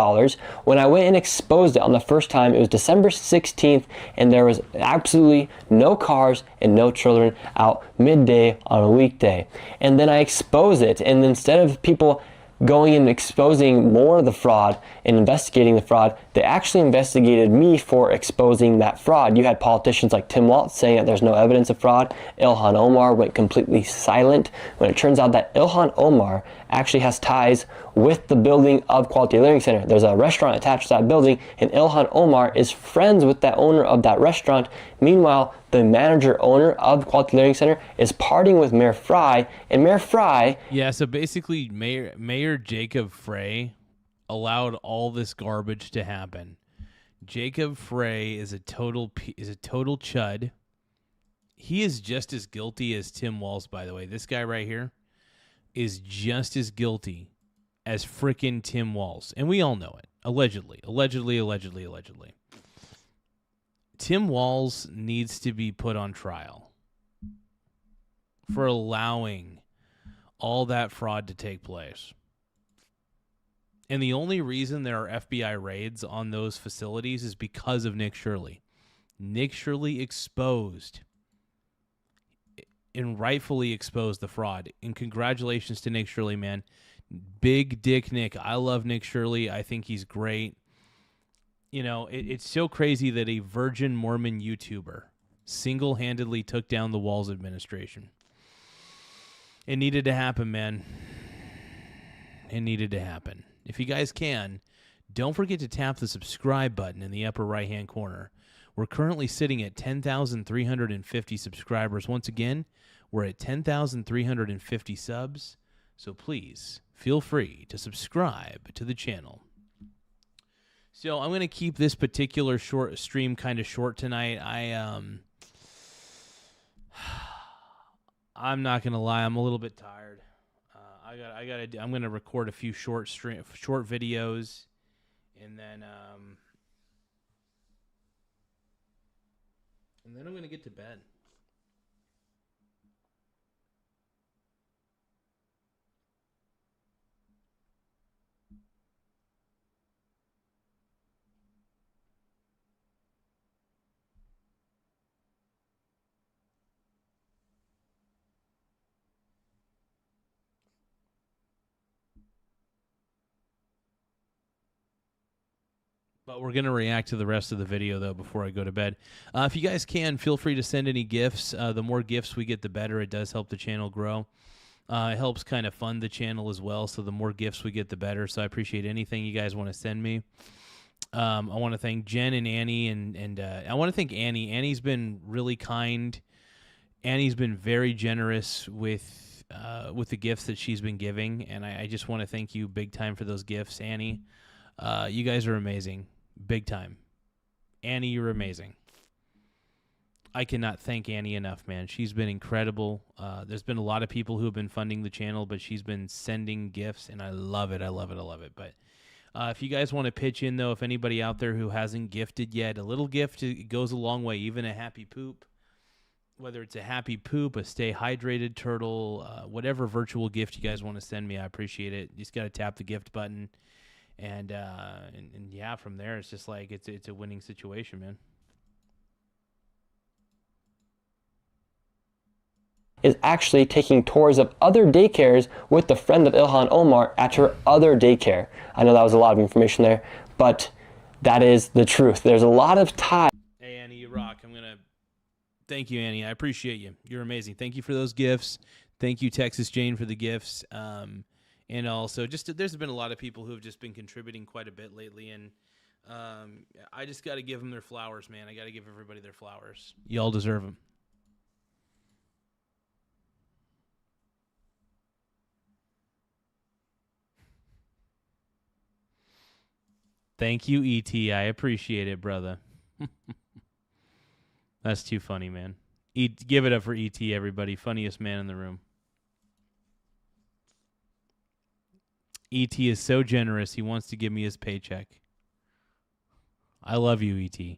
When I went and exposed it on the first time, it was December 16th, and there was absolutely no cars and no children out midday on a weekday. And then I exposed it, and instead of people going and exposing more of the fraud and investigating the fraud, they actually investigated me for exposing that fraud. You had politicians like Tim Walz saying that there's no evidence of fraud. Ilhan Omar went completely silent when it turns out that Ilhan Omar actually has ties with the building of Quality Leering Center. There's a restaurant attached to that building, and Ilhan Omar is friends with that owner of that restaurant. Meanwhile, the manager owner of the Quality Learning Center, is partying with Mayor Frey, and Mayor Frey... Yeah, so basically Mayor Jacob Frey allowed all this garbage to happen. Jacob Frey is a total chud. He is just as guilty as Tim Walz, by the way. This guy right here is just as guilty as frickin' Tim Walz. And we all know it. Allegedly. Tim Walz needs to be put on trial for allowing all that fraud to take place. And the only reason there are FBI raids on those facilities is because of Nick Shirley. Nick Shirley exposed and rightfully exposed the fraud. And congratulations to Nick Shirley, man. Big Dick Nick. I love Nick Shirley. I think he's great. You know, it's so crazy that a virgin Mormon YouTuber single-handedly took down the Walz administration. It needed to happen, man. It needed to happen. If you guys can, don't forget to tap the subscribe button in the upper right-hand corner. We're currently sitting at 10,350 subscribers. Once again, we're at 10,350 subs. So please feel free to subscribe to the channel. So I'm going to keep this particular short stream kind of short tonight. I'm not going to lie. I'm a little bit tired. I'm going to record a few short videos, and then I'm going to get to bed. But we're going to react to the rest of the video, though, before I go to bed. If you guys can, feel free to send any gifts. The more gifts we get, the better. It does help the channel grow. It helps kind of fund the channel as well, so the more gifts we get, the better. So I appreciate anything you guys want to send me. I want to thank Jen and Annie, and I want to thank Annie. Annie's been really kind. Annie's been very generous with the gifts that she's been giving, and I just want to thank you big time for those gifts, Annie. You guys are amazing. Big time. Annie, you're amazing. I cannot thank Annie enough, man. She's been incredible. There's been a lot of people who have been funding the channel, but she's been sending gifts, and I love it. But if you guys want to pitch in, though, if anybody out there who hasn't gifted yet, a little gift goes a long way, even a happy poop. Whether it's a happy poop, a stay hydrated turtle, whatever virtual gift you guys want to send me, I appreciate it. You just got to tap the gift button. And yeah, from there, it's just like it's a winning situation, man. Is actually taking tours of other daycares with the friend of Ilhan Omar at her other daycare. I know that was a lot of information there, but that is the truth. There's a lot of ties. Hey, Annie, you rock. Thank you, Annie. I appreciate you. You're amazing. Thank you for those gifts. Thank you, Texas Jane, for the gifts. And also, there's been a lot of people who have just been contributing quite a bit lately, and I just got to give them their flowers, man. I got to give everybody their flowers. Y'all deserve them. Thank you, E.T. I appreciate it, brother. That's too funny, man. Give it up for E.T., everybody. Funniest man in the room. E.T. is so generous, he wants to give me his paycheck. I love you, E.T.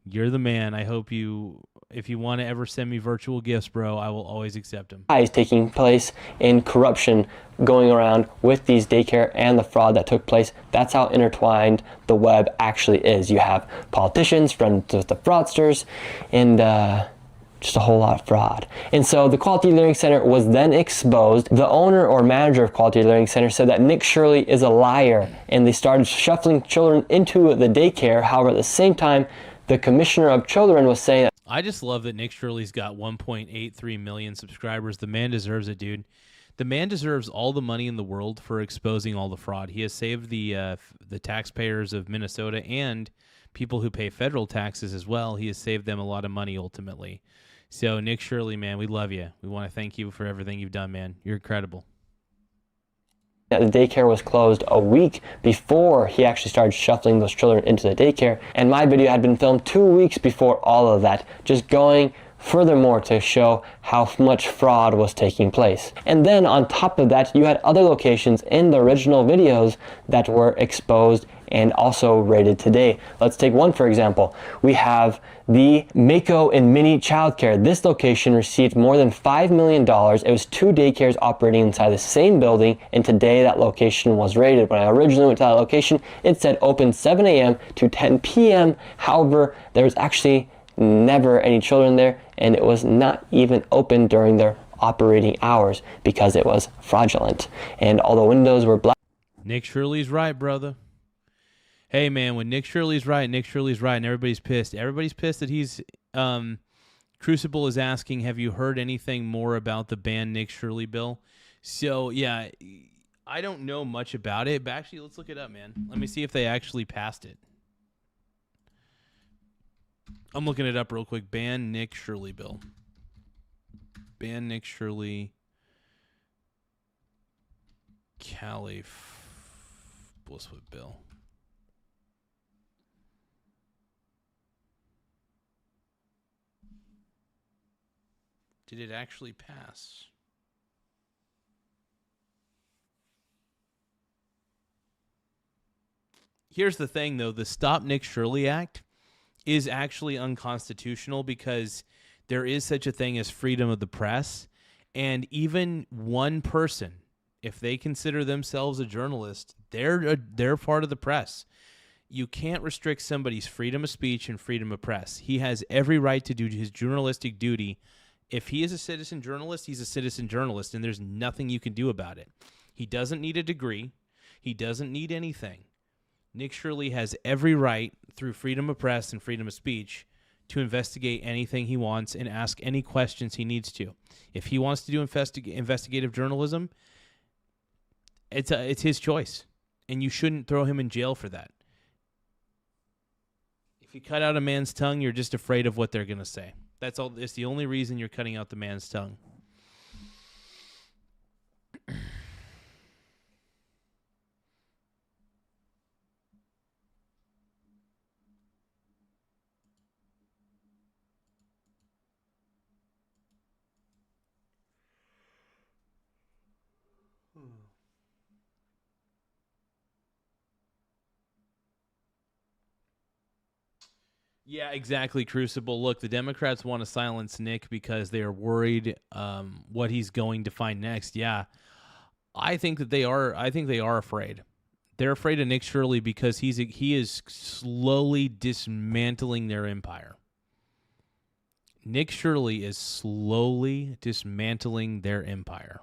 You're the man. I hope if you want to ever send me virtual gifts, bro, I will always accept them. Taking place in corruption going around with these daycare and the fraud that took place. That's how intertwined the web actually is. You have politicians, friends with the fraudsters, and just a whole lot of fraud. And so the Quality Learning Center was then exposed. The owner or manager of Quality Learning Center said that Nick Shirley is a liar, and they started shuffling children into the daycare. However, at the same time, the commissioner of children was saying that I just love that Nick Shirley's got 1.83 million subscribers. The man deserves it, dude. The man deserves all the money in the world for exposing all the fraud. He has saved the taxpayers of Minnesota and people who pay federal taxes as well. He has saved them a lot of money ultimately. So Nick Shirley, man, we love you. We want to thank you for everything you've done, man. You're incredible. The daycare was closed a week before he actually started shuffling those children into the daycare. And my video had been filmed 2 weeks before all of that, just going furthermore to show how much fraud was taking place. And then on top of that, you had other locations in the original videos that were exposed and also rated today. Let's take one for example. We have the Mako and Mini Childcare. This location received more than $5 million. It was 2 daycares operating inside the same building, and today that location was rated. When I originally went to that location, it said open 7 a.m. to 10 p.m. However, there was actually never any children there, and it was not even open during their operating hours because it was fraudulent. And all the windows were black. Nick Shirley's right, brother. Hey, man, when Nick Shirley's right, Nick Shirley's right, and everybody's pissed. Everybody's pissed that he's, Crucible is asking, have you heard anything more about the ban Nick Shirley bill? So, yeah, I don't know much about it, but actually, let's look it up, man. Let me see if they actually passed it. I'm looking it up real quick. Ban Nick Shirley bill. Ban Nick Shirley. Blisswood bill. Did it actually pass? Here's the thing, though. The Stop Nick Shirley Act is actually unconstitutional because there is such a thing as freedom of the press. And even one person, if they consider themselves a journalist, they're part of the press. You can't restrict somebody's freedom of speech and freedom of press. He has every right to do his journalistic duty. If he is a citizen journalist, he's a citizen journalist, and there's nothing you can do about it. He doesn't need a degree. He doesn't need anything. Nick Shirley has every right through freedom of press and freedom of speech to investigate anything he wants and ask any questions he needs to. If he wants to do investigative journalism, it's his choice, and you shouldn't throw him in jail for that. If you cut out a man's tongue, you're just afraid of what they're going to say. That's all. It's the only reason you're cutting out the man's tongue. Yeah, exactly, Crucible. Look, the Democrats want to silence Nick because they are worried what he's going to find next. Yeah, I think that they are. I think they are afraid. They're afraid of Nick Shirley because he is slowly dismantling their empire. Nick Shirley is slowly dismantling their empire.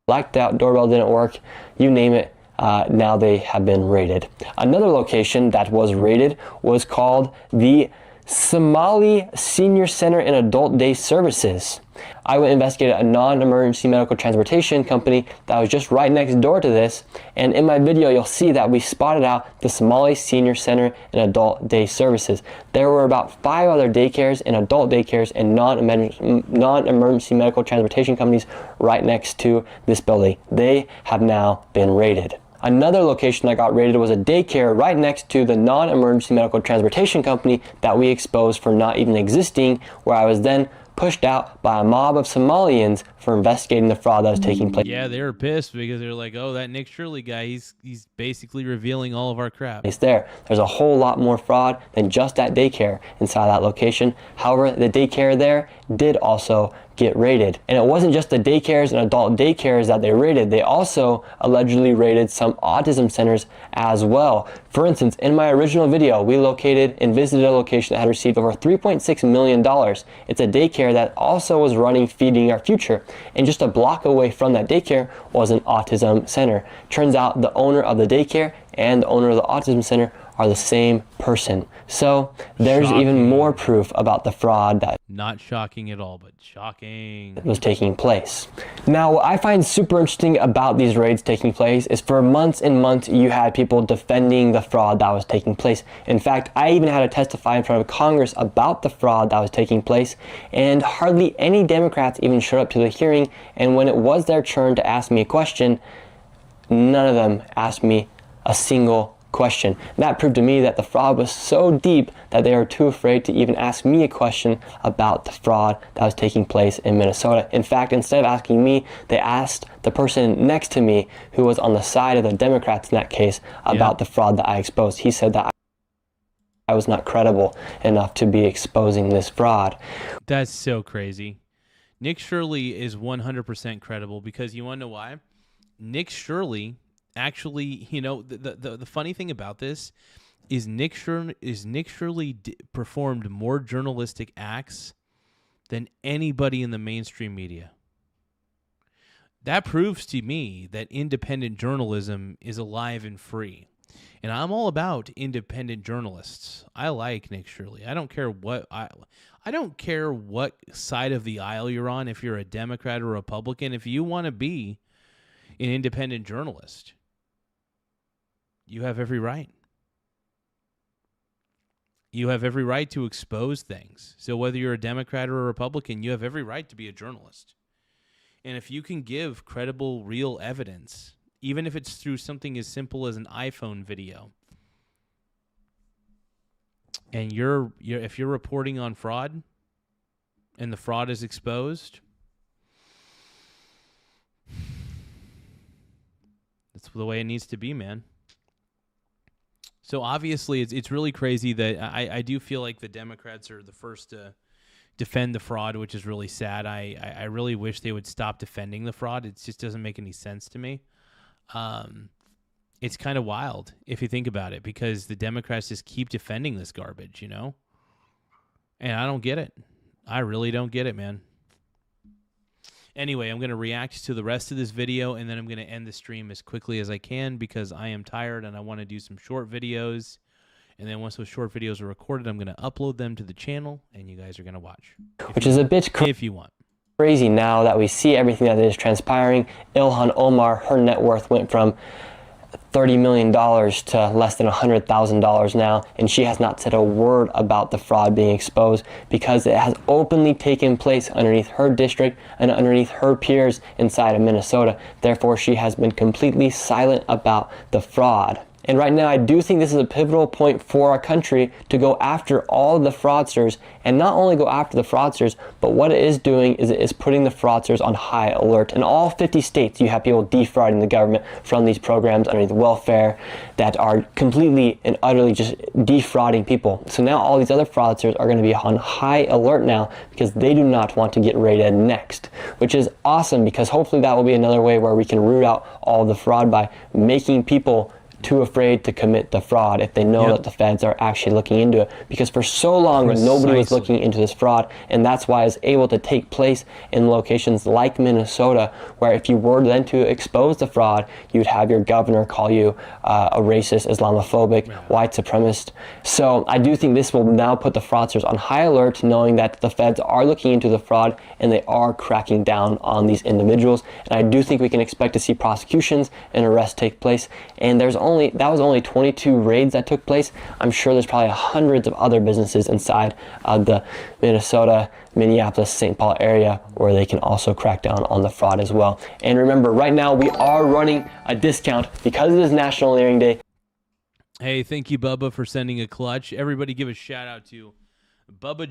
Blacked out, doorbell didn't work, you name it. Now they have been raided. Another location that was raided was called the Somali Senior Center and Adult Day Services. I went and investigated a non-emergency medical transportation company that was just right next door to this, and in my video you'll see that we spotted out the Somali Senior Center and Adult Day Services. There were about 5 other daycares and adult daycares and non-emergency medical transportation companies right next to this building. They have now been raided. Another location that got raided was a daycare right next to the non-emergency medical transportation company that we exposed for not even existing, where I was then pushed out by a mob of Somalians for investigating the fraud that was taking place. Yeah, they were pissed because they're like, oh, that Nick Shirley guy, he's basically revealing all of our crap. There's a whole lot more fraud than just that daycare inside that location. However, the daycare there did also get raided. And it wasn't just the daycares and adult daycares that they raided. They also allegedly raided some autism centers as well. For instance, in my original video, we located and visited a location that had received over $3.6 million. It's a daycare that also was running Feeding Our Future. And just a block away from that daycare was an autism center. Turns out the owner of the daycare and the owner of the autism center are the same person. So there's even more proof about the fraud that not shocking at all, but shocking was taking place. Now, what I find super interesting about these raids taking place is for months and months you had people defending the fraud that was taking place. In fact, I even had to testify in front of Congress about the fraud that was taking place, and hardly any Democrats even showed up to the hearing, and when it was their turn to ask me a question, none of them asked me a single question. That proved to me that the fraud was so deep that they were too afraid to even ask me a question about the fraud that was taking place in Minnesota. In fact, instead of asking me, they asked the person next to me, who was on the side of the Democrats in that case, about the fraud that I exposed. He said that I was not credible enough to be exposing this fraud. That's so crazy. Nick Shirley is 100% credible, because you want to know why? Nick Shirley actually, you know, the funny thing about this is Nick Shirley performed more journalistic acts than anybody in the mainstream media. That proves to me that independent journalism is alive and free. And I'm all about independent journalists. I like Nick Shirley. I don't care what I don't care what side of the aisle you're on, if you're a Democrat or Republican. If you want to be an independent journalist, you have every right. You have every right to expose things. So whether you're a Democrat or a Republican, you have every right to be a journalist. And if you can give credible, real evidence, even if it's through something as simple as an iPhone video, and if you're reporting on fraud and the fraud is exposed, that's the way it needs to be, man. So obviously it's really crazy that I do feel like the Democrats are the first to defend the fraud, which is really sad. I really wish they would stop defending the fraud. It just doesn't make any sense to me. It's kind of wild if you think about it, because the Democrats just keep defending this garbage, you know? And I don't get it. I really don't get it, man. Anyway, I'm going to react to the rest of this video, and then I'm going to end the stream as quickly as I can, because I am tired and I want to do some short videos. And then once those short videos are recorded, I'm going to upload them to the channel, and you guys are going to watch. Which is a bit if you want. Crazy now that we see everything that is transpiring. Ilhan Omar, her net worth went from $30 million to less than $100,000 now, and she has not said a word about the fraud being exposed, because it has openly taken place underneath her district and underneath her peers inside of Minnesota. Therefore, she has been completely silent about the fraud. And right now, I do think this is a pivotal point for our country to go after all of the fraudsters, and not only go after the fraudsters, but what it is doing is it is putting the fraudsters on high alert. In all 50 states, you have people defrauding the government from these programs underneath welfare that are completely and utterly just defrauding people. So now all these other fraudsters are going to be on high alert now, because they do not want to get raided next, which is awesome, because hopefully that will be another way where we can root out all the fraud by making people too afraid to commit the fraud if they know that the feds are actually looking into it. Because for so long, nobody was looking into this fraud, and that's why it's able to take place in locations like Minnesota, where if you were then to expose the fraud, you'd have your governor call you a racist, Islamophobic, white supremacist. So I do think this will now put the fraudsters on high alert, knowing that the feds are looking into the fraud and they are cracking down on these individuals. And I do think we can expect to see prosecutions and arrests take place. And that was only 22 raids that took place. I'm sure there's probably hundreds of other businesses inside the Minnesota, Minneapolis, St. Paul area where they can also crack down on the fraud as well. And remember, right now we are running a discount because it is National Layering Day. Hey, thank you, Bubba, for sending a clutch. Everybody give a shout out to Bubba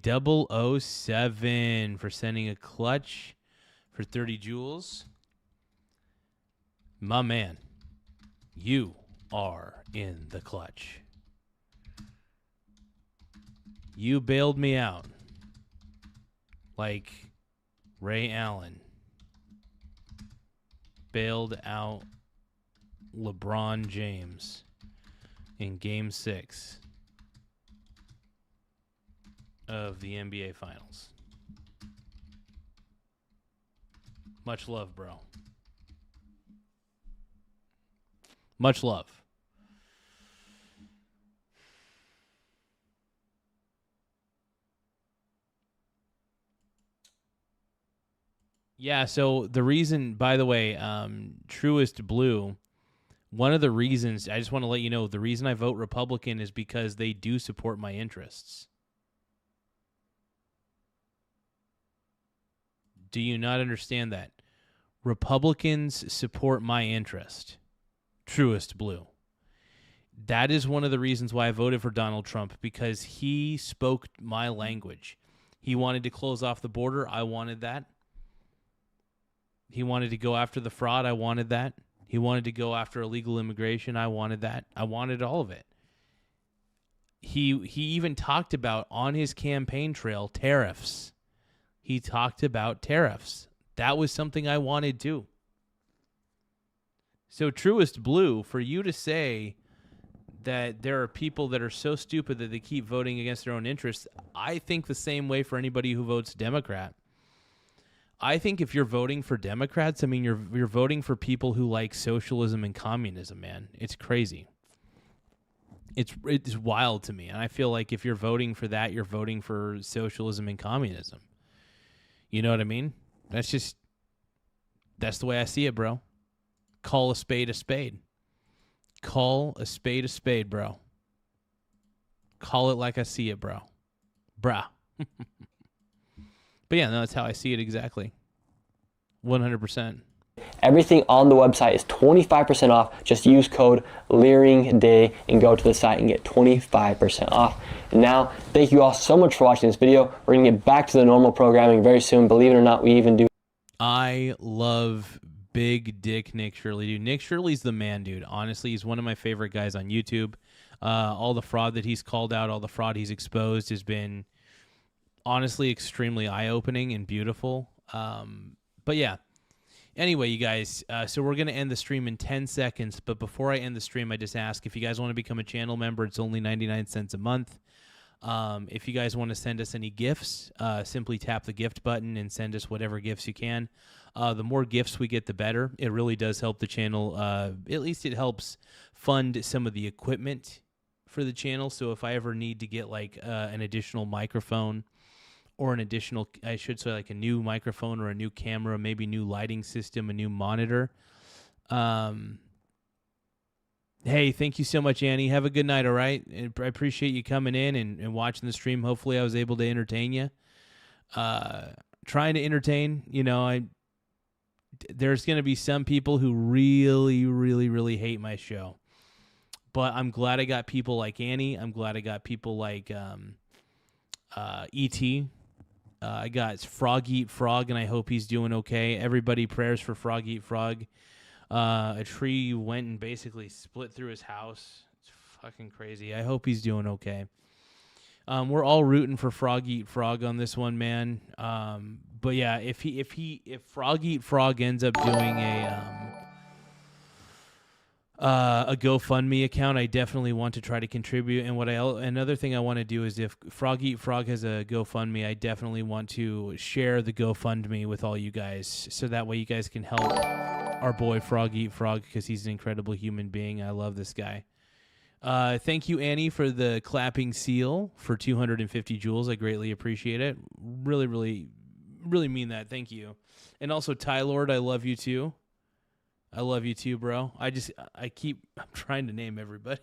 J007 for sending a clutch for 30 joules. My man. You are in the clutch. You bailed me out like Ray Allen bailed out LeBron James in Game 6 of the NBA Finals. Much love, bro. Much love. Yeah, so the reason, by the way, Truest Blue, one of the reasons, I just want to let you know, the reason I vote Republican is because they do support my interests. Do you not understand that? Republicans support my interest. Truest Blue. That is one of the reasons why I voted for Donald Trump, because he spoke my language. He wanted to close off the border. I wanted that. He wanted to go after the fraud. I wanted that. He wanted to go after illegal immigration. I wanted that. I wanted all of it. He even talked about on his campaign trail tariffs. He talked about tariffs. That was something I wanted too. So Truest Blue, for you to say that there are people that are so stupid that they keep voting against their own interests, I think the same way for anybody who votes Democrat. I think if you're voting for Democrats, I mean, you're voting for people who like socialism and communism, man. It's crazy. It's wild to me. And I feel like if you're voting for that, you're voting for socialism and communism. You know what I mean? That's the way I see it, bro. Call a spade a spade. Call a spade, bro. Call it like I see it, bro. Bruh. But yeah, no, that's how I see it exactly. 100%. Everything on the website is 25% off. Just use code LeeringDay and go to the site and get 25% off. And now, thank you all so much for watching this video. We're going to get back to the normal programming very soon. Believe it or not, we even do. I love Big Dick Nick Shirley, dude. Nick Shirley's the man, dude. Honestly, he's one of my favorite guys on YouTube. All the fraud that he's called out, all the fraud he's exposed has been honestly extremely eye-opening and beautiful. But yeah. Anyway, you guys, so we're going to end the stream in 10 seconds. But before I end the stream, I just ask if you guys want to become a channel member, it's only 99 cents a month. If you guys want to send us any gifts, simply tap the gift button and send us whatever gifts you can. The more gifts we get, the better. It really does help the channel. At least it helps fund some of the equipment for the channel. So if I ever need to get like an additional microphone, or an additional, I should say, like a new microphone or a new camera, maybe new lighting system, a new monitor. Hey, thank you so much, Annie. Have a good night, all right? I appreciate you coming in and watching the stream. Hopefully I was able to entertain you. Trying to entertain, you know, there's going to be some people who really, really, really hate my show. But I'm glad I got people like Annie. I'm glad I got people like E.T., I got Frog Eat Frog, and I hope he's doing okay. Everybody prayers for Frog Eat Frog. A tree went and basically split through his house. It's fucking crazy. I hope he's doing okay. We're all rooting for Frog Eat Frog on this one, man. But yeah, if Frog Eat Frog ends up doing a GoFundMe account, I definitely want to try to contribute. And another thing I want to do is if Frog Eat Frog has a GoFundMe, I definitely want to share the GoFundMe with all you guys, so that way you guys can help our boy Frog Eat Frog, because he's an incredible human being. I love this guy. Thank you, Annie, for the clapping seal for 250 joules. I greatly appreciate it. Really, really, really mean that. Thank you. And also, Ty Lord, I love you too. I love you too, bro. I'm trying to name everybody.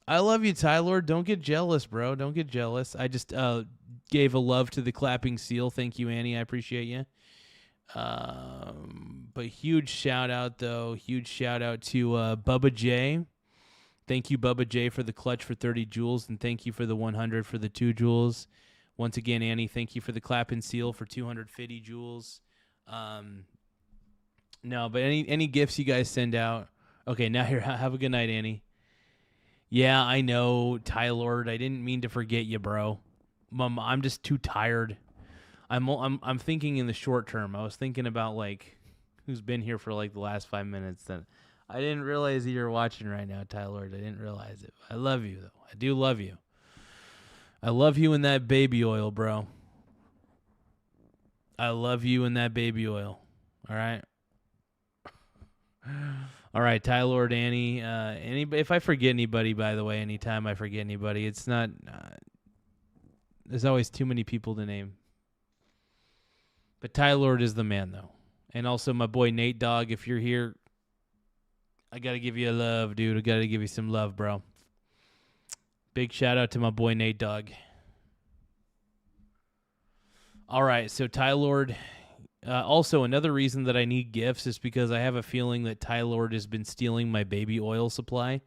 I love you, Tyler. Don't get jealous, bro. Don't get jealous. I just gave a love to the clapping seal. Thank you, Annie. I appreciate you. But huge shout out, though. Huge shout out to Bubba J. Thank you, Bubba J, for the clutch for 30 joules, and thank you for the 100 for the 2 joules. Once again, Annie, thank you for the clapping seal for 250 joules. No, but any gifts you guys send out. Okay, now here, have a good night, Annie. Yeah, I know, Tyler. I didn't mean to forget you, bro. I'm just too tired. I'm thinking in the short term. I was thinking about like who's been here for like the last 5 minutes. Then I didn't realize that you're watching right now, Tyler. I didn't realize it. I love you though. I do love you. I love you in that baby oil, bro. I love you in that baby oil. All right. All right, Tyler, Danny. If I forget anybody, by the way, anytime I forget anybody, it's not. There's always too many people to name. But Ty Lord is the man, though. And also my boy Nate Dogg, if you're here, I got to give you a love, dude. I got to give you some love, bro. Big shout out to my boy Nate Dogg. All right, so Ty Lord. Also, another reason that I need gifts is because I have a feeling that Ty Lord has been stealing my baby oil supply.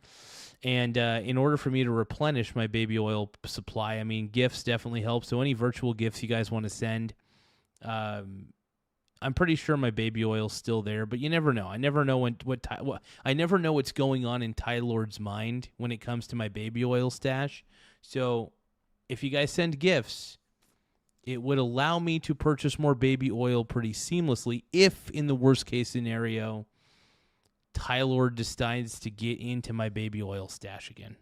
And in order for me to replenish my baby oil supply, I mean, gifts definitely help. So any virtual gifts you guys want to send, I'm pretty sure my baby oil's still there, but you never know. I never know I never know what's going on in Ty Lord's mind when it comes to my baby oil stash. So if you guys send gifts, it would allow me to purchase more baby oil pretty seamlessly if, in the worst case scenario, Ty Lord decides to get into my baby oil stash again.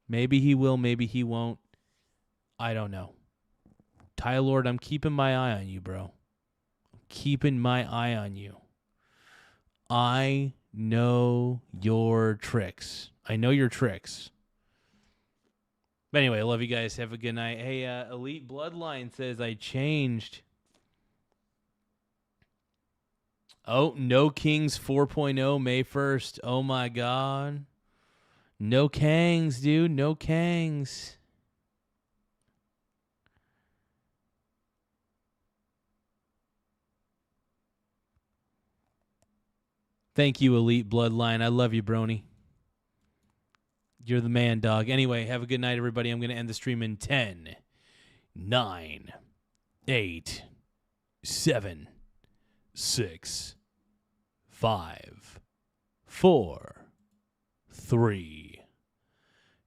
Maybe he will, maybe he won't. I don't know. Ty Lord, I'm keeping my eye on you, bro. I'm keeping my eye on you. I know your tricks. I know your tricks. But anyway, I love you guys. Have a good night. Hey, Elite Bloodline says I changed. Oh, No Kings 4.0 May 1st. Oh, my God. No Kangs, dude. No Kangs. Thank you, Elite Bloodline. I love you, Brony. You're the man, dog. Anyway, have a good night, everybody. I'm going to end the stream in 10, 9, 8, 7, 6, 5, 4, 3,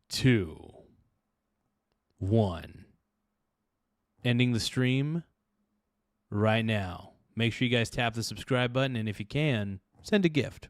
2, 1. Ending the stream right now. Make sure you guys tap the subscribe button, and if you can, send a gift.